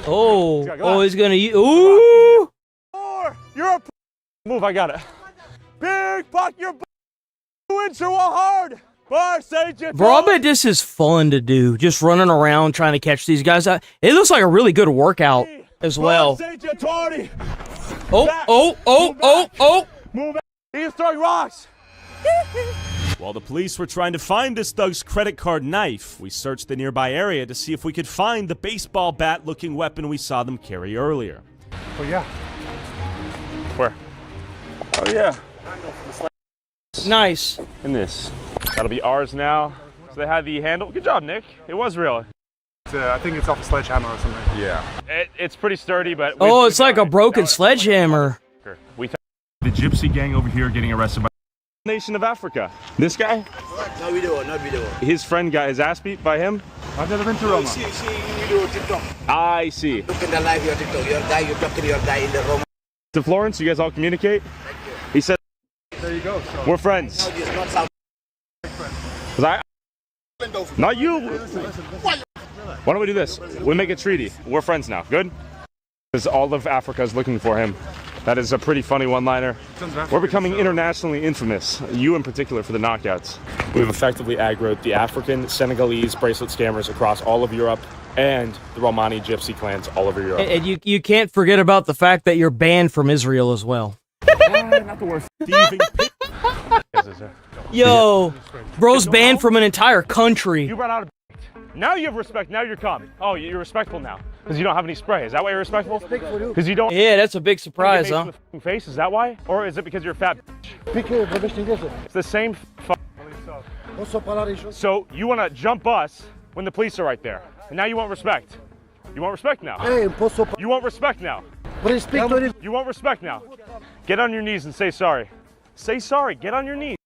Oh, he's gonna use. Ooh! You're a move. I got it. Big buck, you're doing so hard. Bro, I bet this is fun to do. Just running around trying to catch these guys. It looks like a really good workout as well. Oh. Move. He's throwing rocks. While the police were trying to find this thug's credit card knife, we searched the nearby area to see if we could find the baseball bat-looking weapon we saw them carry earlier. Oh, yeah. Where? Oh yeah. Nice. And this. That'll be ours now. So they had the handle. Good job, Nick. It was real. I think it's off a sledgehammer or something. Yeah. It's pretty sturdy, but... Oh, it's like a broken sledgehammer. We the gypsy gang over here getting arrested by the nation of Africa. This guy? No video, not video. His friend got his ass beat by him? I've never been to Roma. See video TikTok. I see. Look in the live your TikTok. Your guy, you talking to your guy in the Roma. To Florence, you guys all communicate? Thank you. He said... There you go. So. We're friends. No, it's not South. Not you. Why don't we do this? We make a treaty. We're friends now. Good? Because all of Africa is looking for him. That is a pretty funny one-liner. We're becoming internationally infamous. You in particular for the knockouts. We've effectively aggroed the African, Senegalese bracelet scammers across all of Europe and the Romani gypsy clans all over Europe. And you can't forget about the fact that you're banned from Israel as well. Not the worst. Yo, bro's banned from an entire country. You brought out a... Now you have respect. Now you're calm. Oh, you're respectful now. Because you don't have any spray. Is that why you're respectful? Because you don't... Yeah, that's a big surprise, huh? Face, is that why? Or is it because you're a fat bitch? It's the same So you want to jump us when the police are right there. And now you want respect. You want respect now. You want respect now. You want respect now. Get on your knees and say sorry. Say sorry. Get on your knees.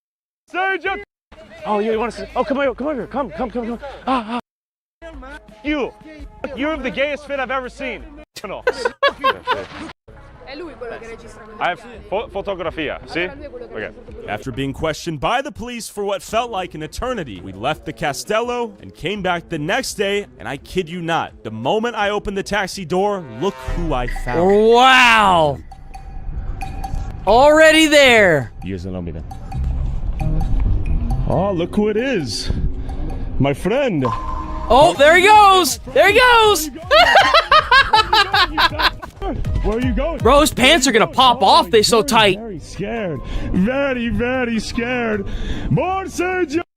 Say just... Oh, yeah, you want to say... Oh, come over here. Come. You have the gayest fit I've ever seen. I have fotografia, see? Okay. After being questioned by the police for what felt like an eternity, we left the Castello and came back the next day, and I kid you not, the moment I opened the taxi door, look who I found. Wow! Already there! You guys don't know me then. Oh, look who it is. My friend. Oh, there he goes! There he goes! Where are you going? Bro, his pants are gonna pop off. They're so tight. Very scared. Very, very scared. Borseggiatori!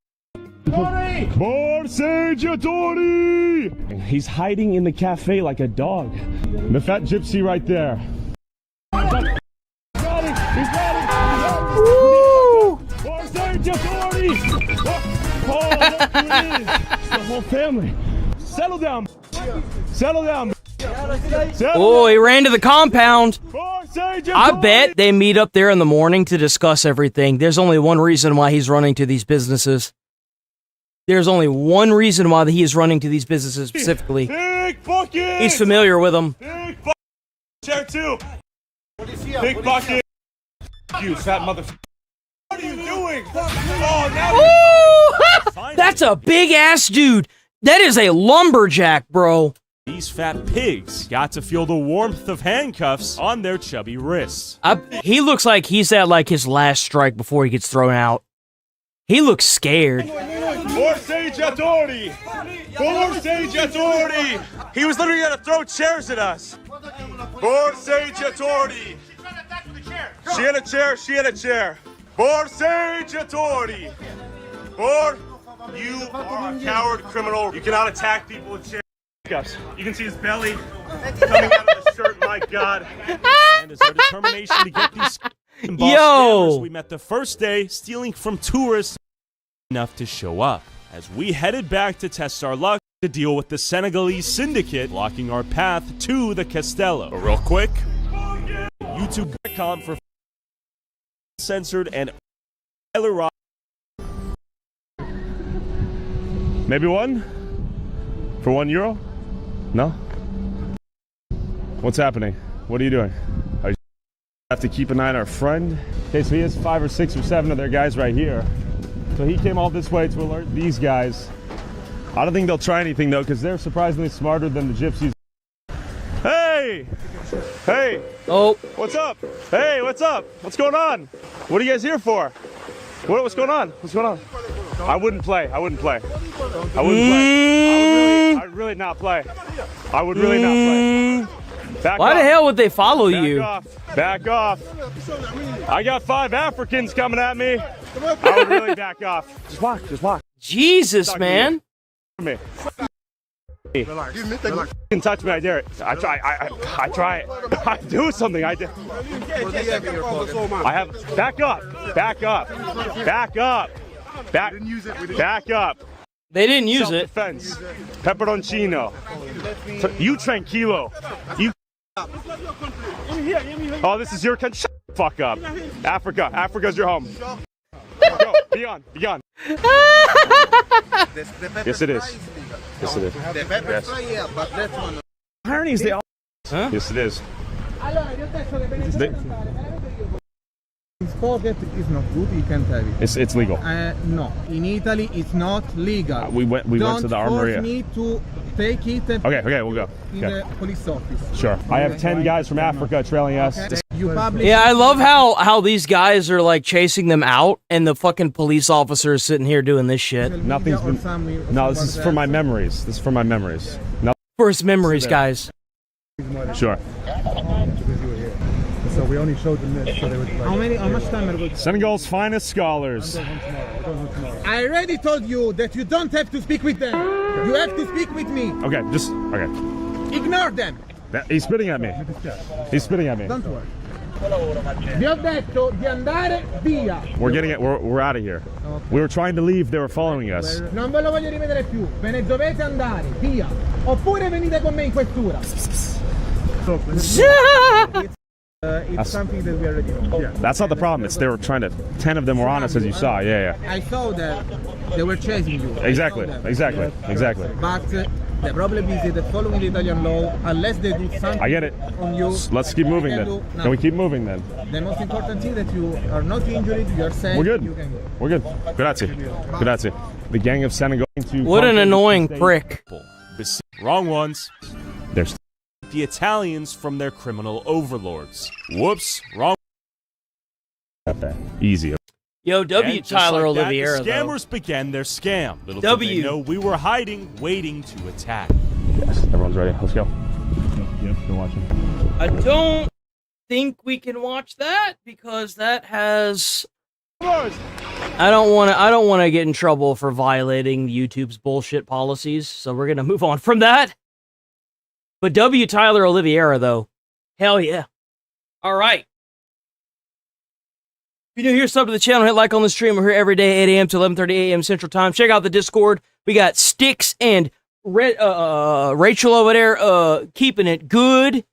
He's hiding in the cafe like a dog. The fat gypsy right there. Oh, look who it is. It's the whole family. Settle down. Settle down. Oh, he ran to the compound. I bet they meet up there in the morning to discuss everything. There's only one reason why he's running to these businesses. There's only one reason why he is running to these businesses specifically. He's familiar with them. Chair 2. Pickpocket. You fat motherfucker. What are you doing? Oh, now that's a big ass dude. That is a lumberjack, bro. These fat pigs got to feel the warmth of handcuffs on their chubby wrists. He looks like he's at like his last strike before he gets thrown out. He looks scared. Borseggiatori! Borseggiatori! He was literally gonna throw chairs at us. Borseggiatori! She had a chair, she had a chair. Borseggiatori! You are a coward criminal. You cannot attack people with chairs. You can see his belly coming out of the shirt, my God. And it's our determination to get these scammers we met the first day stealing from tourists enough to show up. As we headed back to test our luck to deal with the Senegalese syndicate blocking our path to the Castello. But real quick, YouTube.com for censored and maybe one? For €1? No? What's happening? What are you doing? You have to keep an eye on our friend. Okay, so he has 5 or 6 or 7 of their guys right here. So he came all this way to alert these guys. I don't think they'll try anything though, because they're surprisingly smarter than the gypsies. Hey! Hey! Oh. What's up? Hey, what's up? What's going on? What are you guys here for? What's going on? What's going on? I wouldn't play. I wouldn't play. I wouldn't play. I would really not play. I would really not play. Back Why off. the hell would they follow Back you? Off. Back off. I got 5 Africans coming at me. I would really back off. Just walk. Just walk. Jesus, man. Me. Relax. You can touch me, I dare it. I try it. I do something, I dare. I have, back up. Back up. They didn't use it. Self-defense. Pepperoncino. You tranquilo. You. Oh, this is your country. Shut the fuck up. Africa's your home. Go, be on. Yes, it is. Yes, it is. Yes. Irony is the. Huh? Yes, it is. Pocket is not good, you can't have it. It's legal. No, in Italy it's not legal. We went to the armory. Don't force me to take it. Okay, we'll go. In the police office. Sure. I have 10 guys from Africa trailing us. Yeah, I love how these guys are like chasing them out, and the fucking police officer is sitting here doing this shit. Nothing's been. No, this is for my memories. No. First memories, guys. Sure. So we only showed them this. So they would like, how much time are we? Senegal's finest scholars. I already told you that you don't have to speak with them. You have to speak with me. Okay. Ignore them. He's spitting at me. Don't worry. Vi ho detto di andare via. We're getting it. We're out of here. Okay. We were trying to leave. They were following us. Non ve lo voglio rivedere più. Ve ne dovete andare via. Oppure venite con me in questura. It's something that we already know. Yeah. That's not the problem. It's they were trying to. 10 of them were on us, as you saw. Yeah. I saw that they were chasing you. Exactly. But the problem is that following the Italian law, unless they do something I get it. on you, let's keep moving then. Can we keep moving then? The most important thing that you are not injured, you are safe. We're good. You can go. We're good. Grazie. The gang of Senegal. What an annoying prick. Wrong ones. There's the Italians from their criminal overlords. Whoops, wrong. Easy. Yo, W. Tyler Oliveira, the scammers began their scam. Little W. did they know we were hiding, waiting to attack. Yes, everyone's ready. Let's go. Yep, still watching. I don't think we can watch that because that has. I don't want to get in trouble for violating YouTube's bullshit policies, so we're gonna move on from that. But W. Tyler Oliveira, though, hell yeah. All right. If you're new here, sub to the channel, hit like on the stream. We're here every day, 8 a.m. to 11:30 a.m. Central Time. Check out the Discord. We got Sticks and Rachel over there keeping it good.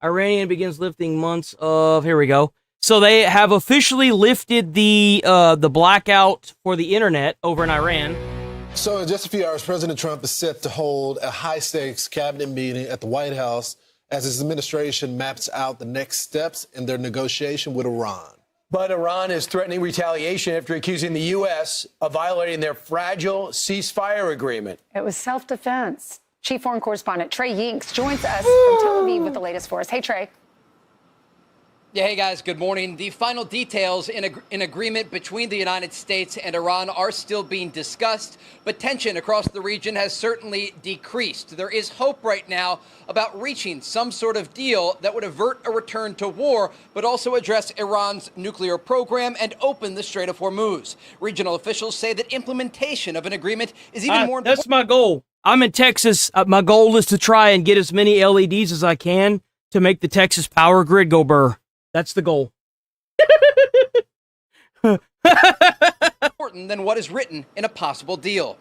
Iranian begins lifting months of... Here we go. So they have officially lifted the blackout for the internet over in Iran. So in just a few hours, President Trump is set to hold a high-stakes cabinet meeting at the White House as his administration maps out the next steps in their negotiation with Iran. But Iran is threatening retaliation after accusing the U.S. of violating their fragile ceasefire agreement. It was self-defense. Chief Foreign Correspondent Trey Yinks joins us from Tel Aviv with the latest for us. Hey, Trey. Yeah, hey guys, good morning. The final details in agreement between the United States and Iran are still being discussed, but tension across the region has certainly decreased. There is hope right now about reaching some sort of deal that would avert a return to war, but also address Iran's nuclear program and open the Strait of Hormuz. Regional officials say that implementation of an agreement is even more important. That's my goal. I'm in Texas. My goal is to try and get as many LEDs as I can to make the Texas power grid go burr. That's the goal. Important than what is written in a possible deal.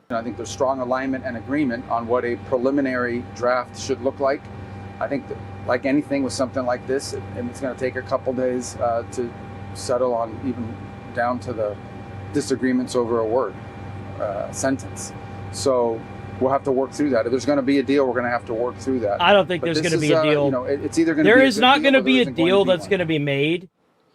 I think there's strong alignment and agreement on what a preliminary draft should look like. I think that, like anything with something like this, it's going to take a couple days to settle on, even down to the disagreements over a word, sentence. So we'll have to work through that. If there's going to be a deal, we're going to have to work through that. I don't think there's going to be a deal. It's either going to be there is not going to be a deal that's going to be made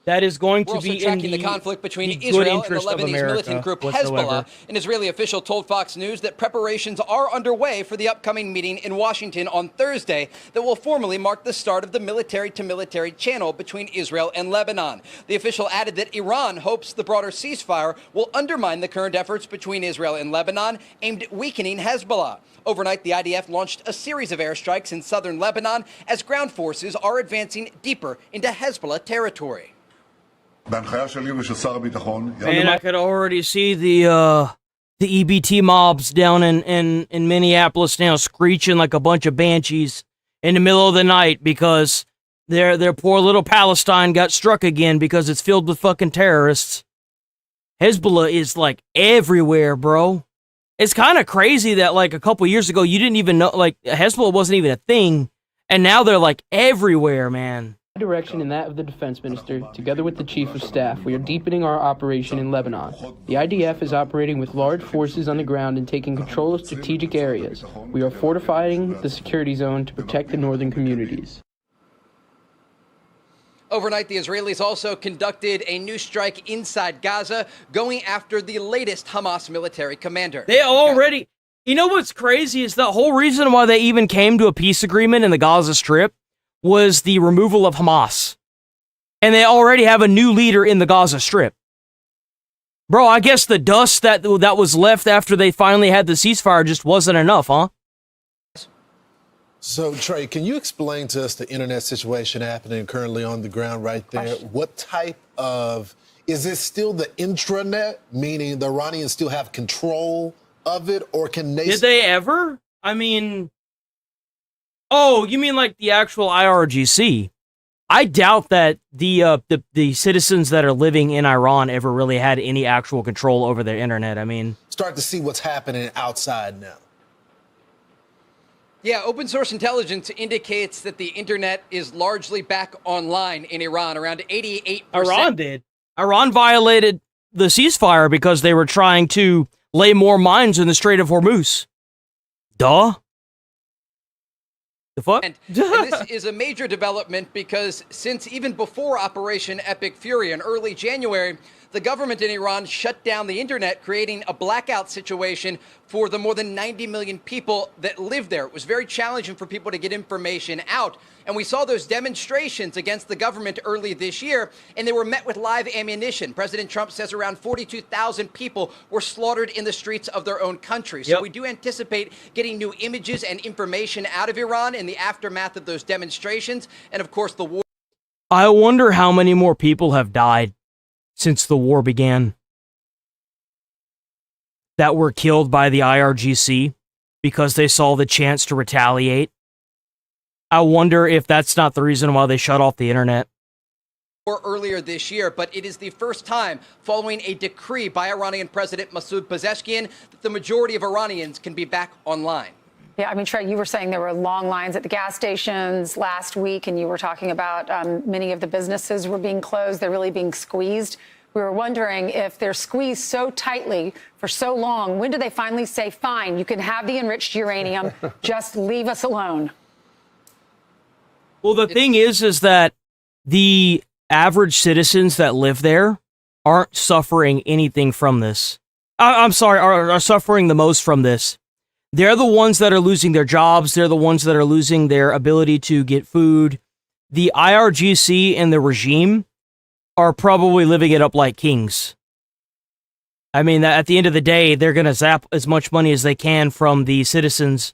that is going to be in the conflict between Israel and the Lebanese militant group Hezbollah. An Israeli official told Fox News that preparations are underway for the upcoming meeting in Washington on Thursday that will formally mark the start of the military-to-military channel between Israel and Lebanon. The official added that Iran hopes the broader ceasefire will undermine the current efforts between Israel and Lebanon aimed at weakening Hezbollah. Overnight, the IDF launched a series of airstrikes in southern Lebanon as ground forces are advancing deeper into Hezbollah territory. Man, I could already see the the EBT mobs down in Minneapolis now screeching like a bunch of banshees in the middle of the night because their poor little Palestine got struck again because it's filled with fucking terrorists. Hezbollah is like everywhere, bro. It's kind of crazy that like a couple years ago you didn't even know, like Hezbollah wasn't even a thing, and now they're like everywhere, man. Direction and that of the defense minister, together with the chief of staff, we are deepening our operation in Lebanon. The IDF is operating with large forces on the ground and taking control of strategic areas. We are fortifying the security zone to protect the northern communities. Overnight, the Israelis also conducted a new strike inside Gaza, going after the latest Hamas military commander. They already... You know what's crazy is the whole reason why they even came to a peace agreement in the Gaza Strip was the removal of Hamas. And they already have a new leader in the Gaza Strip. Bro, I guess the dust that was left after they finally had the ceasefire just wasn't enough, huh? So, Trey, can you explain to us the internet situation happening currently on the ground right there? What type of... Is this still the intranet, meaning the Iranians still have control of it, or can they... Did they ever? I mean... Oh, you mean like the actual IRGC? I doubt that the citizens that are living in Iran ever really had any actual control over their internet. I mean... Start to see what's happening outside now. Yeah, open source intelligence indicates that the internet is largely back online in Iran, around 88%. Iran did. Iran violated the ceasefire because they were trying to lay more mines in the Strait of Hormuz. Duh. The fuck? And this is a major development because since even before Operation Epic Fury in early January, the government in Iran shut down the internet, creating a blackout situation for the more than 90 million people that live there. It was very challenging for people to get information out. And we saw those demonstrations against the government early this year, and they were met with live ammunition. President Trump says around 42,000 people were slaughtered in the streets of their own country. So we do anticipate getting new images and information out of Iran in the aftermath of those demonstrations. And of course, the war. I wonder how many more people have died since the war began that were killed by the IRGC because they saw the chance to retaliate. I wonder if that's not the reason why they shut off the internet. Earlier this year, but it is the first time following a decree by Iranian President Masoud Pezeshkian that the majority of Iranians can be back online. Yeah, I mean, Trey, you were saying there were long lines at the gas stations last week, and you were talking about many of the businesses were being closed. They're really being squeezed. We were wondering if they're squeezed so tightly for so long, when do they finally say, fine, you can have the enriched uranium, just leave us alone? Well, the thing is that the average citizens that live there aren't suffering anything from this. I'm sorry, are suffering the most from this. They're the ones that are losing their jobs. They're the ones that are losing their ability to get food. The IRGC and the regime are probably living it up like kings. I mean, at the end of the day, they're going to zap as much money as they can from the citizens.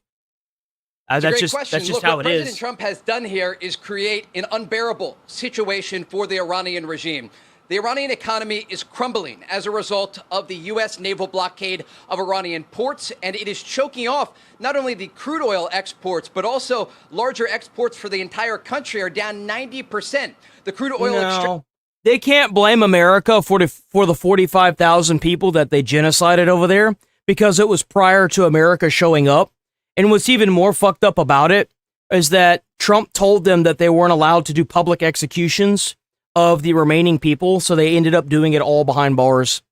That's just how it is. What President Trump has done here is create an unbearable situation for the Iranian regime. The Iranian economy is crumbling as a result of the U.S. naval blockade of Iranian ports, and it is choking off not only the crude oil exports, but also larger exports for the entire country are down 90%. The crude oil they can't blame America for the 45,000 people that they genocided over there because it was prior to America showing up. And what's even more fucked up about it is that Trump told them that they weren't allowed to do public executions of the remaining people, so they ended up doing it all behind bars.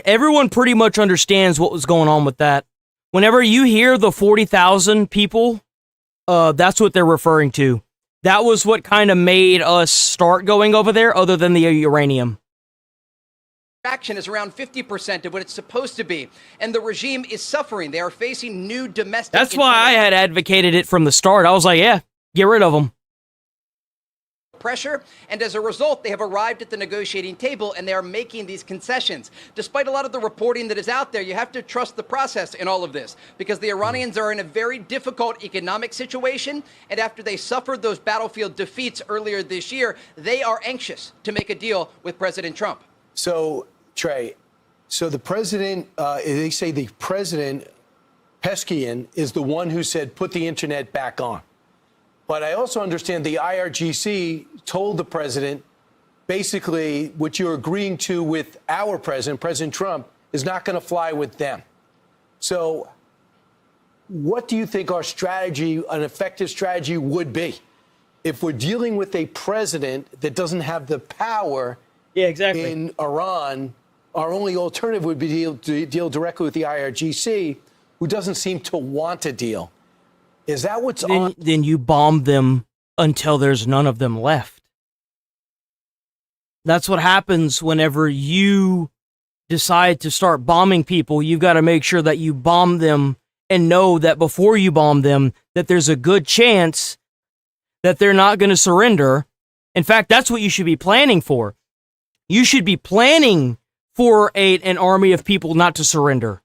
Everyone pretty much understands what was going on with that. Whenever you hear the 40,000 people, that's what they're referring to. That was what kind of made us start going over there, other than the uranium. Action is around 50% of what it's supposed to be, and the regime is suffering. They are facing new domestic. That's why I had advocated it from the start. I was like, yeah, get rid of them. Pressure, and as a result, they have arrived at the negotiating table and they are making these concessions. Despite a lot of the reporting that is out there, you have to trust the process in all of this because the Iranians are in a very difficult economic situation, and after they suffered those battlefield defeats earlier this year, they are anxious to make a deal with President Trump. So, Trey, So the president, they say the president, Peskian, is the one who said, put the internet back on. But I also understand the IRGC told the president, basically, what you're agreeing to with our president, President Trump, is not going to fly with them. So what do you think our strategy, an effective strategy, would be? If we're dealing with a president that doesn't have the power in Iran, our only alternative would be to deal directly with the IRGC, who doesn't seem to want to deal. Is that what's on? Then you bomb them until there's none of them left. That's what happens whenever you decide to start bombing people. You've got to make sure that you bomb them and know that before you bomb them, that there's a good chance that they're not going to surrender. In fact, that's what you should be planning for. You should be planning for an army of people not to surrender.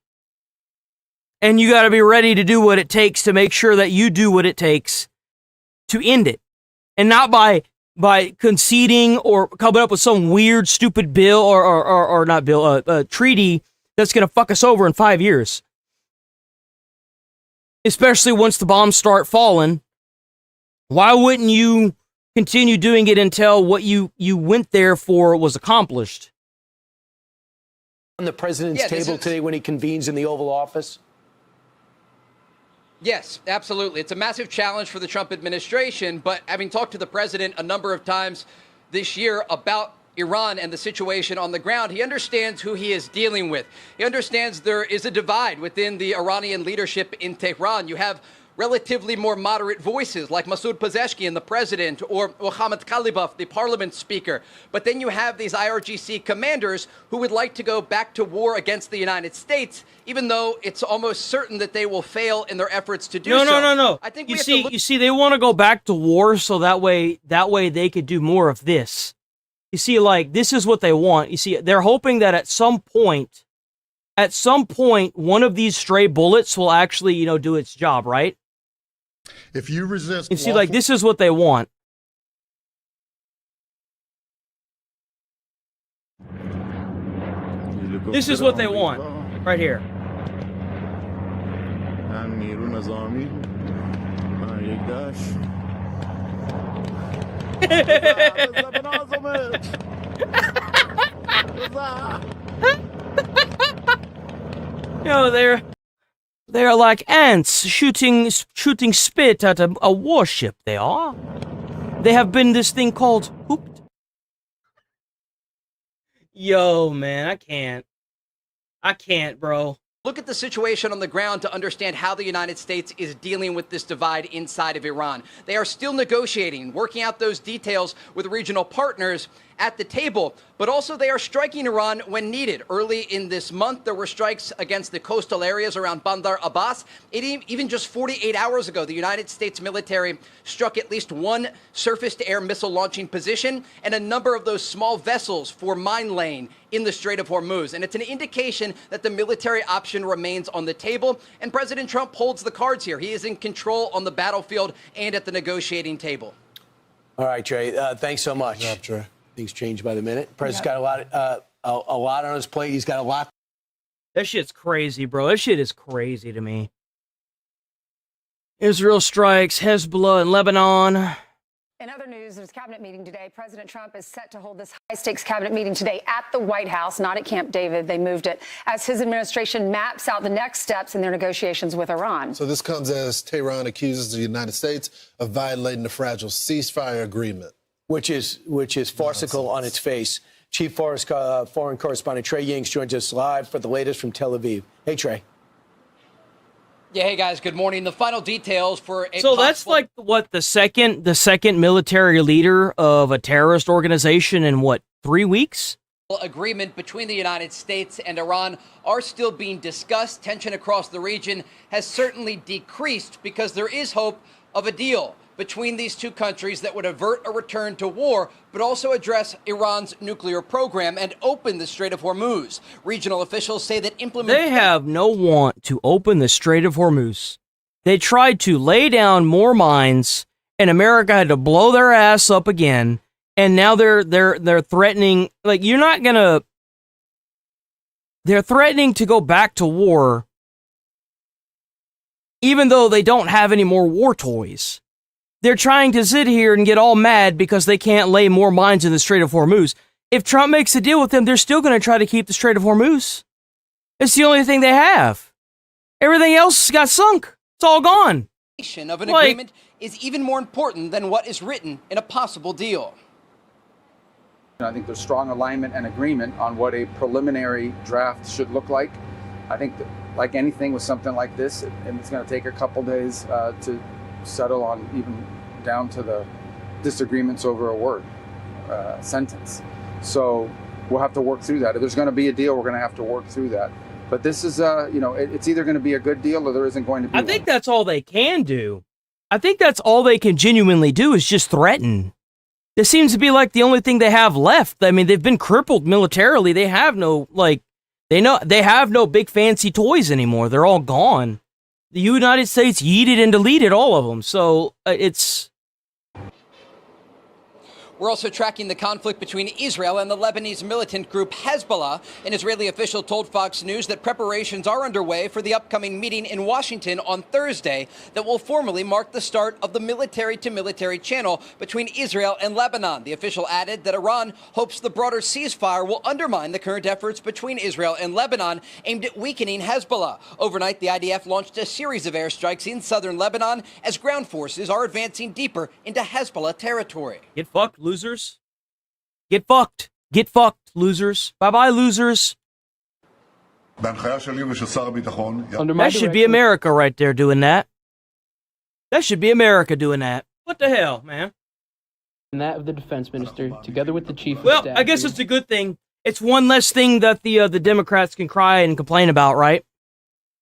And you got to be ready to do what it takes to make sure that you do what it takes to end it. And not by conceding or coming up with some weird, stupid bill or not bill, treaty that's going to fuck us over in 5 years. Especially once the bombs start falling. Why wouldn't you continue doing it until what you went there for was accomplished? On the president's table today when he convenes in the Oval Office? Yes, absolutely. It's a massive challenge for the Trump administration, but having talked to the president a number of times this year about Iran and the situation on the ground, he understands who he is dealing with. He understands there is a divide within the Iranian leadership in Tehran. You have relatively more moderate voices like Masoud Pezeshkian, the president, or Mohammad Khalibaf, the parliament speaker. But then you have these IRGC commanders who would like to go back to war against the United States, even though it's almost certain that they will fail in their efforts to do so. No. I think you see, they want to go back to war so that way they could do more of this. You see, like, this is what they want. You see, they're hoping that at some point, one of these stray bullets will actually, do its job, right? If you resist, you see, like, this is what they want. This is what they want, right here. They're like ants shooting spit at a warship. They are. They have been this thing called hooped. Yo, man, I can't, bro. Look at the situation on the ground to understand how the United States is dealing with this divide inside of Iran. They are still negotiating, working out those details with regional partners at the table, but also they are striking Iran when needed. Early in this month, there were strikes against the coastal areas around Bandar Abbas. Even just 48 hours ago, the United States military struck at least one surface-to-air missile launching position and a number of those small vessels for mine laying in the Strait of Hormuz. And it's an indication that the military option remains on the table, and President Trump holds the cards here. He is in control on the battlefield and at the negotiating table. All right, Trey, thanks so much. Good job, Trey. Things change by the minute. President's got a lot on his plate. He's got a lot. That shit's crazy, bro. That shit is crazy to me. Israel strikes Hezbollah in Lebanon. In other news, there's a cabinet meeting today. President Trump is set to hold this high-stakes cabinet meeting today at the White House, not at Camp David. They moved it as his administration maps out the next steps in their negotiations with Iran. So this comes as Tehran accuses the United States of violating the fragile ceasefire agreement. Which is farcical on its face. Chief Foreign Correspondent Trey Yingst joins us live for the latest from Tel Aviv. Hey, Trey. Yeah, hey guys, good morning. The final details for that's like what the second military leader of a terrorist organization in 3 weeks? Agreement between the United States and Iran are still being discussed. Tension across the region has certainly decreased because there is hope of a deal between these two countries that would avert a return to war, but also address Iran's nuclear program and open the Strait of Hormuz. Regional officials say that They have no want to open the Strait of Hormuz. They tried to lay down more mines, and America had to blow their ass up again, and now they're threatening, like, you're not gonna... they're threatening to go back to war even though they don't have any more war toys. They're trying to sit here and get all mad because they can't lay more mines in the Strait of Hormuz. If Trump makes a deal with them, they're still going to try to keep the Strait of Hormuz. It's the only thing they have. Everything else got sunk. It's all gone. Of an agreement is even more important than what is written in a possible deal. I think there's strong alignment and agreement on what a preliminary draft should look like. I think that, like anything with something like this, it's going to take a couple days to settle on, even down to the disagreements over a word, sentence. So we'll have to work through that. If there's going to be a deal, we're going to have to work through that. But this is, it's either going to be a good deal or there isn't going to be I think that's all they can do. I think that's all they can genuinely do is just threaten. This seems to be like the only thing they have left. I mean, they've been crippled militarily. They have no, they have no big fancy toys anymore. They're all gone. The United States yeeted and deleted all of them. So it's... We're also tracking the conflict between Israel and the Lebanese militant group Hezbollah. An Israeli official told Fox News that preparations are underway for the upcoming meeting in Washington on Thursday that will formally mark the start of the military-to-military channel between Israel and Lebanon. The official added that Iran hopes the broader ceasefire will undermine the current efforts between Israel and Lebanon aimed at weakening Hezbollah. Overnight, the IDF launched a series of airstrikes in southern Lebanon as ground forces are advancing deeper into Hezbollah territory. Get fucked, losers. Get fucked. Get fucked, losers. Bye-bye, losers. That should be America right there doing that. That should be America doing that. What the hell, man? And that of the defense minister, together with the chief of staff. Well, I guess it's a good thing. It's one less thing that the Democrats can cry and complain about, right?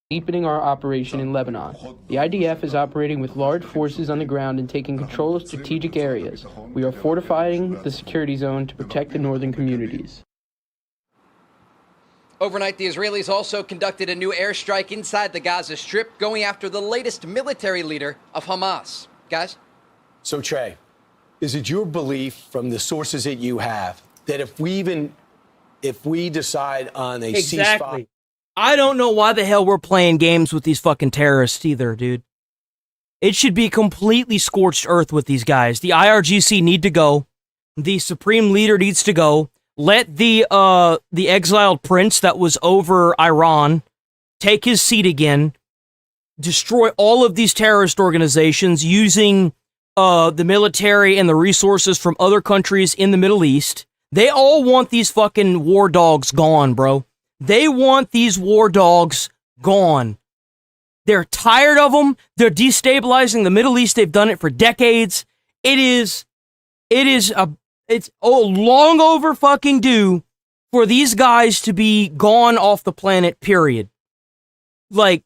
Deepening our operation in Lebanon. The IDF is operating with large forces on the ground and taking control of strategic areas. We are fortifying the security zone to protect the northern communities. Overnight, the Israelis also conducted a new airstrike inside the Gaza Strip, going after the latest military leader of Hamas. Guys? So, Trey, is it your belief from the sources that you have that if we decide on a ceasefire... I don't know why the hell we're playing games with these fucking terrorists either, dude. It should be completely scorched earth with these guys. The IRGC need to go. The supreme leader needs to go. Let the exiled prince that was over Iran take his seat again. Destroy all of these terrorist organizations using the military and the resources from other countries in the Middle East. They all want these fucking war dogs gone, bro. They want these war dogs gone. They're tired of them. They're destabilizing the Middle East. They've done it for decades. It's long over fucking due for these guys to be gone off the planet, period. Like,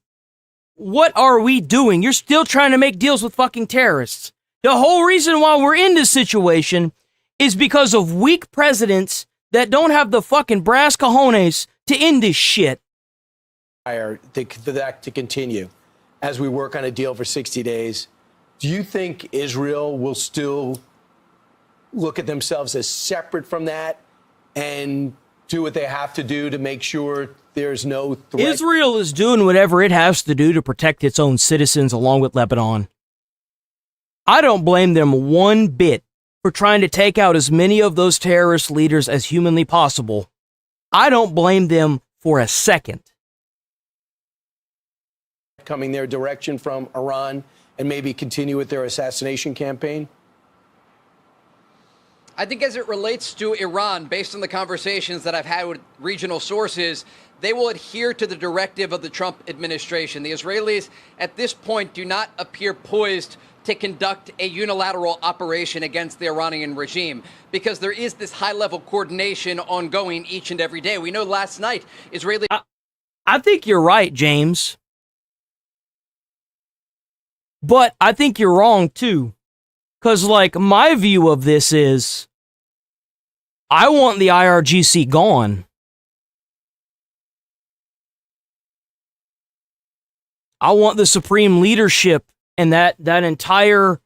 what are we doing? You're still trying to make deals with fucking terrorists. The whole reason why we're in this situation is because of weak presidents that don't have the fucking brass cojones to end this shit. For that to continue as we work on a deal for 60 days. Do you think Israel will still look at themselves as separate from that and do what they have to do to make sure there's no threat? Israel is doing whatever it has to do to protect its own citizens along with Lebanon. I don't blame them one bit for trying to take out as many of those terrorist leaders as humanly possible. I don't blame them for a second. Coming their direction from Iran and maybe continue with their assassination campaign? I think as it relates to Iran, based on the conversations that I've had with regional sources, they will adhere to the directive of the Trump administration. The Israelis at this point do not appear poised to conduct a unilateral operation against the Iranian regime because there is this high-level coordination ongoing each and every day. We know last night Israeli... I think you're right, James. But I think you're wrong, too. Because, like, my view of this is I want the IRGC gone. I want the supreme leadership and that entire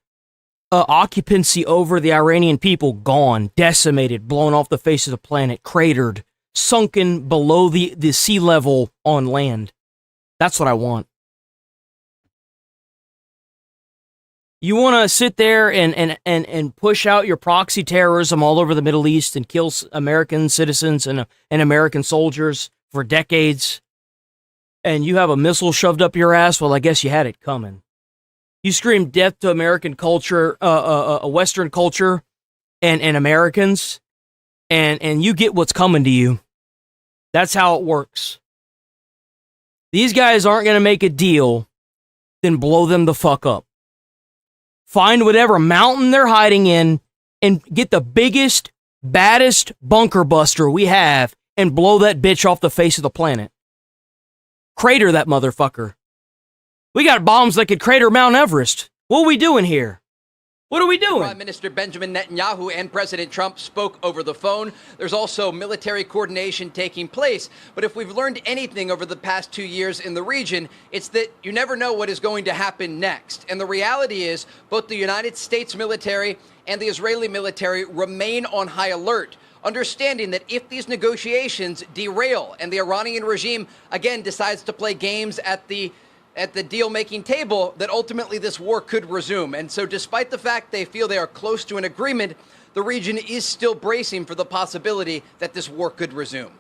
occupancy over the Iranian people gone, decimated, blown off the face of the planet, cratered, sunken below the sea level on land. That's what I want. You want to sit there and push out your proxy terrorism all over the Middle East and kill American citizens and American soldiers for decades, and you have a missile shoved up your ass? Well, I guess you had it coming. You scream death to American culture, Western culture, and Americans, and you get what's coming to you. That's how it works. These guys aren't going to make a deal, then blow them the fuck up. Find whatever mountain they're hiding in and get the biggest, baddest bunker buster we have and blow that bitch off the face of the planet. Crater that motherfucker. We got bombs that could crater Mount Everest. What are we doing here? What are we doing? Prime Minister Benjamin Netanyahu and President Trump spoke over the phone. There's also military coordination taking place. But if we've learned anything over the past 2 years in the region, it's that you never know what is going to happen next. And the reality is both the United States military and the Israeli military remain on high alert, understanding that if these negotiations derail and the Iranian regime again decides to play games at the deal-making table, that ultimately this war could resume. And so despite the fact they feel they are close to an agreement, the region is still bracing for the possibility that this war could resume.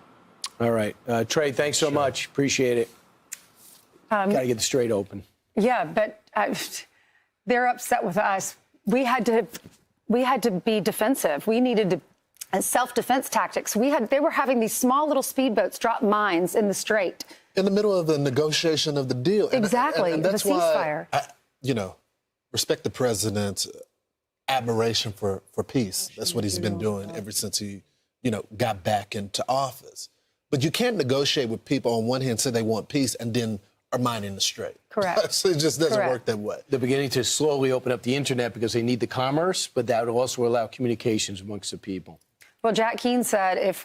All right. Trey, thanks so much. Appreciate it. Got to get the Strait open. Yeah, but they're upset with us. We had to be defensive. We needed to self-defense tactics. They were having these small little speedboats drop mines in the Strait. In the middle of the negotiation of the deal. Exactly, and that's the ceasefire. why I, respect the president's admiration for peace. That's what he's been doing ever since he, got back into office. But you can't negotiate with people on one hand, say they want peace, and then are mining the Strait. Correct. So it just doesn't work that way. They're beginning to slowly open up the internet because they need the commerce, but that will also allow communications amongst the people. Well, Jack Keane said if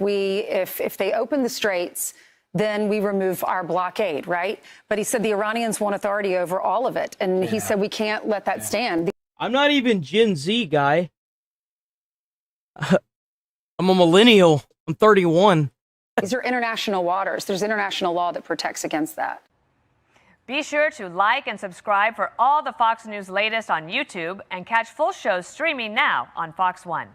they open the Straits, then we remove our blockade, right? But he said the Iranians want authority over all of it. And he said we can't let that stand. I'm not even Gen Z guy. I'm a millennial. I'm 31. These are international waters. There's international law that protects against that. Be sure to like and subscribe for all the Fox News latest on YouTube and catch full shows streaming now on Fox One.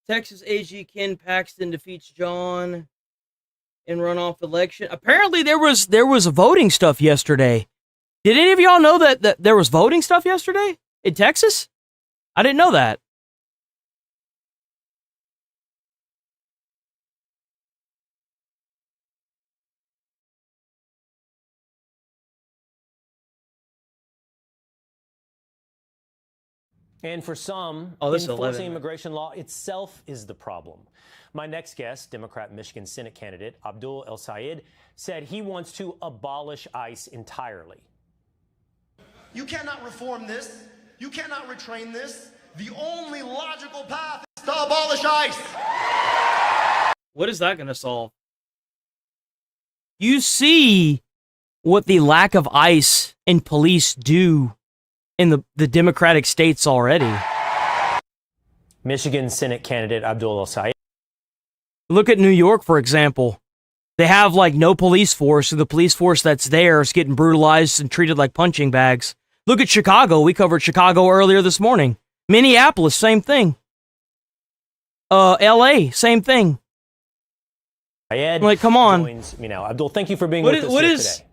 Texas AG Ken Paxton defeats John in runoff election. Apparently there was voting stuff yesterday. Did any of y'all know that there was voting stuff yesterday in Texas? I didn't know that. And for some, this enforcing immigration law itself is the problem. My next guest, Democrat Michigan Senate candidate Abdul El Sayed, said he wants to abolish ICE entirely. You cannot reform this. You cannot retrain this. The only logical path is to abolish ICE. What is that going to solve? You see what the lack of ICE and police do in the Democratic states already. Michigan Senate candidate Abdul El Sayed. Look at New York, for example. They have no police force, so the police force that's there is getting brutalized and treated like punching bags. Look at Chicago. We covered Chicago earlier this morning. Minneapolis, same thing. LA, same thing. Come on. Joins me now. Abdul, thank you for being with us here today.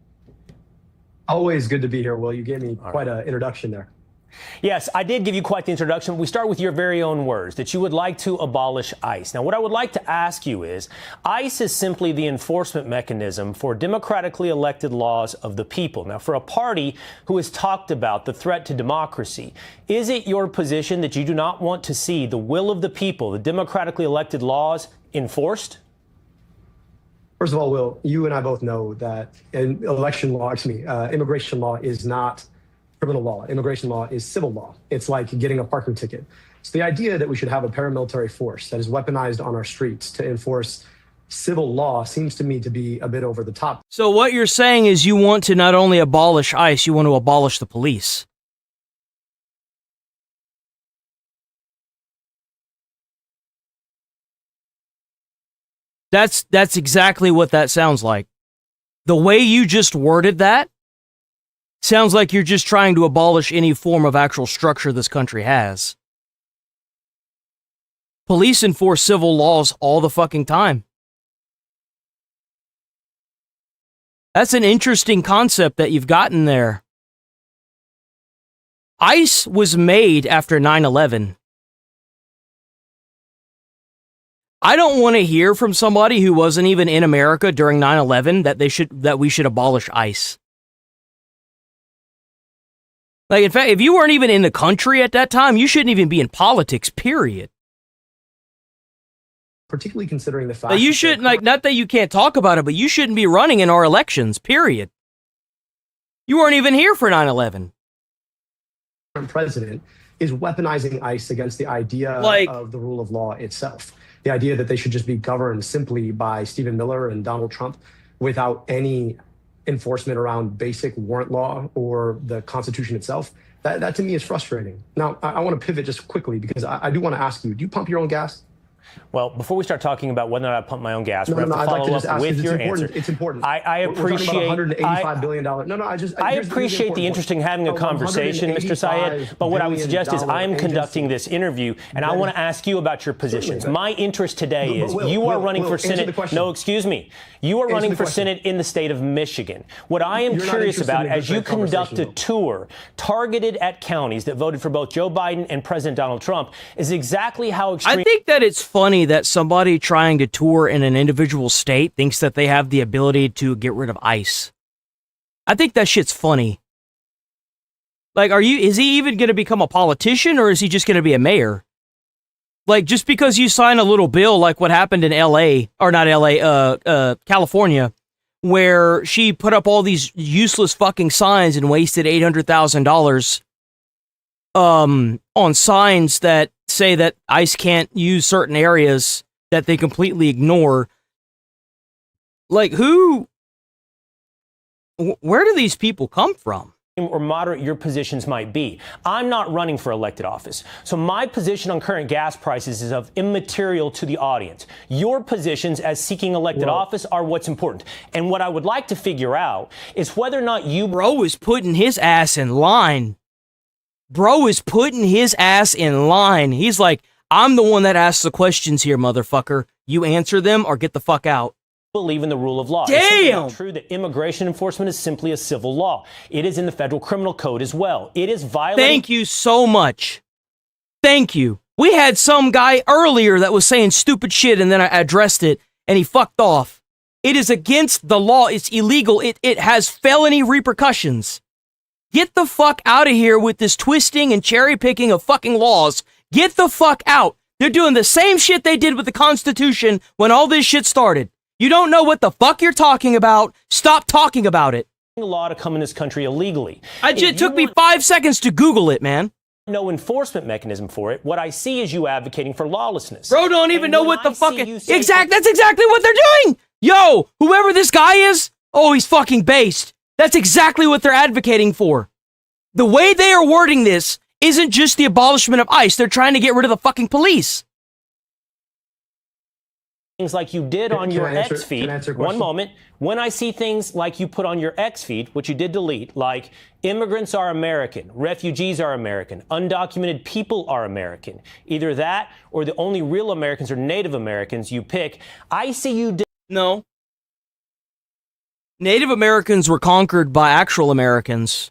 Always good to be here, Will. You gave me quite an introduction there. Yes, I did give you quite the introduction. We start with your very own words, that you would like to abolish ICE. Now, what I would like to ask you is, ICE is simply the enforcement mechanism for democratically elected laws of the people. Now, for a party who has talked about the threat to democracy, is it your position that you do not want to see the will of the people, the democratically elected laws, enforced? First of all, Will, you and I both know that immigration law is not criminal law. Immigration law is civil law. It's like getting a parking ticket. So the idea that we should have a paramilitary force that is weaponized on our streets to enforce civil law seems to me to be a bit over the top. So what you're saying is you want to not only abolish ICE, you want to abolish the police. That's exactly what that sounds like. The way you just worded that sounds like you're just trying to abolish any form of actual structure this country has. Police enforce civil laws all the fucking time. That's an interesting concept that you've gotten there. ICE was made after 9/11. I don't want to hear from somebody who wasn't even in America during 9/11 that we should abolish ICE. Like, in fact, if you weren't even in the country at that time, you shouldn't even be in politics, period. Particularly considering the fact that you shouldn't, like, not that you can't talk about it, but you shouldn't be running in our elections, period. You weren't even here for 9/11. President is weaponizing ICE against the idea of the rule of law itself. The idea that they should just be governed simply by Stephen Miller and Donald Trump without any enforcement around basic warrant law or the Constitution itself. That to me is frustrating. Now, I want to pivot just quickly because I do want to ask you, do you pump your own gas? Well, before we start talking about whether or not I pump my own gas, No, we're going to I'd like to follow just up ask with you, your it's important. answer. It's important. I appreciate $185 billion. I appreciate the interesting having a conversation, Mr. Syed, but what I would suggest is I'm conducting this interview, and I want to ask you about your positions. My interest today is you are running for Senate. No, excuse me. You are running for Senate in the state of Michigan. What I am curious about, as you conduct a tour targeted at counties that voted for both Joe Biden and President Donald Trump, is exactly how extreme. I think that it's funny that somebody trying to tour in an individual state thinks that they have the ability to get rid of ICE. I think that shit's funny. Like, is he even going to become a politician, or is he just going to be a mayor? Like, just because you sign a little bill like what happened in LA, or not LA, California, where she put up all these useless fucking signs and wasted $800,000 on signs that say that ICE can't use certain areas that they completely ignore. Like, where do these people come from? Or moderate your positions might be. I'm not running for elected office, so my position on current gas prices is of immaterial to the audience. Your positions as seeking elected office are what's important. And what I would like to figure out is whether or not you... Bro is putting his ass in line. Bro is putting his ass in line. He's like, I'm the one that asks the questions here, motherfucker. You answer them or get the fuck out. Believe in the rule of law. Damn! It's simply not true that immigration enforcement is simply a civil law. It is in the federal criminal code as well. It is violating... Thank you so much. Thank you. We had some guy earlier that was saying stupid shit and then I addressed it and he fucked off. It is against the law. It's illegal. It has felony repercussions. Get the fuck out of here with this twisting and cherry picking of fucking laws. Get the fuck out. They're doing the same shit they did with the Constitution when all this shit started. You don't know what the fuck you're talking about. Stop talking about it. ...law to come in this country illegally. It took me 5 seconds to Google it, man. No enforcement mechanism for it. What I see is you advocating for lawlessness. Bro, don't even know what the fuck... That's exactly what they're doing. Yo, whoever this guy is, oh, he's fucking based. That's exactly what they're advocating for. The way they are wording this isn't just the abolishment of ICE. They're trying to get rid of the fucking police. Things like you did on your X feed. One moment. When I see things like you put on your X feed, which you did delete, like immigrants are American, refugees are American, undocumented people are American, either that or the only real Americans are Native Americans, you pick. I see you did. No. Native Americans were conquered by actual Americans.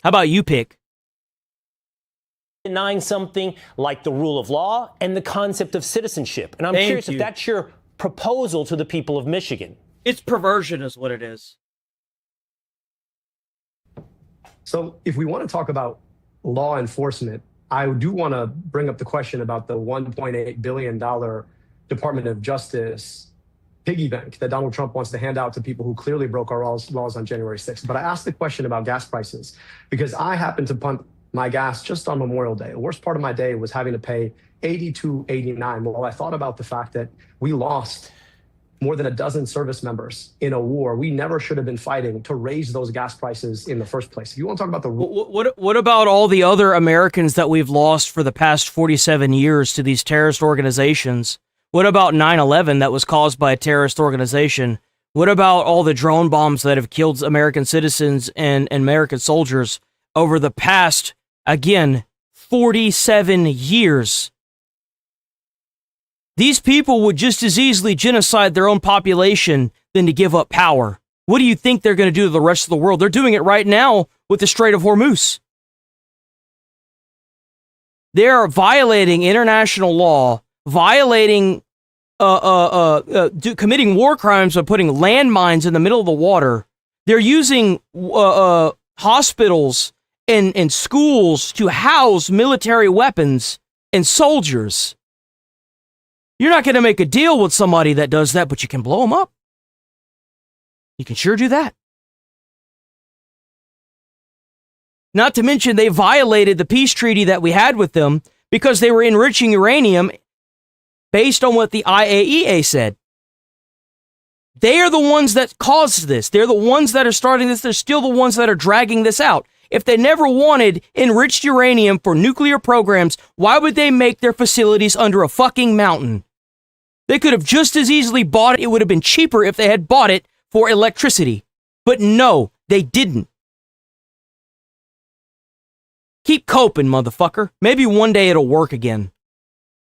How about you pick? Denying something like the rule of law and the concept of citizenship. And I'm curious if that's your proposal to the people of Michigan. It's perversion is what it is. So if we want to talk about law enforcement, I do want to bring up the question about the $1.8 billion Department of Justice piggy bank that Donald Trump wants to hand out to people who clearly broke our laws on January 6th. But I asked the question about gas prices because I happen to pump my gas just on Memorial Day. The worst part of my day was having to pay $82.89. Well, I thought about the fact that we lost more than a dozen service members in a war we never should have been fighting to raise those gas prices in the first place. If you want to talk about the what about all the other Americans that we've lost for the past 47 years to these terrorist organizations? What about 9/11 that was caused by a terrorist organization? What about all the drone bombs that have killed American citizens and American soldiers over the past, again, 47 years? These people would just as easily genocide their own population than to give up power. What do you think they're going to do to the rest of the world? They're doing it right now with the Strait of Hormuz. They are violating international law, violating, committing war crimes by putting landmines in the middle of the water. They're using hospitals and schools to house military weapons and soldiers. You're not going to make a deal with somebody that does that, but you can blow them up. You can sure do that. Not to mention they violated the peace treaty that we had with them because they were enriching uranium based on what the IAEA said. They are the ones that caused this. They're the ones that are starting this. They're still the ones that are dragging this out. If they never wanted enriched uranium for nuclear programs, why would they make their facilities under a fucking mountain? They could have just as easily bought it. It would have been cheaper if they had bought it for electricity. But no, they didn't. Keep coping, motherfucker. Maybe one day it'll work again.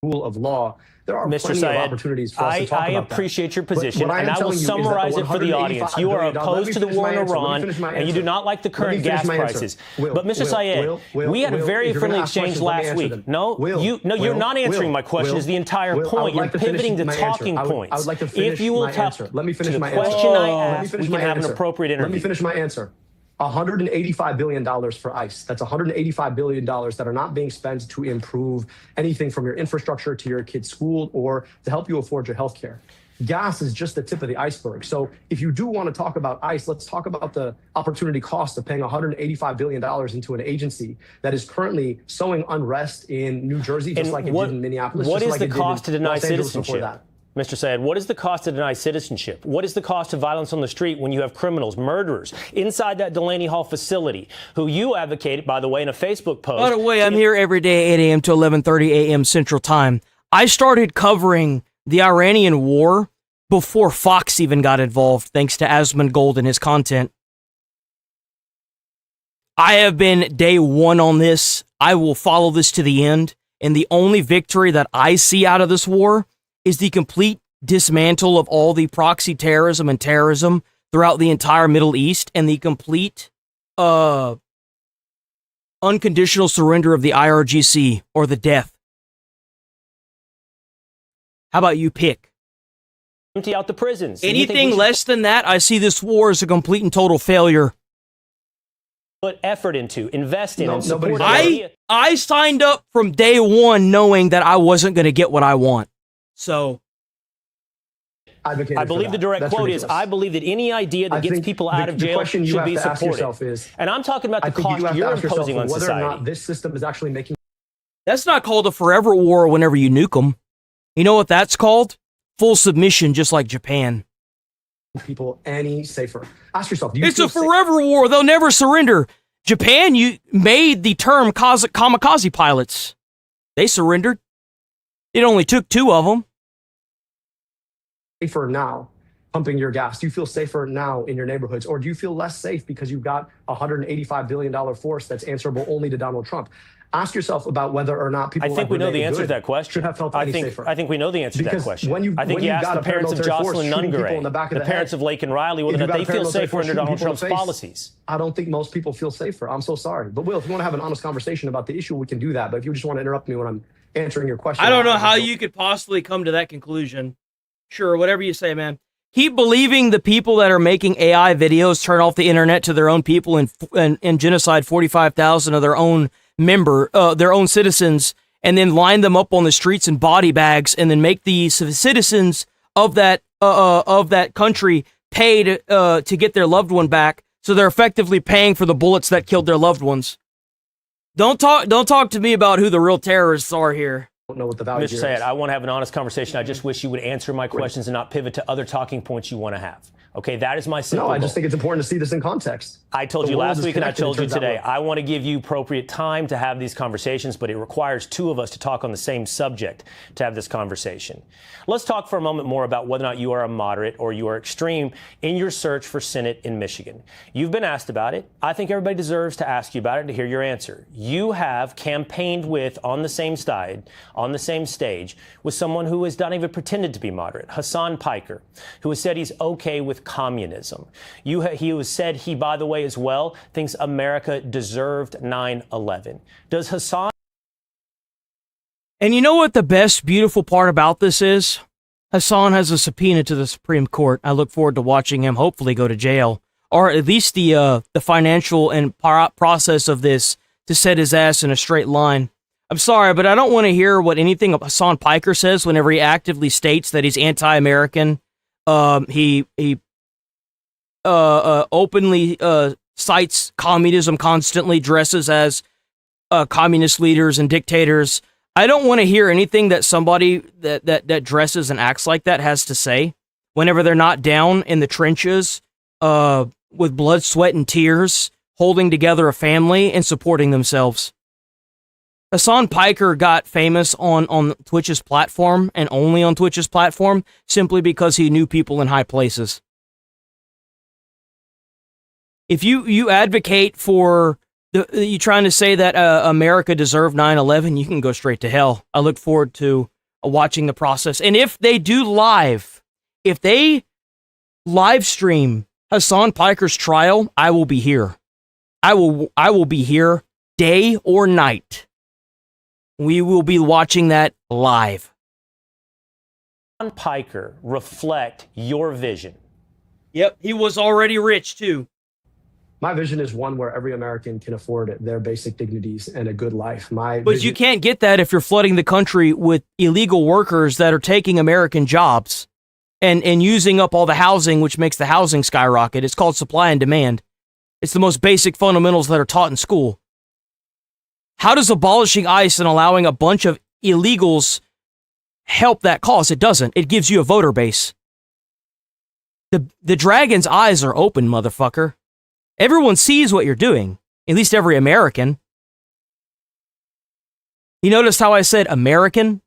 Rule of law. There are Mr. plenty Syed, of opportunities for us to talk I about that. appreciate your But position, what and I will summarize it for the audience. You are opposed to the war in Iran, and you do not like the current gas prices. But Mr. Syed, we had a very friendly exchange last week. No, you're not answering my question. Is the entire point? You're pivoting to talking points. If you will talk to the question I asked, we can have an appropriate interview. Let me finish my answer. $185 billion for ICE. That's $185 billion that are not being spent to improve anything from your infrastructure to your kid's school or to help you afford your health care. Gas is just the tip of the iceberg. So if you do want to talk about ICE, let's talk about the opportunity cost of paying $185 billion into an agency that is currently sowing unrest in New Jersey, just like it did in Minneapolis. What is the cost to deny citizenship? Mr. Syed, what is the cost to deny citizenship? What is the cost of violence on the street when you have criminals, murderers, inside that Delaney Hall facility, who you advocated, by the way, in a Facebook post? By the way, I'm here every day, 8 a.m. to 11:30 a.m. Central Time. I started covering the Iranian war before Fox even got involved, thanks to Asmund Gold and his content. I have been day one on this. I will follow this to the end. And the only victory that I see out of this war is the complete dismantle of all the proxy terrorism and terrorism throughout the entire Middle East and the complete unconditional surrender of the IRGC or the death. How about you pick? Empty out the prisons. Anything less than that, I see this war as a complete and total failure. Put effort into, invest in, and support. I signed up from day one knowing that I wasn't going to get what I want. So, I believe the direct quote is, I believe that any idea that gets people out of jail should be supported. And I'm talking about the cost you're imposing on society. Whether or not this system is actually making... That's not called a forever war whenever you nuke them. You know what that's called? Full submission, just like Japan. People any safer. Ask yourself, it's a forever war. They'll never surrender. Japan, you made the term kamikaze pilots. They surrendered. It only took 2 of them. Safer now pumping your gas? Do you feel safer now in your neighborhoods? Or do you feel less safe because you've got a $185 billion force that's answerable only to Donald Trump? Ask yourself about whether or not people I think we know the answer to that question. Should have felt any safer. I think we know the answer to that question. I think you asked the parents of Jocelyn Nungaray, the parents of Lake and Riley, whether or not they feel safer under Donald Trump's policies. I don't think most people feel safer. I'm so sorry. But Will, if you want to have an honest conversation about the issue, we can do that. But if you just want to interrupt me when I'm answering your question. I don't know how you could possibly come to that conclusion. Sure, whatever you say, man. Keep believing the people that are making AI videos turn off the internet to their own people and genocide 45,000 of their own their own citizens, and then line them up on the streets in body bags, and then make the citizens of that country pay to get their loved one back. So they're effectively paying for the bullets that killed their loved ones. Don't talk to me about who the real terrorists are here. Don't know what the value Mr. Sayed, I want to have an honest conversation. I just wish you would answer my questions and not pivot to other talking points you want to have. Okay, that is my simple No, I just goal. think it's important to see this in context. I told The you world last is week and I connected, told it you turns out today, well. I want to give you appropriate time to have these conversations, but it requires two of us to talk on the same subject to have this conversation. Let's talk for a moment more about whether or not you are a moderate or you are extreme in your search for Senate in Michigan. You've been asked about it. I think everybody deserves to ask you about it, to hear your answer. You have campaigned with, on the same side, on the same stage, with someone who has not even pretended to be moderate, Hassan Piker, who has said he's okay with communism. He has said he, by the way, as well, thinks America deserved 9/11. Does Hassan... And you know what the best, beautiful part about this is? Hassan has a subpoena to the Supreme Court. I look forward to watching him hopefully go to jail, or at least the financial and process of this to set his ass in a straight line. I'm sorry, but I don't want to hear what anything Hassan Piker says whenever he actively states that he's anti-American. He openly cites communism constantly, dresses as communist leaders and dictators. I don't want to hear anything that somebody that dresses and acts like that has to say whenever they're not down in the trenches with blood, sweat, and tears, holding together a family and supporting themselves. Hassan Piker got famous on Twitch's platform and only on Twitch's platform simply because he knew people in high places. If you advocate for you trying to say that America deserved 9/11, you can go straight to hell. I look forward to watching the process. And if they live stream Hassan Piker's trial, I will be here. I will be here day or night. We will be watching that live. Hassan Piker reflect your vision? Yep, he was already rich too. My vision is one where every American can afford their basic dignities and a good life. But you can't get that if you're flooding the country with illegal workers that are taking American jobs and using up all the housing, which makes the housing skyrocket. It's called supply and demand. It's the most basic fundamentals that are taught in school. How does abolishing ICE and allowing a bunch of illegals help that cause? It doesn't. It gives you a voter base. The dragon's eyes are open, motherfucker. Everyone sees what you're doing, at least every American. You noticed how I said American?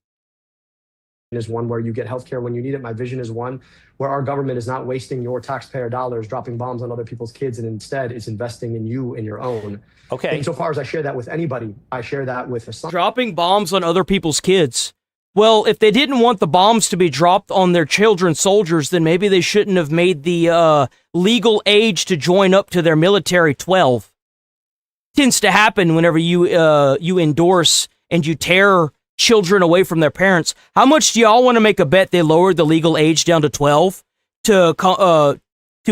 Is one where you get healthcare when you need it. My vision is one where our government is not wasting your taxpayer dollars dropping bombs on other people's kids, and instead is investing in you and your own. Okay. Insofar as I share that with anybody, I share that with Hassan. Dropping bombs on other people's kids. Well, if they didn't want the bombs to be dropped on their children soldiers, then maybe they shouldn't have made the legal age to join up to their military 12. Tends to happen whenever you endorse and you tear children away from their parents. How much do y'all want to make a bet they lowered the legal age down to 12 to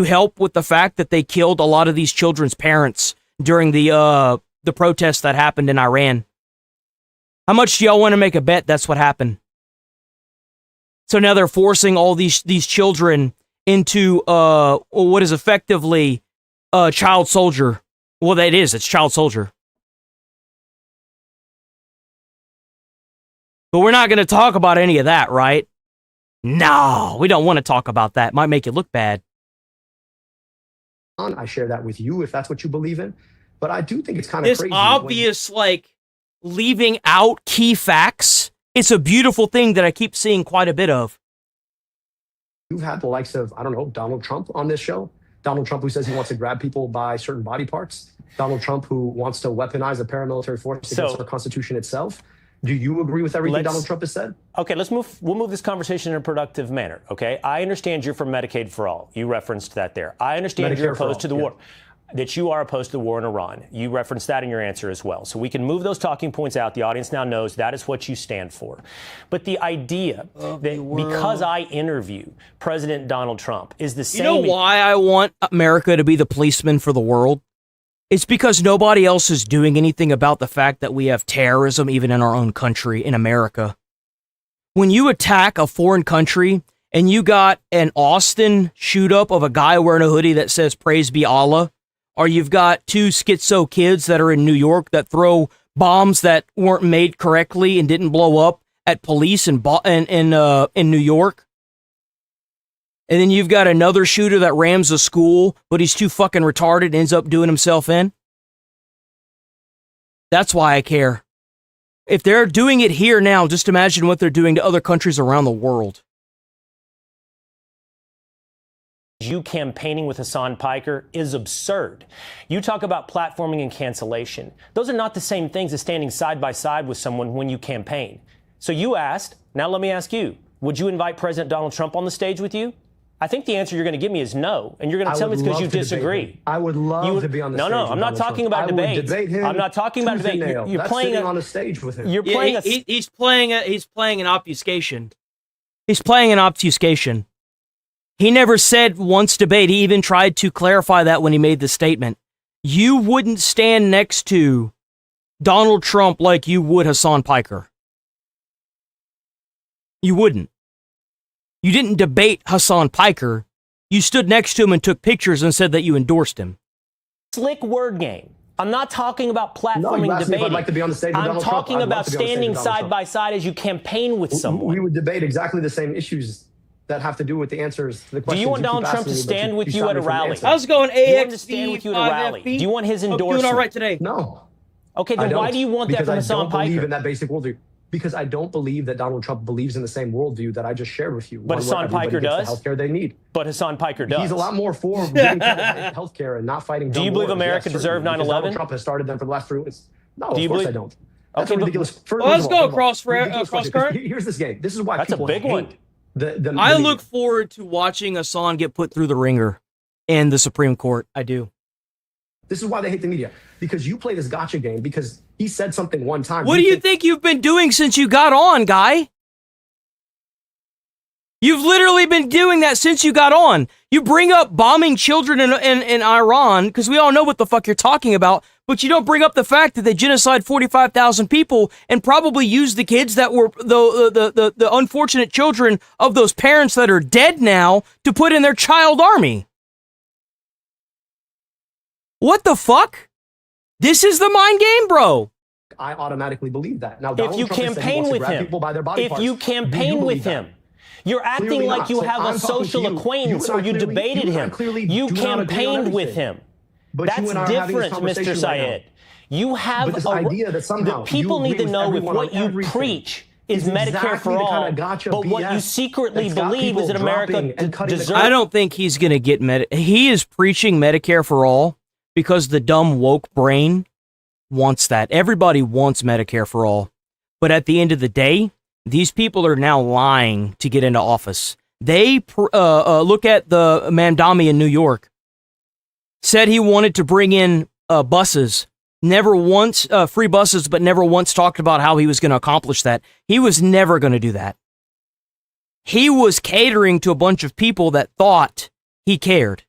help with the fact that they killed a lot of these children's parents during the protests that happened in Iran? How much do y'all want to make a bet that's what happened? So now they're forcing all these children into what is effectively child soldier. Well, that is. It's child soldier. But we're not going to talk about any of that, right? No, we don't want to talk about that. Might make it look bad. I share that with you if that's what you believe in. But I do think it's kind of This crazy. obvious, leaving out key facts. It's a beautiful thing that I keep seeing quite a bit of. You've had the likes of, I don't know, Donald Trump on this show. Donald Trump who says he wants to grab people by certain body parts. Donald Trump who wants to weaponize a paramilitary force against our Constitution itself. Do you agree with everything Donald Trump has said? Okay, we'll move this conversation in a productive manner, okay? I understand you're for Medicaid for all. You referenced that there. I understand you're opposed to the war. That you are opposed to the war in Iran. You referenced that in your answer as well. So we can move those talking points out. The audience now knows that is what you stand for. But the idea that because I interview President Donald Trump is the same... You know why I want America to be the policeman for the world? It's because nobody else is doing anything about the fact that we have terrorism even in our own country, in America. When you attack a foreign country and you got an Austin shoot up of a guy wearing a hoodie that says praise be Allah, or you've got two schizo kids that are in New York that throw bombs that weren't made correctly and didn't blow up at police in New York. And then you've got another shooter that rams a school, but he's too fucking retarded and ends up doing himself in. That's why I care. If they're doing it here now, just imagine what they're doing to other countries around the world. You campaigning with Hassan Piker is absurd. You talk about platforming and cancellation. Those are not the same things as standing side by side with someone when you campaign. So you asked, now let me ask you, would you invite President Donald Trump on the stage with you? I think the answer you're going to give me is no, and you're going to tell me it's because you disagree. I would love to be on the stage. No, I'm not talking about debate. I'm not talking about debate. You're playing on the stage with him. You're playing. He's playing an obfuscation. He's playing an obfuscation. He never said once debate. He even tried to clarify that when he made the statement. You wouldn't stand next to Donald Trump like you would Hassan Piker. You wouldn't. You didn't debate Hassan Piker. You stood next to him and took pictures and said that you endorsed him. Slick word game. I'm not talking about platforming debating. I'd like to be on the stage with I'm Donald Trump. talking about standing side by side as you campaign with someone. We would debate exactly the same issues that have to do with the answers to the questions. Do you want Donald Trump to stand with you at a rally? I was going AXP. Do you want him to stand with you at a rally? Do you want his endorsement? Doing all right today. No. Okay, then why do you want that from Hassan Piker? I don't believe in that basic worldview. Because I don't believe that Donald Trump believes in the same worldview that I just shared with you. But Hassan Piker does. The healthcare they need. But Hassan Piker does. He's a lot more for giving healthcare and not fighting. Do you believe America deserved 9/11? Donald Trump has started them for the last 3 weeks. No, of course I don't. That's okay, ridiculous. Let's go cross current. Here's this game. This is why that's a big one. I look forward to watching Hassan get put through the ringer in the Supreme Court. I do. This is why they hate the media. Because you play this gotcha game because he said something one time. What do you think you've been doing since you got on, guy? You've literally been doing that since you got on. You bring up bombing children in Iran, because we all know what the fuck you're talking about, but you don't bring up the fact that they genocide 45,000 people and probably used the kids that were the unfortunate children of those parents that are dead now to put in their child army. What the fuck? This is the mind game, bro. I automatically believe that. Now, if you campaign with him, you're acting like you have a social acquaintance or you debated him. You campaigned with him. That's different, Mr. Syed. You have the people need to know if what you preach is Medicare for all, but what you secretly believe is that America deserves. I don't think he's going to get He is preaching Medicare for all because the dumb woke brain wants that. Everybody wants Medicare for all. But at the end of the day, these people are now lying to get into office. They look at the Mandami in New York. Said he wanted to bring in buses. Never once, free buses, but never once talked about how he was going to accomplish that. He was never going to do that. He was catering to a bunch of people that thought he cared.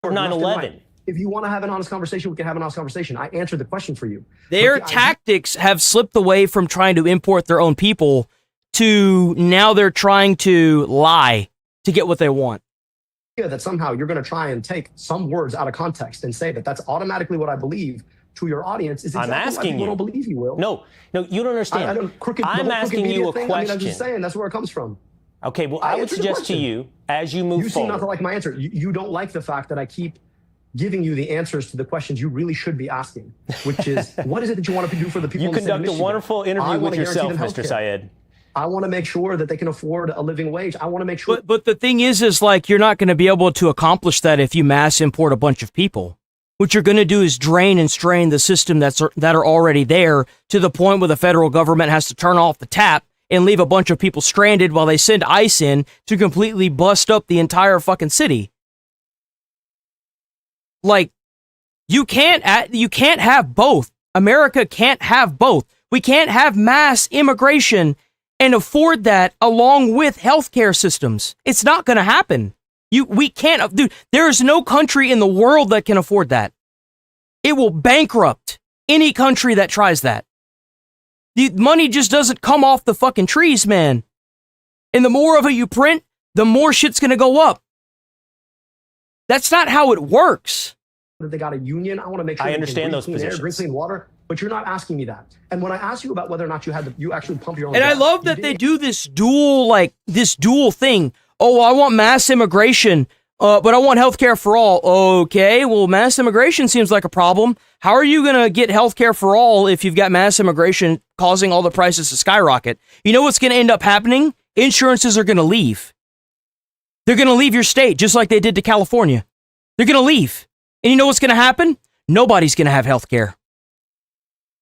9/11. If you want to have an honest conversation, we can have an honest conversation. I answered the question for you. Their tactics have slipped away from trying to import their own people to now they're trying to lie to get what they want. Yeah, that somehow you're going to try and take some words out of context and say that that's automatically what I believe to your audience is exactly I'm asking why people don't believe you will. No, you don't understand. I'm asking you a question. I mean, I'm just saying that's where it comes from. Okay, well, I would suggest to you as you move forward. You seem not to like my answer. You don't like the fact that I keep giving you the answers to the questions you really should be asking, which is, what is it that you want to do for the people you in the state of conduct a wonderful interview with yourself, Mr. Syed. I want to make sure that they can afford a living wage. I want to make sure. But the thing is like, you're not going to be able to accomplish that if you mass import a bunch of people. What you're going to do is drain and strain the system that are already there to the point where the federal government has to turn off the tap and leave a bunch of people stranded while they send ICE in to completely bust up the entire fucking city. Like, you can't have both. America can't have both. We can't have mass immigration and afford that along with healthcare systems. It's not going to happen. We can't, dude. There is no country in the world that can afford that. It will bankrupt any country that tries that. The money just doesn't come off the fucking trees, man. And the more of it you print, the more shit's going to go up. That's not how it works. that they got a union. I want to make sure I they understand can those breathe clean air, drink positions. clean water. But you're not asking me that. And when I asked you about whether or not you actually pump your own And I gas, love that they do this dual thing. Oh, I want mass immigration, but I want healthcare for all. Okay, well, mass immigration seems like a problem. How are you going to get healthcare for all if you've got mass immigration causing all the prices to skyrocket? You know what's going to end up happening? Insurances are going to leave. They're going to leave your state, just like they did to California. They're going to leave. And you know what's going to happen? Nobody's going to have healthcare.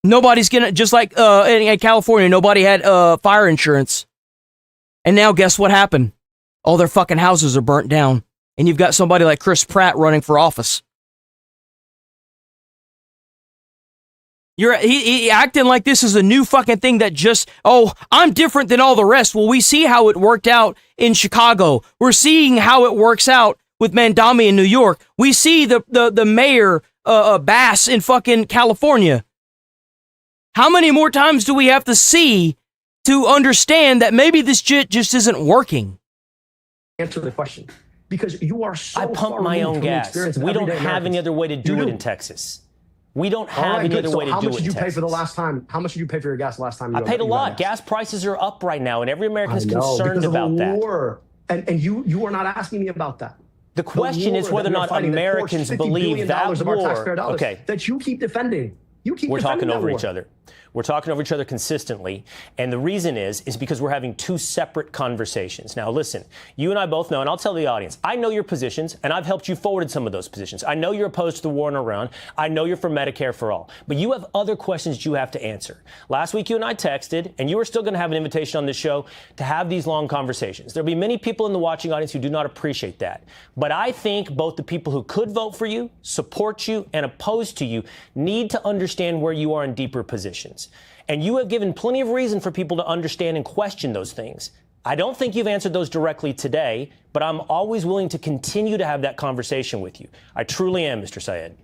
Nobody's going to, just like in California, nobody had fire insurance. And now guess what happened? All their fucking houses are burnt down. And you've got somebody like Chris Pratt running for office. He acting like this is a new fucking thing that just, oh, I'm different than all the rest. Well, we see how it worked out in Chicago. We're seeing how it works out with Mandami in New York. We see the mayor, Bass in fucking California. How many more times do we have to see to understand that maybe this shit just isn't working? Answer the question. Because you are so I pump far my removed own from the gas. experience of We don't everyday have any Americans. other way to do You it in Texas. We don't All have right, any good. other So way to how do much it did in you pay for the Texas. last time? How much did you pay for your gas the last time? I paid a you got lot. gas? Gas prices are up right now, and every American is I know, concerned because of about the that. war. And you are not asking me about that. The question is war whether or that we are not fighting that Americans forced $50 believe billion that of our war. taxpayer dollars Okay, that you keep defending. You keep we're defending talking that over war. each other. We're talking over each other consistently. And the reason is because we're having two separate conversations. Now, listen, you and I both know, and I'll tell the audience, I know your positions, and I've helped you forward in some of those positions. I know you're opposed to the war in Iran. I know you're for Medicare for all. But you have other questions you have to answer. Last week, you and I texted, and you are still going to have an invitation on this show to have these long conversations. There'll be many people in the watching audience who do not appreciate that. But I think both the people who could vote for you, support you, and oppose to you need to understand where you are in deeper positions. And you have given plenty of reason for people to understand and question those things. I don't think you've answered those directly today, but I'm always willing to continue to have that conversation with you. I truly am, Mr. Syed.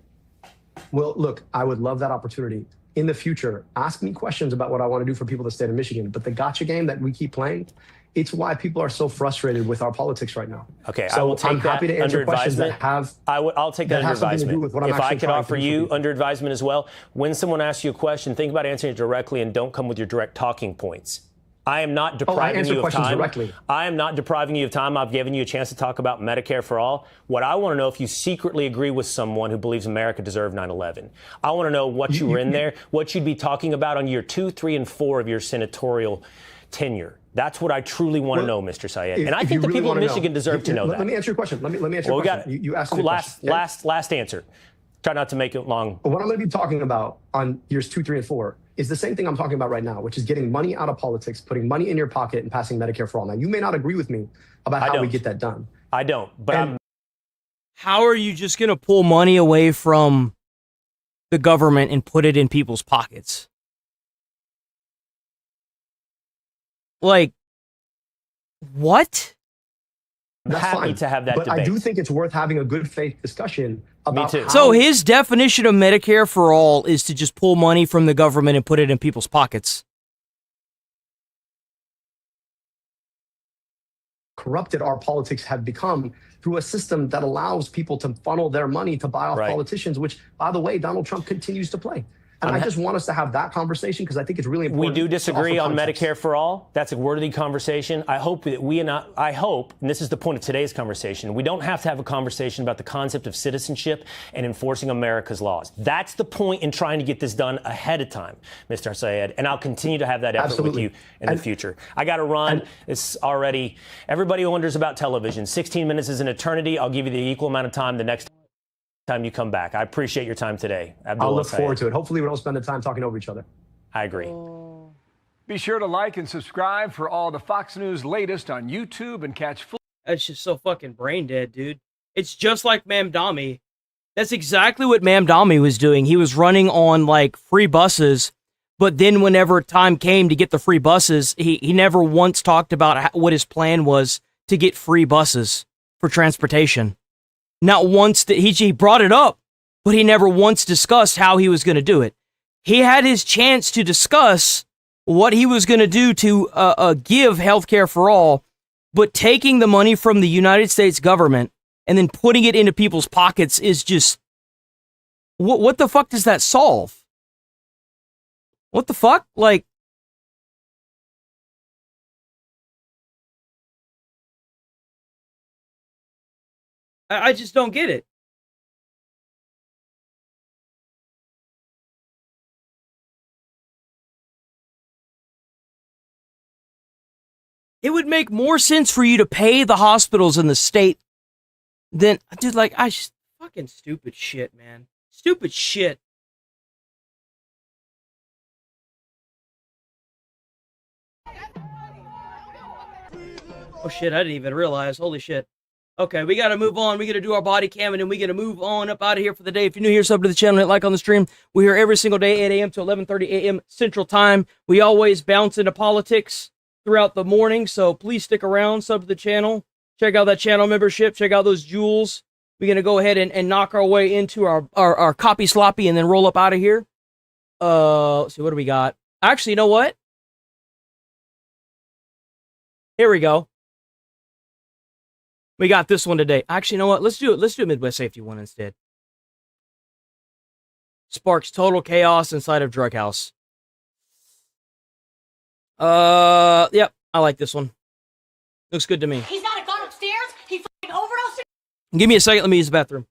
Well, look, I would love that opportunity. In the future, ask me questions about what I want to do for people in the state of Michigan. But the gotcha game that we keep playing, it's why people are so frustrated with our politics right now. Okay, so I will take I'm happy that to answer under questions advisement. that have. I'll take that under something to do advisement. with what I'm If I actually could trying offer to do for you people. under advisement as well, when someone asks you a question, think about answering it directly and don't come with your direct talking points. I am not depriving answer you of questions time. directly. I am not depriving you of time. I've given you a chance to talk about Medicare for all. What I want to know if you secretly agree with someone who believes America deserved 9/11. I want to know what you were in there, what you'd be talking about on year 2, 3, and 4 of your senatorial tenure. That's what I truly want to know, Mr. Syed. And I think the people of Michigan deserve to know that. Let me answer your question. Let me answer your question. You asked me a question. Last answer. Try not to make it long. What I'm going to be talking about on years 2, 3, and 4 is the same thing I'm talking about right now, which is getting money out of politics, putting money in your pocket, and passing Medicare for all. Now, you may not agree with me about how we get that done. I don't, but How are you just going to pull money away from the government and put it in people's pockets? Like, what? I'm That's happy fine. to have that but debate. I do think it's worth having a good faith discussion about how. So his definition of Medicare for all is to just pull money from the government and put it in people's pockets. Corrupted our politics have become through a system that allows people to funnel their money to buy off politicians, which, by the way, Donald Trump continues to play. And I just want us to have that conversation because I think it's really We important. do disagree to offer on context. Medicare for all. That's a worthy conversation. I hope that I hope, and this is the point of today's conversation, we don't have to have a conversation about the concept of citizenship and enforcing America's laws. That's the point in trying to get this done ahead of time, Mr. Syed, and I'll continue to have that effort Absolutely. with you in the future. I got to run. It's already, everybody wonders about television. 16 minutes is an eternity. I'll give you the equal amount of time the next time you come back. I appreciate your time today. I'll look forward to it. Hopefully we don't spend the time talking over each other. I agree. Be sure to like and subscribe for all the Fox News latest on YouTube and catch full. That's just so fucking brain dead, dude. It's just like Mamdani. That's exactly what Mamdani was doing. He was running on like free buses, but then whenever time came to get the free buses, he never once talked about what his plan was to get free buses for transportation. Not once that he brought it up, but he never once discussed how he was going to do it. He had his chance to discuss what he was going to do to give healthcare for all, but taking the money from the United States government and then putting it into people's pockets is just What the fuck does that solve? What the fuck? Like, I just don't get it. It would make more sense for you to pay the hospitals in the state than, dude, like, I just, fucking stupid shit, man. Stupid shit. Oh shit, I didn't even realize. Holy shit. Okay, we gotta move on. We gotta do our body cam, and then we gotta move on up out of here for the day. If you're new here, sub to the channel, hit like on the stream. We're here every single day, 8 a.m. to 11:30 a.m. Central Time. We always bounce into politics throughout the morning, so please stick around, sub to the channel. Check out that channel membership. Check out those jewels. We're gonna go ahead and knock our way into our copy sloppy and then roll up out of here. Let's see, what do we got? Actually, you know what? Here we go. We got this one today. Actually, you know what? Let's do it. Let's do a Midwest Safety one instead. Sparks total chaos inside of Drug House. Yep. I like this one. Looks good to me. He's not gone upstairs. He fucking overdosed. Give me a second. Let me use the bathroom.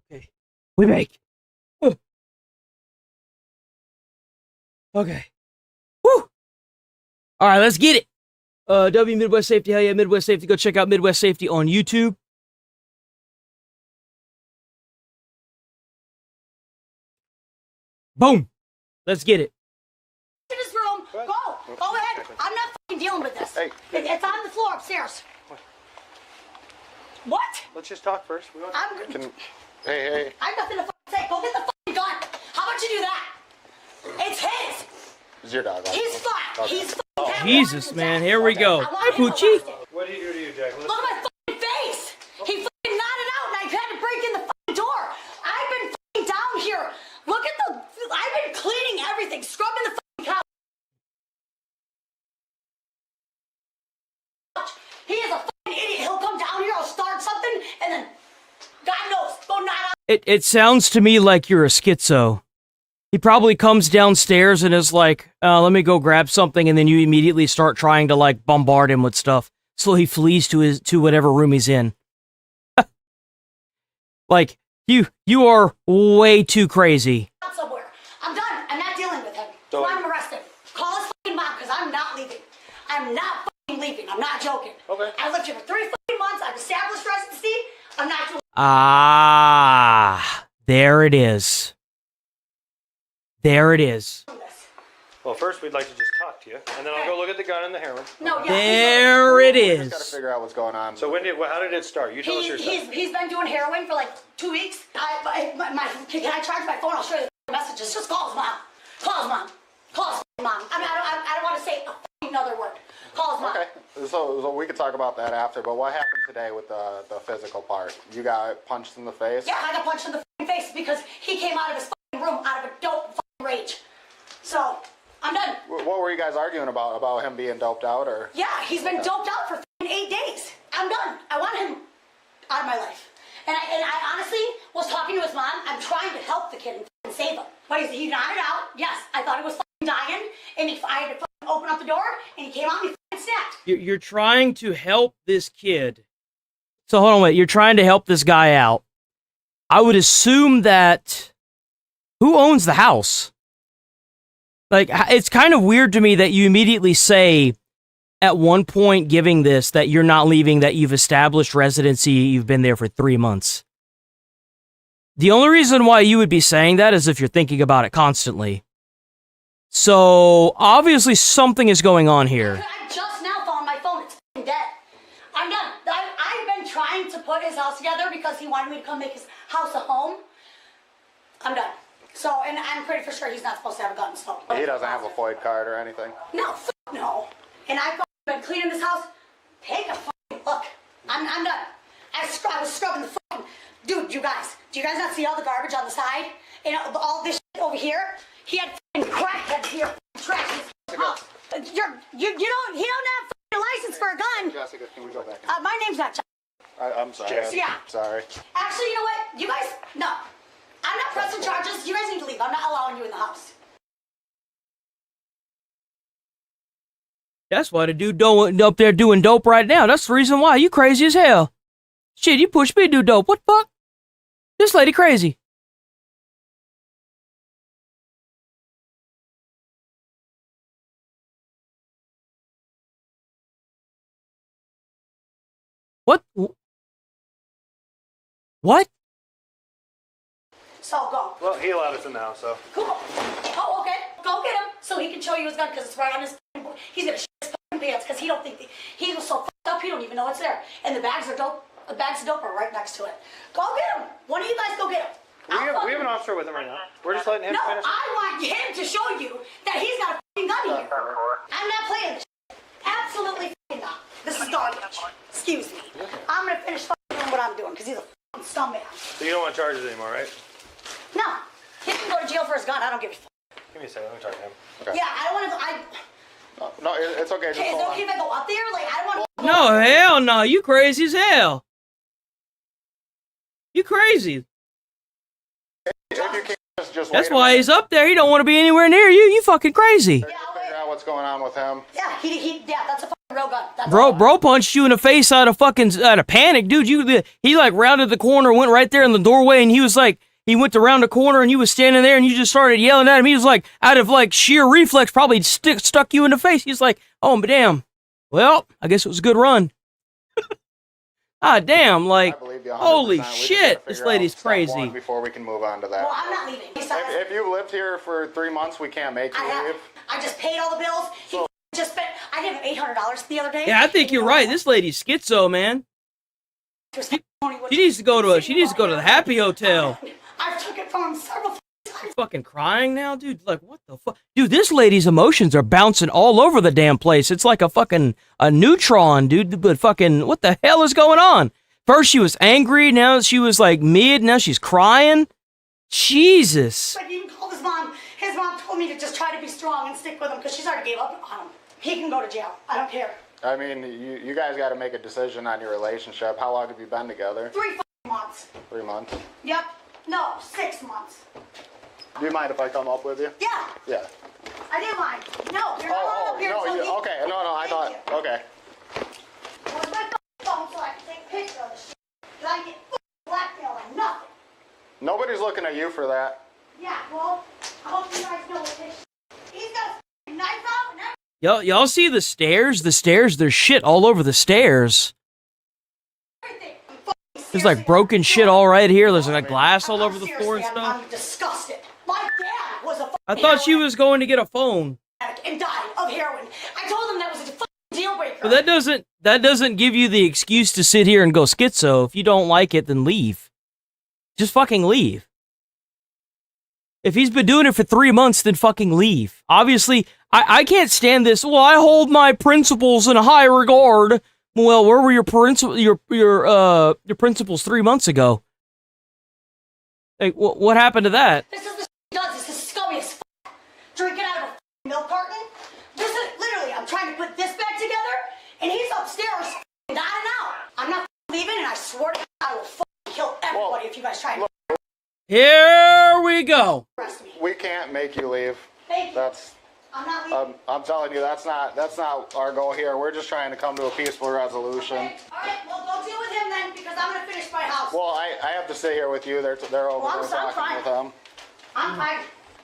Okay. We make. Okay. Woo! All right, let's get it. W Midwest Safety. Hell yeah, Midwest Safety. Go check out Midwest Safety on YouTube. Boom. Let's get it. In his room. Go ahead. I'm not fucking dealing with this. Hey. It's on the floor upstairs. What? Let's just talk first. Hey. I have nothing to fucking say. Go get the fucking gun. How about you do that? It's his. It's your dog. He's fine. Okay. He's fine. Jesus, man. Here we go. Hi, Poochie. What did he do to you, Jack? Look at my fucking face. He fucking nodded out and I had to break in the fucking door. I've been fucking down here. Look at I've been cleaning everything, scrubbing the fucking couch. He is a fucking idiot. He'll come down here, he'll start something, and then, God knows, go nod out. It sounds to me like you're a schizo. He probably comes downstairs and is like, let me go grab something, and then you immediately start trying to, like, bombard him with stuff. So he flees to whatever room he's in. Like, you are way too crazy. Somewhere. I'm done. I'm not dealing with him. So I'm arrested. Call his fucking mom, because I'm not leaving. I'm not fucking leaving. I'm not joking. Okay. I lived here for 3 fucking months. I've established residency. I'm not doing. Ah, there it is. There it is. Well, first we'd like to just talk to you, and then I'll go look at the gun and the heroin. No, yeah. There it is. We just gotta figure out what's going on. So how did it start? You tell us yourself. He's been doing heroin for like 2 weeks. Can I charge my phone? I'll show you the messages. Just call his mom. Call his mom. Call his mom. I mean, I don't want to say another word. Call his mom. Okay. So we could talk about that after. But what happened today with the physical part? You got punched in the face? Yeah, I got punched in the face because he came out of his room out of a dope rage. So. I'm done. What were you guys arguing about? About him being doped out, or? Yeah, he's been doped out for 8 days. I'm done. I want him out of my life. And I honestly was talking to his mom. I'm trying to help the kid and save him. But he nodded out. Yes, I thought he was dying. And I had to open up the door. And he came out and he snapped. You're trying to help this kid. So hold on, wait. You're trying to help this guy out. I would assume that who owns the house? Like, it's kind of weird to me that you immediately say at one point giving this that you're not leaving, that you've established residency, you've been there for 3 months. The only reason why you would be saying that is if you're thinking about it constantly. So, obviously something is going on here. I just now found my phone. It's f***ing dead. I'm done. I've been trying to put his house together because he wanted me to come make his house a home. I'm done. So, and I'm pretty for sure he's not supposed to have a gun, so. He doesn't have a FOID card or anything? No, no. And I've been cleaning this house. Take a f***ing look. I'm done. I was scrubbing the f***ing... Dude, do you guys not see all the garbage on the side? And all this shit over here? He had f***ing crackheads here trash his house. He don't have f***ing license for a gun. Jessica, can we go back? My name's not I'm sorry. Yeah. Sorry. Actually, you know what? You guys, no. I'm not pressing charges. You guys need to leave. I'm not allowing you in the house. That's why the dude up there doing dope right now. That's the reason why. You crazy as hell. Shit, you pushed me to do dope. What the fuck? This lady crazy. What? What? So go. Well, he allowed us in the house, so. Cool. Oh, okay. Go get him so he can show you his gun because it's right on his. He's gonna shit his pants because he don't think he was so fucked up he don't even know it's there. And the bags are dope. The bags of dope are right next to it. Go get him. One of you guys go get him. We have an officer with him right now. We're just letting him finish. No, I want him to show you that he's got a fucking gun here. I'm not playing this shit. Absolutely fucking not. This is garbage. Excuse me. I'm gonna finish fucking doing what I'm doing because he's a fucking scumbag. So you don't want charges anymore, right? No. He can go to jail for his gun. I don't give a fuck. Give me a second. Let me talk to him. Okay. Yeah, I don't want to. No, it's okay. Just Okay, is hold it on. okay if I go up there? Like, I don't want to. No, hell no. You crazy as hell. You crazy. If you can't just That's wait why he's up there. He don't want to be anywhere near you. You fucking crazy. figure out what's going on with him. Yeah, yeah, that's a fucking real gun. That's Bro punched you in the face out of panic, dude. He like rounded the corner, went right there in the doorway, and he was like, he went around the corner, and you was standing there, and you just started yelling at him. He was like, out of like sheer reflex, probably stuck you in the face. He's like, oh, but damn. Well, I guess it was a good run. Ah, damn, like, holy shit, this lady's crazy. Before we can move on to that. Well, I'm not leaving. If you lived here for 3 months, we can't make you leave. I just paid all the bills. He just spent. I gave him $800 the other day. Yeah, I think you're right. This lady's schizo, man. She needs to go to the Happy Hotel. I've took it from him several times. You're fucking crying now, dude. Like, what the fuck? Dude, this lady's emotions are bouncing all over the damn place. It's like a neutron, dude. But fucking, what the hell is going on? First she was angry, now she was like mid, now she's crying. Jesus. But he even called his mom. His mom told me to just try to be strong and stick with him because she's already gave up on him. He can go to jail. I don't care. I mean, you guys got to make a decision on your relationship. How long have you been together? 3 months. 3 months. Yep. No, 6 months. Do you mind if I come up with you? Yeah. Yeah. I didn't mind. No, you're not allowed up here no, until he... okay. No, I thought, okay. Where's my phone so I can take a picture of the shit? Because I get blackmailed and nothing. Nobody's looking at you for that. Yeah, well, I hope you guys know what this He's got a knife out and everything. Y'all see the stairs? The stairs, there's shit all over the stairs. There's like broken shit all right here. There's like glass all over the floor and stuff. I'm disgusted. My dad was a I thought she was going to get a phone. and died of heroin. I told him that was a fucking deal breaker. But that doesn't give you the excuse to sit here and go schizo. If you don't like it, then leave. Just fucking leave. If he's been doing it for 3 months, then fucking leave. Obviously, I can't stand this. Well, I hold my principles in high regard. Well, where were your principles 3 months ago? Like, what happened to that? This is the shit he does. This is scummy as fuck. Drinking out of a milk carton. This is literally, I'm trying to put this back together, and he's upstairs nodding out. I'm not leaving, and I swear to God, I will fucking kill everybody if you guys try to. Here we go. We can't make you leave. Thank you. That's I'm not leaving. I'm telling you, that's not our goal here. We're just trying to come to a peaceful resolution. Okay. All right, well, go deal with him then, because I'm going to finish my house. Well, I have to sit here with you. They're over there talking with him. I'm fine.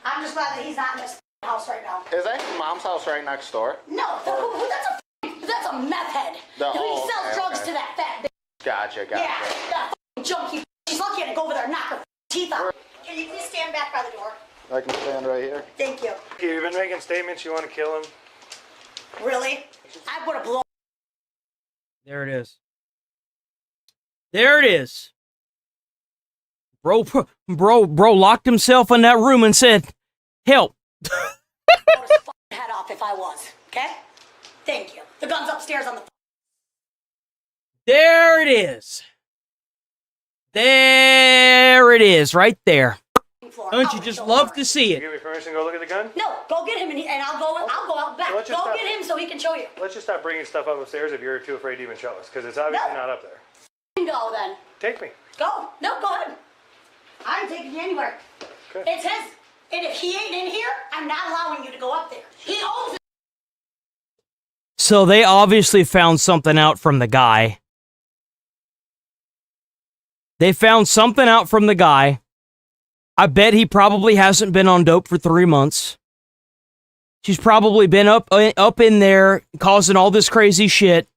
I'm just glad that he's not in this house right now. Is that your mom's house right next door? No, that's a meth head. He sells drugs to that fat bitch. Gotcha. Yeah, that junkie. She's lucky to go over there and knock her teeth out. Can you please stand back by the door? I can stand right here. Thank you. You've been making statements you want to kill him. Really? I would have blown. There it is. There it is. Bro locked himself in that room and said, help. Head off if I was, okay? Thank you. The gun's upstairs on the. There it is. There it is, right there. Don't you just love to see it? Give me permission to go look at the gun? No, go get him and I'll go out back. So go get him so he can show you. Let's just stop bringing stuff up upstairs if you're too afraid to even show us, because it's obviously not up there. Go then. Take me. Go. No, go ahead. I'm taking you anywhere. Okay. It's his. And if he ain't in here, I'm not allowing you to go up there. He owns it. So they obviously found something out from the guy. I bet he probably hasn't been on dope for 3 months. She's probably been up in there causing all this crazy shit.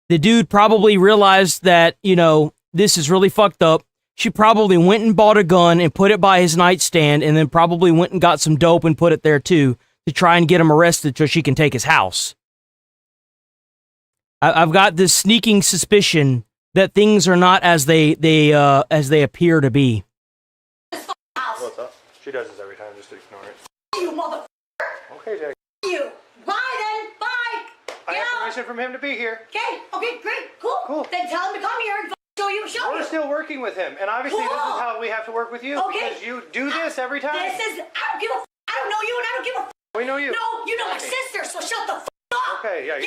The dude probably realized that, this is really fucked up. She probably went and bought a gun and put it by his nightstand and then probably went and got some dope and put it there too to try and get him arrested so she can take his house. I've got this sneaking suspicion that things are not as they appear to be. What's up? She does this every time, just ignore it. You motherfucker. Okay, Jack. You. Bye then. Bye. I have permission from him to be here. Okay, great. Cool. Then tell him to come here and show you. We're still working with him, and obviously this is how we have to work with you. Okay. Because you do this every time. I don't know you and I don't give a We know you. No, you know my sister, so shut the up. Okay, yeah.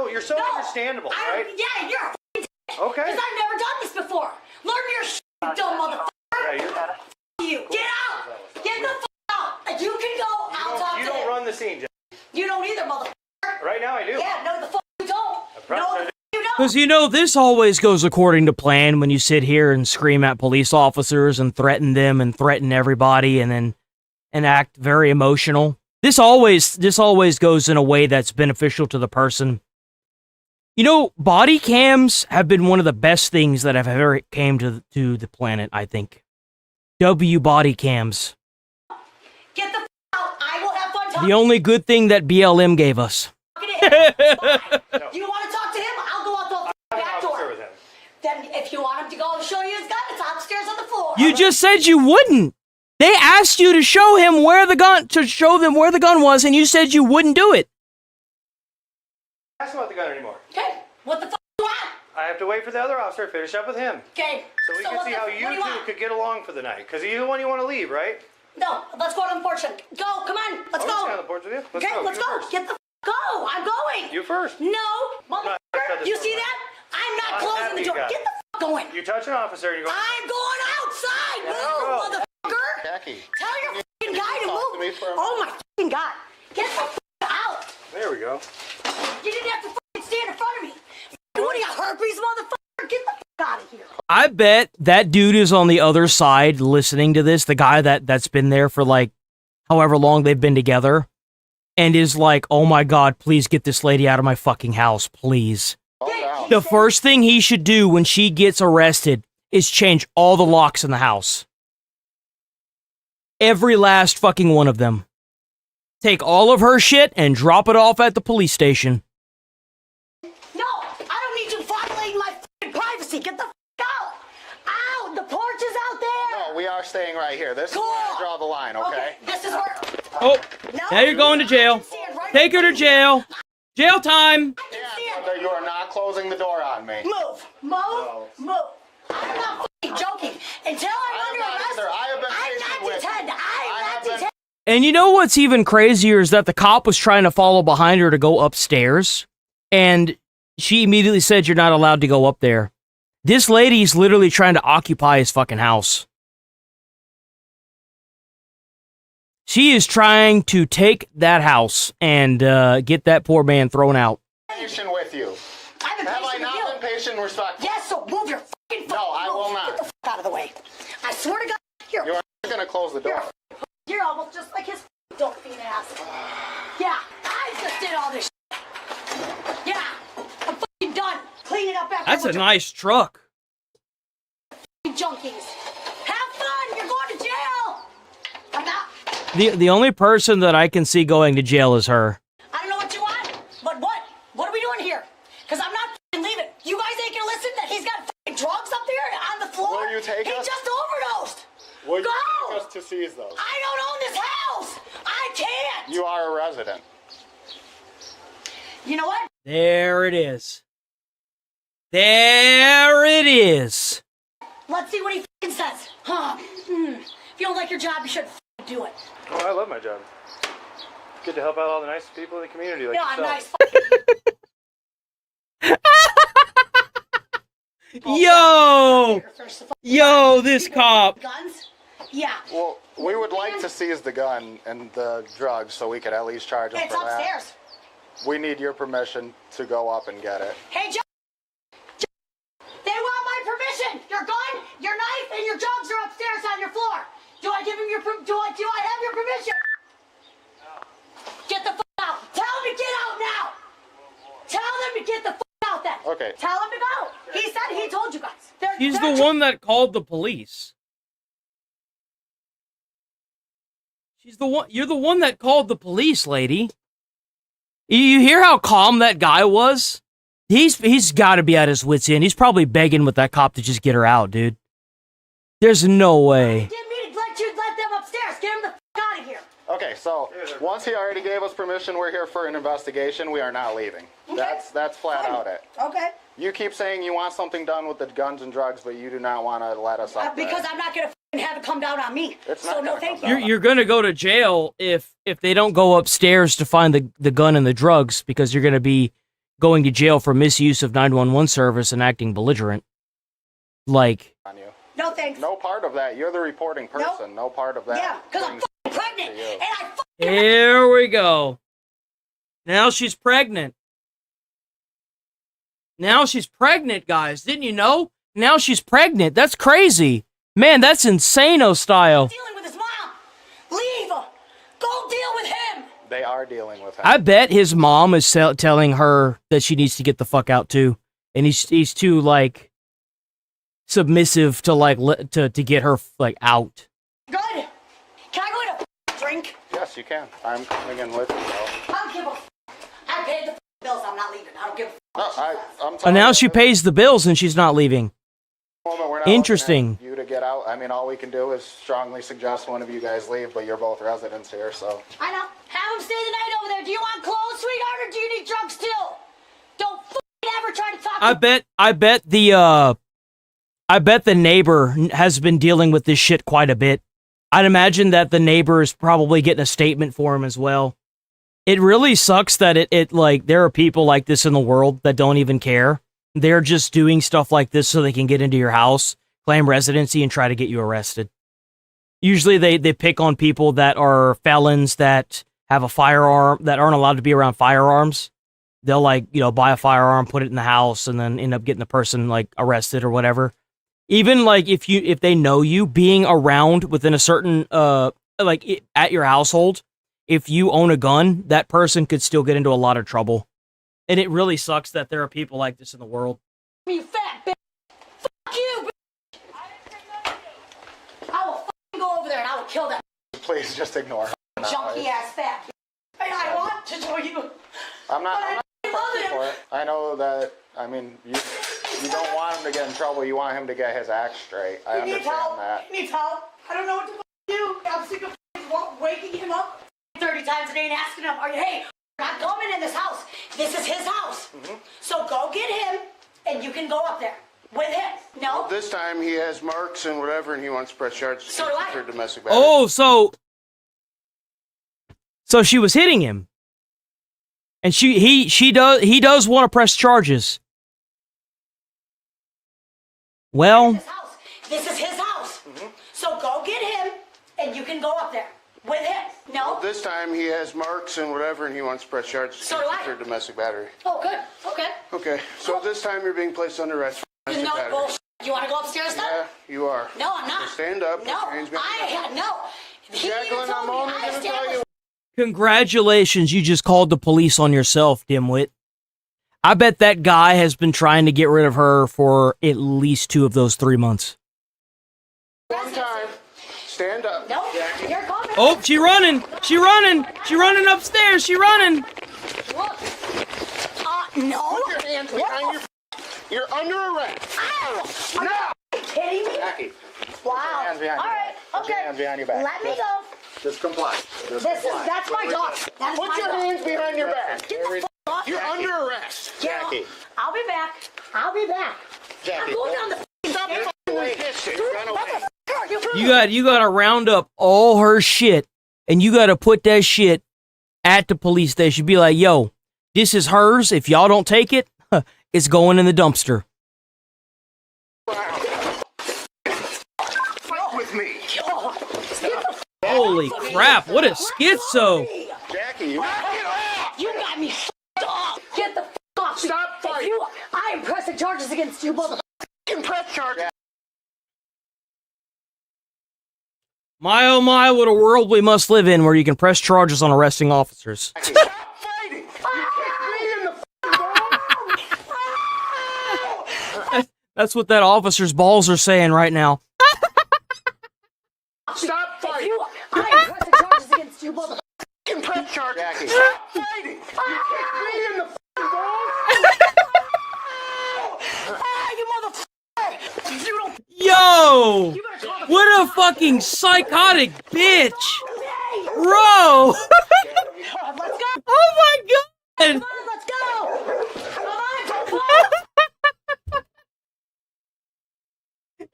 You're so understandable, right? Yeah, you're a dick. Okay. Because I've never done this before. Learn your shit, you dumb motherfucker. Yeah, you. Get out. Get the out. You can go. I'll talk to him. You don't run the scene, Jack. You don't either, motherfucker. Right now I do. Yeah, no, the you don't. No, you don't. Because this always goes according to plan when you sit here and scream at police officers and threaten them and threaten everybody and act very emotional. This always goes in a way that's beneficial to the person. Body cams have been one of the best things that have ever came to the planet, I think. body cams. Get the out. I will have fun talking. The only good thing that BLM gave us. You want to talk to him? I'll go out the back door. Then if you want him to go show you his gun, it's upstairs on the floor. You just said you wouldn't. They asked you to show them where the gun was, and you said you wouldn't do it. Ask him about the gun anymore. Okay, what the fuck do you want? I have to wait for the other officer to finish up with him. Okay. So we can see how you two could get along for the night. Because you're the one you want to leave, right? No, let's go on the porch. Go, come on, let's go. I'll stay on the porch with you. Let's go. Get the go. I'm going. You first. No, motherfucker. You see that? I'm not closing the door. Get the going. You touch an officer and you go. I'm going outside. Move, motherfucker. Jackie. Tell your fucking guy to move. Oh my fucking god. Get the out. There we go. You didn't have to fucking stand in front of me. What are you, herpes, motherfucker? Get the fuck out of here. I bet that dude is on the other side listening to this, the guy that's been there for like however long they've been together, and is like, oh my god, please get this lady out of my fucking house, please. The first thing he should do when she gets arrested is change all the locks in the house. Every last fucking one of them. Take all of her shit and drop it off at the police station. No, I don't need you violating my fucking privacy. Get the fuck out. Out. The porch is out there. No, we are staying right here. This is where I draw the line, okay? This is where. Oh, now you're going to jail. Take her to jail. Jail time. Yeah, you are not closing the door on me. Move. I'm not fucking joking. Until I'm under arrest, I'm not detained. I'm not detained. And you know what's even crazier is that the cop was trying to follow behind her to go upstairs, and she immediately said, you're not allowed to go up there. This lady's literally trying to occupy his fucking house. She is trying to take that house and get that poor man thrown out. Patient with you. I've been Have I patient not with you. been patient and respectful? Yes, so move your fucking foot. No, I will not. Get the fuck out of the way. I swear to God, You're going to close the door. you're almost just like his dopey ass. Yeah, I just did all this shit. Yeah, I'm fucking done. Clean it up after That's a nice truck. junkies. Have fun. You're going to jail. I'm not. The only person that I can see going to jail is her. I don't know what you want, but what? What are we doing here? Because I'm not fucking leaving. You guys ain't gonna listen that he's got fucking drugs up there on the floor? Will you take he us? just overdosed. Will you Go! take us to seize those? I don't own this house. I can't. You are a resident. You know what? There it is. There it is. Let's see what he fucking says. Huh? If you don't like your job, you should fucking do it. Oh, I love my job. Good to help out all the nice people in the community like Yeah, I'm yourself. nice. Yo, this cop. Guns? Yeah. Well, we would like to seize the gun and the drugs so we could at least charge them It's for that. upstairs. We need your permission to go up and get it. Hey, Joe. They want my permission. Your gun, your knife, and your drugs are upstairs on your floor. Do I give him your? Do I have your permission? Get the fuck out. Tell him to get out now. Tell them to get the fuck out then. Okay. Tell him to go. He said he told you guys. He's the one that called the police. She's the one. You're the one that called the police, lady. You hear how calm that guy was? He's got to be at his wits' end. He's probably begging with that cop to just get her out, dude. There's no way. Get me to let them upstairs. Get him the fuck out of here. Okay, so once he already gave us permission, we're here for an investigation. We are not leaving. Okay. That's flat out it. Okay. You keep saying you want something done with the guns and drugs, but you do not want to let us up Because there. I'm not gonna have it come down on me. It's so not no, gonna thank come you. down. You're gonna go to jail if they don't go upstairs to find the gun and the drugs, because you're gonna be going to jail for misuse of 911 service and acting belligerent. Like, On you. No thanks. No part of that. You're the reporting person. Nope. No part of that. Yeah, because I'm fucking pregnant, and I fucking. here we go. Now she's pregnant. Now she's pregnant, guys. Didn't you know? Now she's pregnant. That's crazy. Man, that's insano style. Dealing with his mom. Leave. Go deal with him. They are dealing with him. I bet his mom is telling her that she needs to get the fuck out too, and he's too like submissive to like to get her like out. Good. Can I go get a drink? Yes, you can. I'm coming in with you, though. I don't give a f. I paid the bills. I'm not leaving. I don't give a f. No, I'm And now she pays the bills and she's not leaving. We're not Interesting. looking at you to get out. I mean, all we can do is strongly suggest one of you guys leave, but you're both residents here, so. I know. Have him stay the night over there. Do you want clothes, sweetheart, or do you need drugs still? Don't f***ing ever try to talk. I bet the neighbor has been dealing with this shit quite a bit. I'd imagine that the neighbor is probably getting a statement for him as well. It really sucks that it like there are people like this in the world that don't even care. They're just doing stuff like this so they can get into your house, claim residency, and try to get you arrested. Usually they pick on people that are felons that have a firearm, that aren't allowed to be around firearms. They'll buy a firearm, put it in the house, and then end up getting the person like arrested or whatever. Even like if they know you, being around within a certain at your household, if you own a gun, that person could still get into a lot of trouble. And it really sucks that there are people like this in the world. You fat bitch. Fuck you, bitch. I will fucking go over there and I will kill that Please just ignore her. junky ass fat bitch. I want to join you. I'm not I love him. for it. I know that, I mean, you don't want him to get in trouble. You want him to get his act straight. I He needs help. understand that. He needs help. I don't know what to do. I'm sick of waking him up 30 times a day and asking him, hey, you're not coming in this house. This is his house. So go get him and you can go up there with him. No? Well, this time he has marks and whatever, and he wants to press charges So do I. for domestic battery. Oh, so she was hitting him. And he does want to press charges. Well, This is his house. So go get him and you can go up there with him. No. Well, this time he has marks and whatever, and he wants to press charges So do I. for domestic battery. Oh, good. Okay. Okay, so this time you're being placed under arrest for domestic No battery. bullshit. You want to go upstairs then? Yeah, you are. No, I'm not. So stand up. No, put your hands behind your back. no. Jacqueline, I'm only going to tell you. Congratulations, you just called the police on yourself, dimwit. I bet that guy has been trying to get rid of her for at least 2 of those 3 months. One time. Stand up. No, you're coming. Oh, she running! She running! She running upstairs! She running! Look. No. Put your hands behind your. You're under arrest. Ow! Are you kidding me? Jackie. Wow. Hands behind All your right. back. Put your Okay. hands behind your back. Let me go. Just comply. That's my dog. That is Put my your dog. hands behind your back. Get the f off. You're under arrest. Jackie. I'll be back. I'll be back. Jackie, I'm going down the f***ing Stop stairs. resisting. Run away. You gotta round up all her shit, and you gotta put that shit at the police station. Be like, yo, this is hers. If y'all don't take it, it's going in the dumpster. Fight with me. Holy crap, what a schizo. Jackie, you. You got me f***ed off. Get the f*** off. Stop fighting. I am pressing charges against you, mother. Press charges. My oh my, what a world we must live in where you can press charges on arresting officers. Stop fighting. You kicked me in the balls. That's what that officer's balls are saying right now. Stop fighting. I am pressing charges against you, mother. Press charges. Jackie. Stop fighting. You kicked me in the balls. You motherfucker. You don't. Yo! What a fucking psychotic bitch! Bro! Let's go. Oh my god! Come on, let's go. Come on.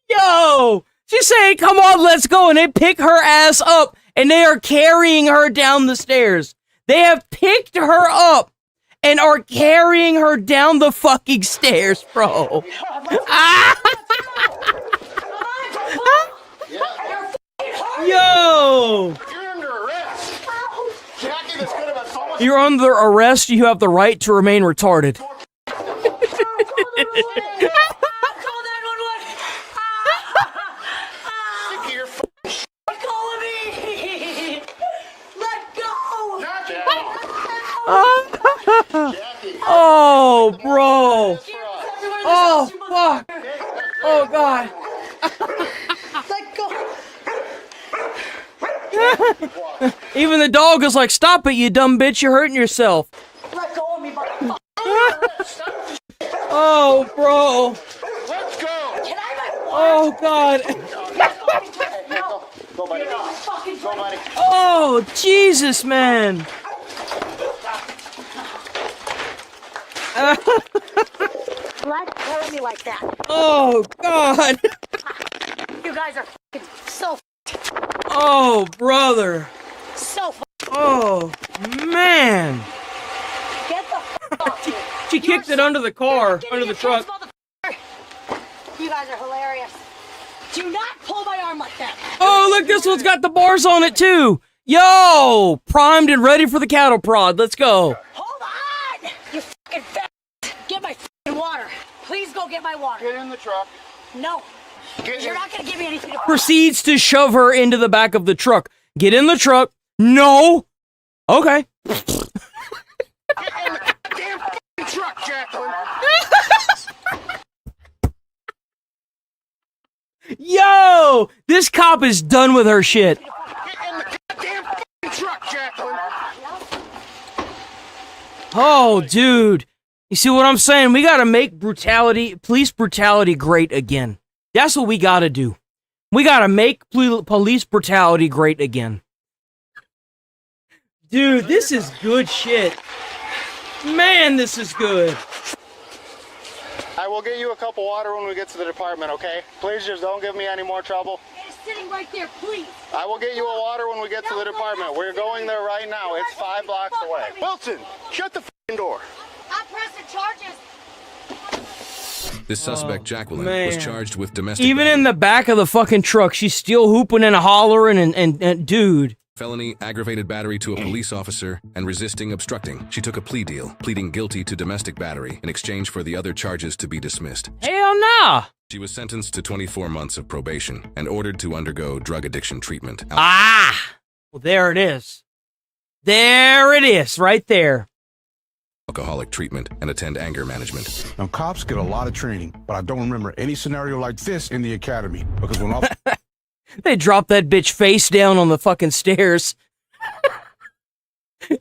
Yo! She's saying, come on, let's go, and they pick her ass up, and they are carrying her down the stairs. They have picked her up, and are carrying her down the fucking stairs, bro. Yo! You're under arrest. Jackie, this could have been so much. You're under arrest, you have the right to remain retarded. Calling me. Let go. Oh, bro. Oh, fuck. Oh, God. Let go. Even the dog is like, stop it, you dumb bitch. You're hurting yourself. Let go of me, motherfucker. Oh, bro. Let's go. Can I have my water? Oh, God. No. Go, buddy. Go, buddy. Oh, Jesus, man. Let go of me like that. Oh, God. You guys are fucking so Oh, brother. so Oh, man. Get the f off me. She kicked it under the car, under the truck. You guys are hilarious. Do not pull my arm like that. Oh, look, this one's got the bars on it, too. Yo, primed and ready for the cattle prod. Let's go. Hold on. You fucking fat. Get my fucking water. Please go get my water. Get in the truck. No. You're not going to give me anything to Proceeds to shove her into the back of the truck. Get in the truck. No. Okay. Get in the damn fucking truck, Jacqueline. Yo, this cop is done with her shit. Get in the damn fucking truck, Jacqueline. Oh, dude. You see what I'm saying? We gotta make police brutality great again. That's what we gotta do. We gotta make police brutality great again. Dude, this is good shit. Man, this is good. I will get you a cup of water when we get to the department, okay? Please just don't give me any more trouble. It's sitting right there, please. I will get you a water when we get to the department. We're going there right now. It's 5 blocks away. Wilson, shut the fucking door. I'm pressing charges. This suspect, Jacqueline, man. was charged with domestic Even battery. in the back of the fucking truck, she's still hooping and hollering and dude. felony aggravated battery to a police officer, and resisting obstructing. She took a plea deal, pleading guilty to domestic battery in exchange for the other charges to be dismissed. Hell nah! She was sentenced to 24 months of probation and ordered to undergo drug addiction treatment. Ah! Well, there it is. There it is, right there. Alcoholic treatment and attend anger management. Now, cops get a lot of training, but I don't remember any scenario like this in the academy. Because when they dropped that bitch face down on the fucking stairs.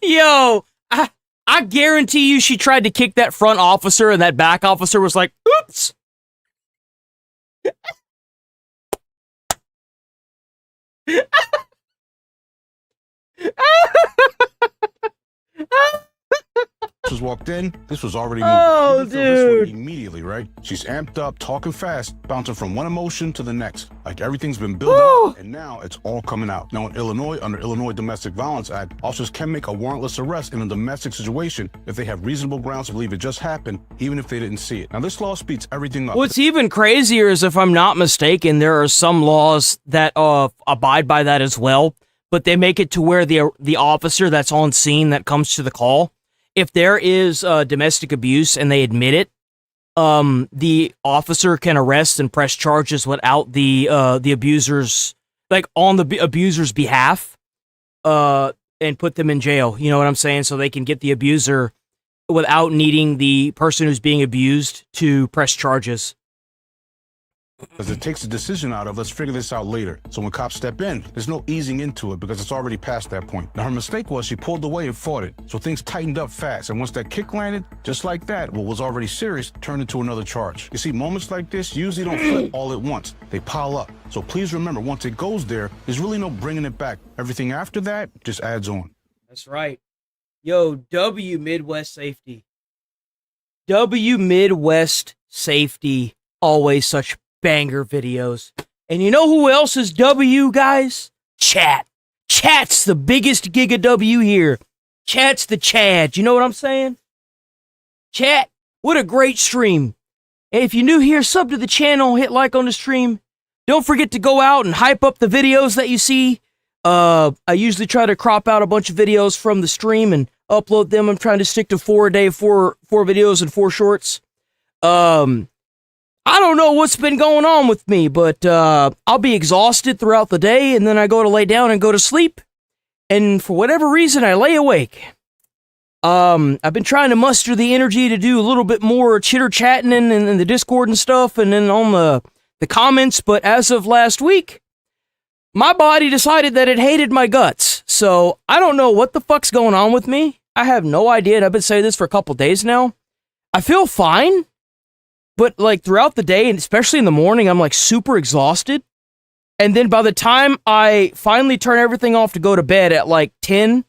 Yo, I guarantee you she tried to kick that front officer and that back officer was like, oops. was walked in, this was already moving. Oh, dude. Immediately, right? She's amped up, talking fast, bouncing from one emotion to the next. Like everything's been built up, and now it's all coming out. Now in Illinois, under Illinois Domestic Violence Act, officers can make a warrantless arrest in a domestic situation if they have reasonable grounds to believe it just happened, even if they didn't see it. Now this law speeds everything up. What's even crazier is, if I'm not mistaken, there are some laws that abide by that as well, but they make it to where the officer that's on scene that comes to the call, if there is domestic abuse and they admit it, the officer can arrest and press charges without the abuser's, like, on the abuser's behalf, and put them in jail. You know what I'm saying? So they can get the abuser without needing the person who's being abused to press charges. Because it takes a decision out of, let's figure this out later. So when cops step in, there's no easing into it because it's already past that point. Now her mistake was she pulled away and fought it. So things tightened up fast. And once that kick landed, just like that, what was already serious turned into another charge. You see, moments like this usually don't flip all at once. They pile up. So please remember, once it goes there, there's really no bringing it back. Everything after that just adds on. That's right. Yo, W Midwest Safety. W Midwest Safety. Always such banger videos. And you know who else is W, guys? Chat. Chat's the biggest Giga W here. Chat's the Chad. You know what I'm saying? Chat, what a great stream. And if you're new here, sub to the channel, hit like on the stream. Don't forget to go out and hype up the videos that you see. I usually try to crop out a bunch of videos from the stream and upload them. I'm trying to stick to 4 a day, four videos and 4 shorts. I don't know what's been going on with me, but I'll be exhausted throughout the day, and then I go to lay down and go to sleep, and for whatever reason, I lay awake. I've been trying to muster the energy to do a little bit more chitter-chatting in the Discord and stuff, and then on the comments, but as of last week, my body decided that it hated my guts, so I don't know what the fuck's going on with me. I have no idea, and I've been saying this for a couple days now. I feel fine. But, like, throughout the day, and especially in the morning, I'm, like, super exhausted. And then by the time I finally turn everything off to go to bed at, like, 10,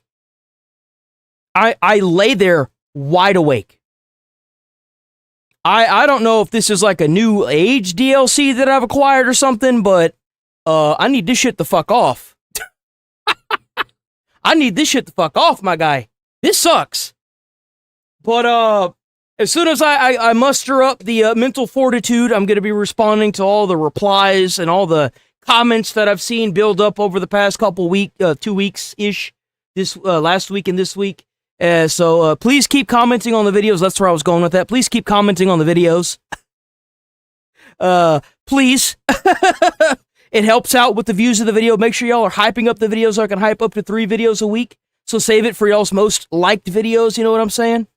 I lay there wide awake. I don't know if this is, like, a new age DLC that I've acquired or something, but I need this shit the fuck off. I need this shit the fuck off, my guy. This sucks. But, as soon as I muster up the mental fortitude, I'm going to be responding to all the replies and all the comments that I've seen build up over the past couple 2 weeks-ish, this last week and this week. So please keep commenting on the videos. That's where I was going with that. Please keep commenting on the videos. Please. It helps out with the views of the video. Make sure y'all are hyping up the videos so I can hype up to 3 videos a week. So save it for y'all's most liked videos, you know what I'm saying?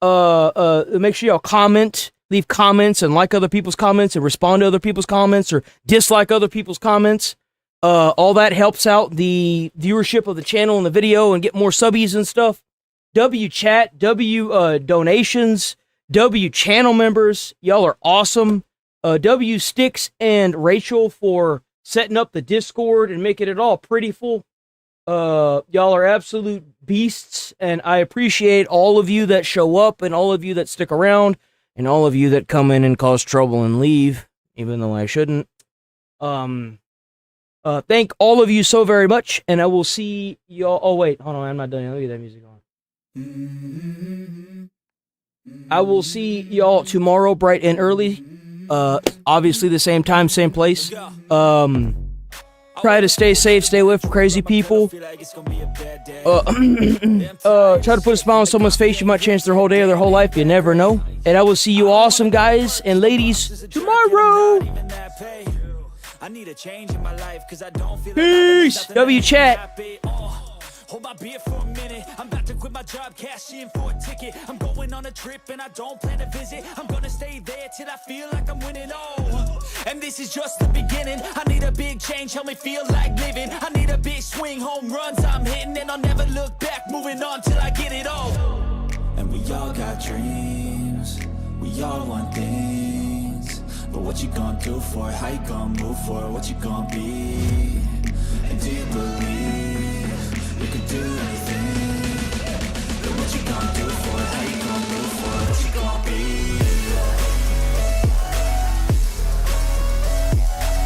Make sure y'all comment, leave comments, and like other people's comments, and respond to other people's comments, or dislike other people's comments. All that helps out the viewership of the channel and the video, and get more subbies and stuff. W chat, W donations, W channel members. Y'all are awesome. W Sticks and Rachel for setting up the Discord and making it all prettyful. Y'all are absolute beasts, and I appreciate all of you that show up, and all of you that stick around, and all of you that come in and cause trouble and leave, even though I shouldn't. Thank all of you so very much, and I will see y'all. Oh, wait, hold on, I'm not done. Let me get that music on. I will see y'all tomorrow, bright and early. Obviously the same time, same place. Try to stay safe, stay away from crazy people. Try to put a smile on someone's face. You might change their whole day or their whole life. You never know. And I will see you awesome guys and ladies tomorrow. Peace. W chat. Hold my beer for a minute. I'm about to quit my job, cash in for a ticket. I'm going on a trip and I don't plan to visit. I'm gonna stay there till I feel like I'm winning. Oh, and this is just the beginning. I need a big change, help me feel like living. I need a big swing, home runs I'm hitting, and I'll never look back. Moving on till I get it all. And we all got dreams. We all want things. But what you gonna do for it? How you gonna move for it? What you gonna be? And do you believe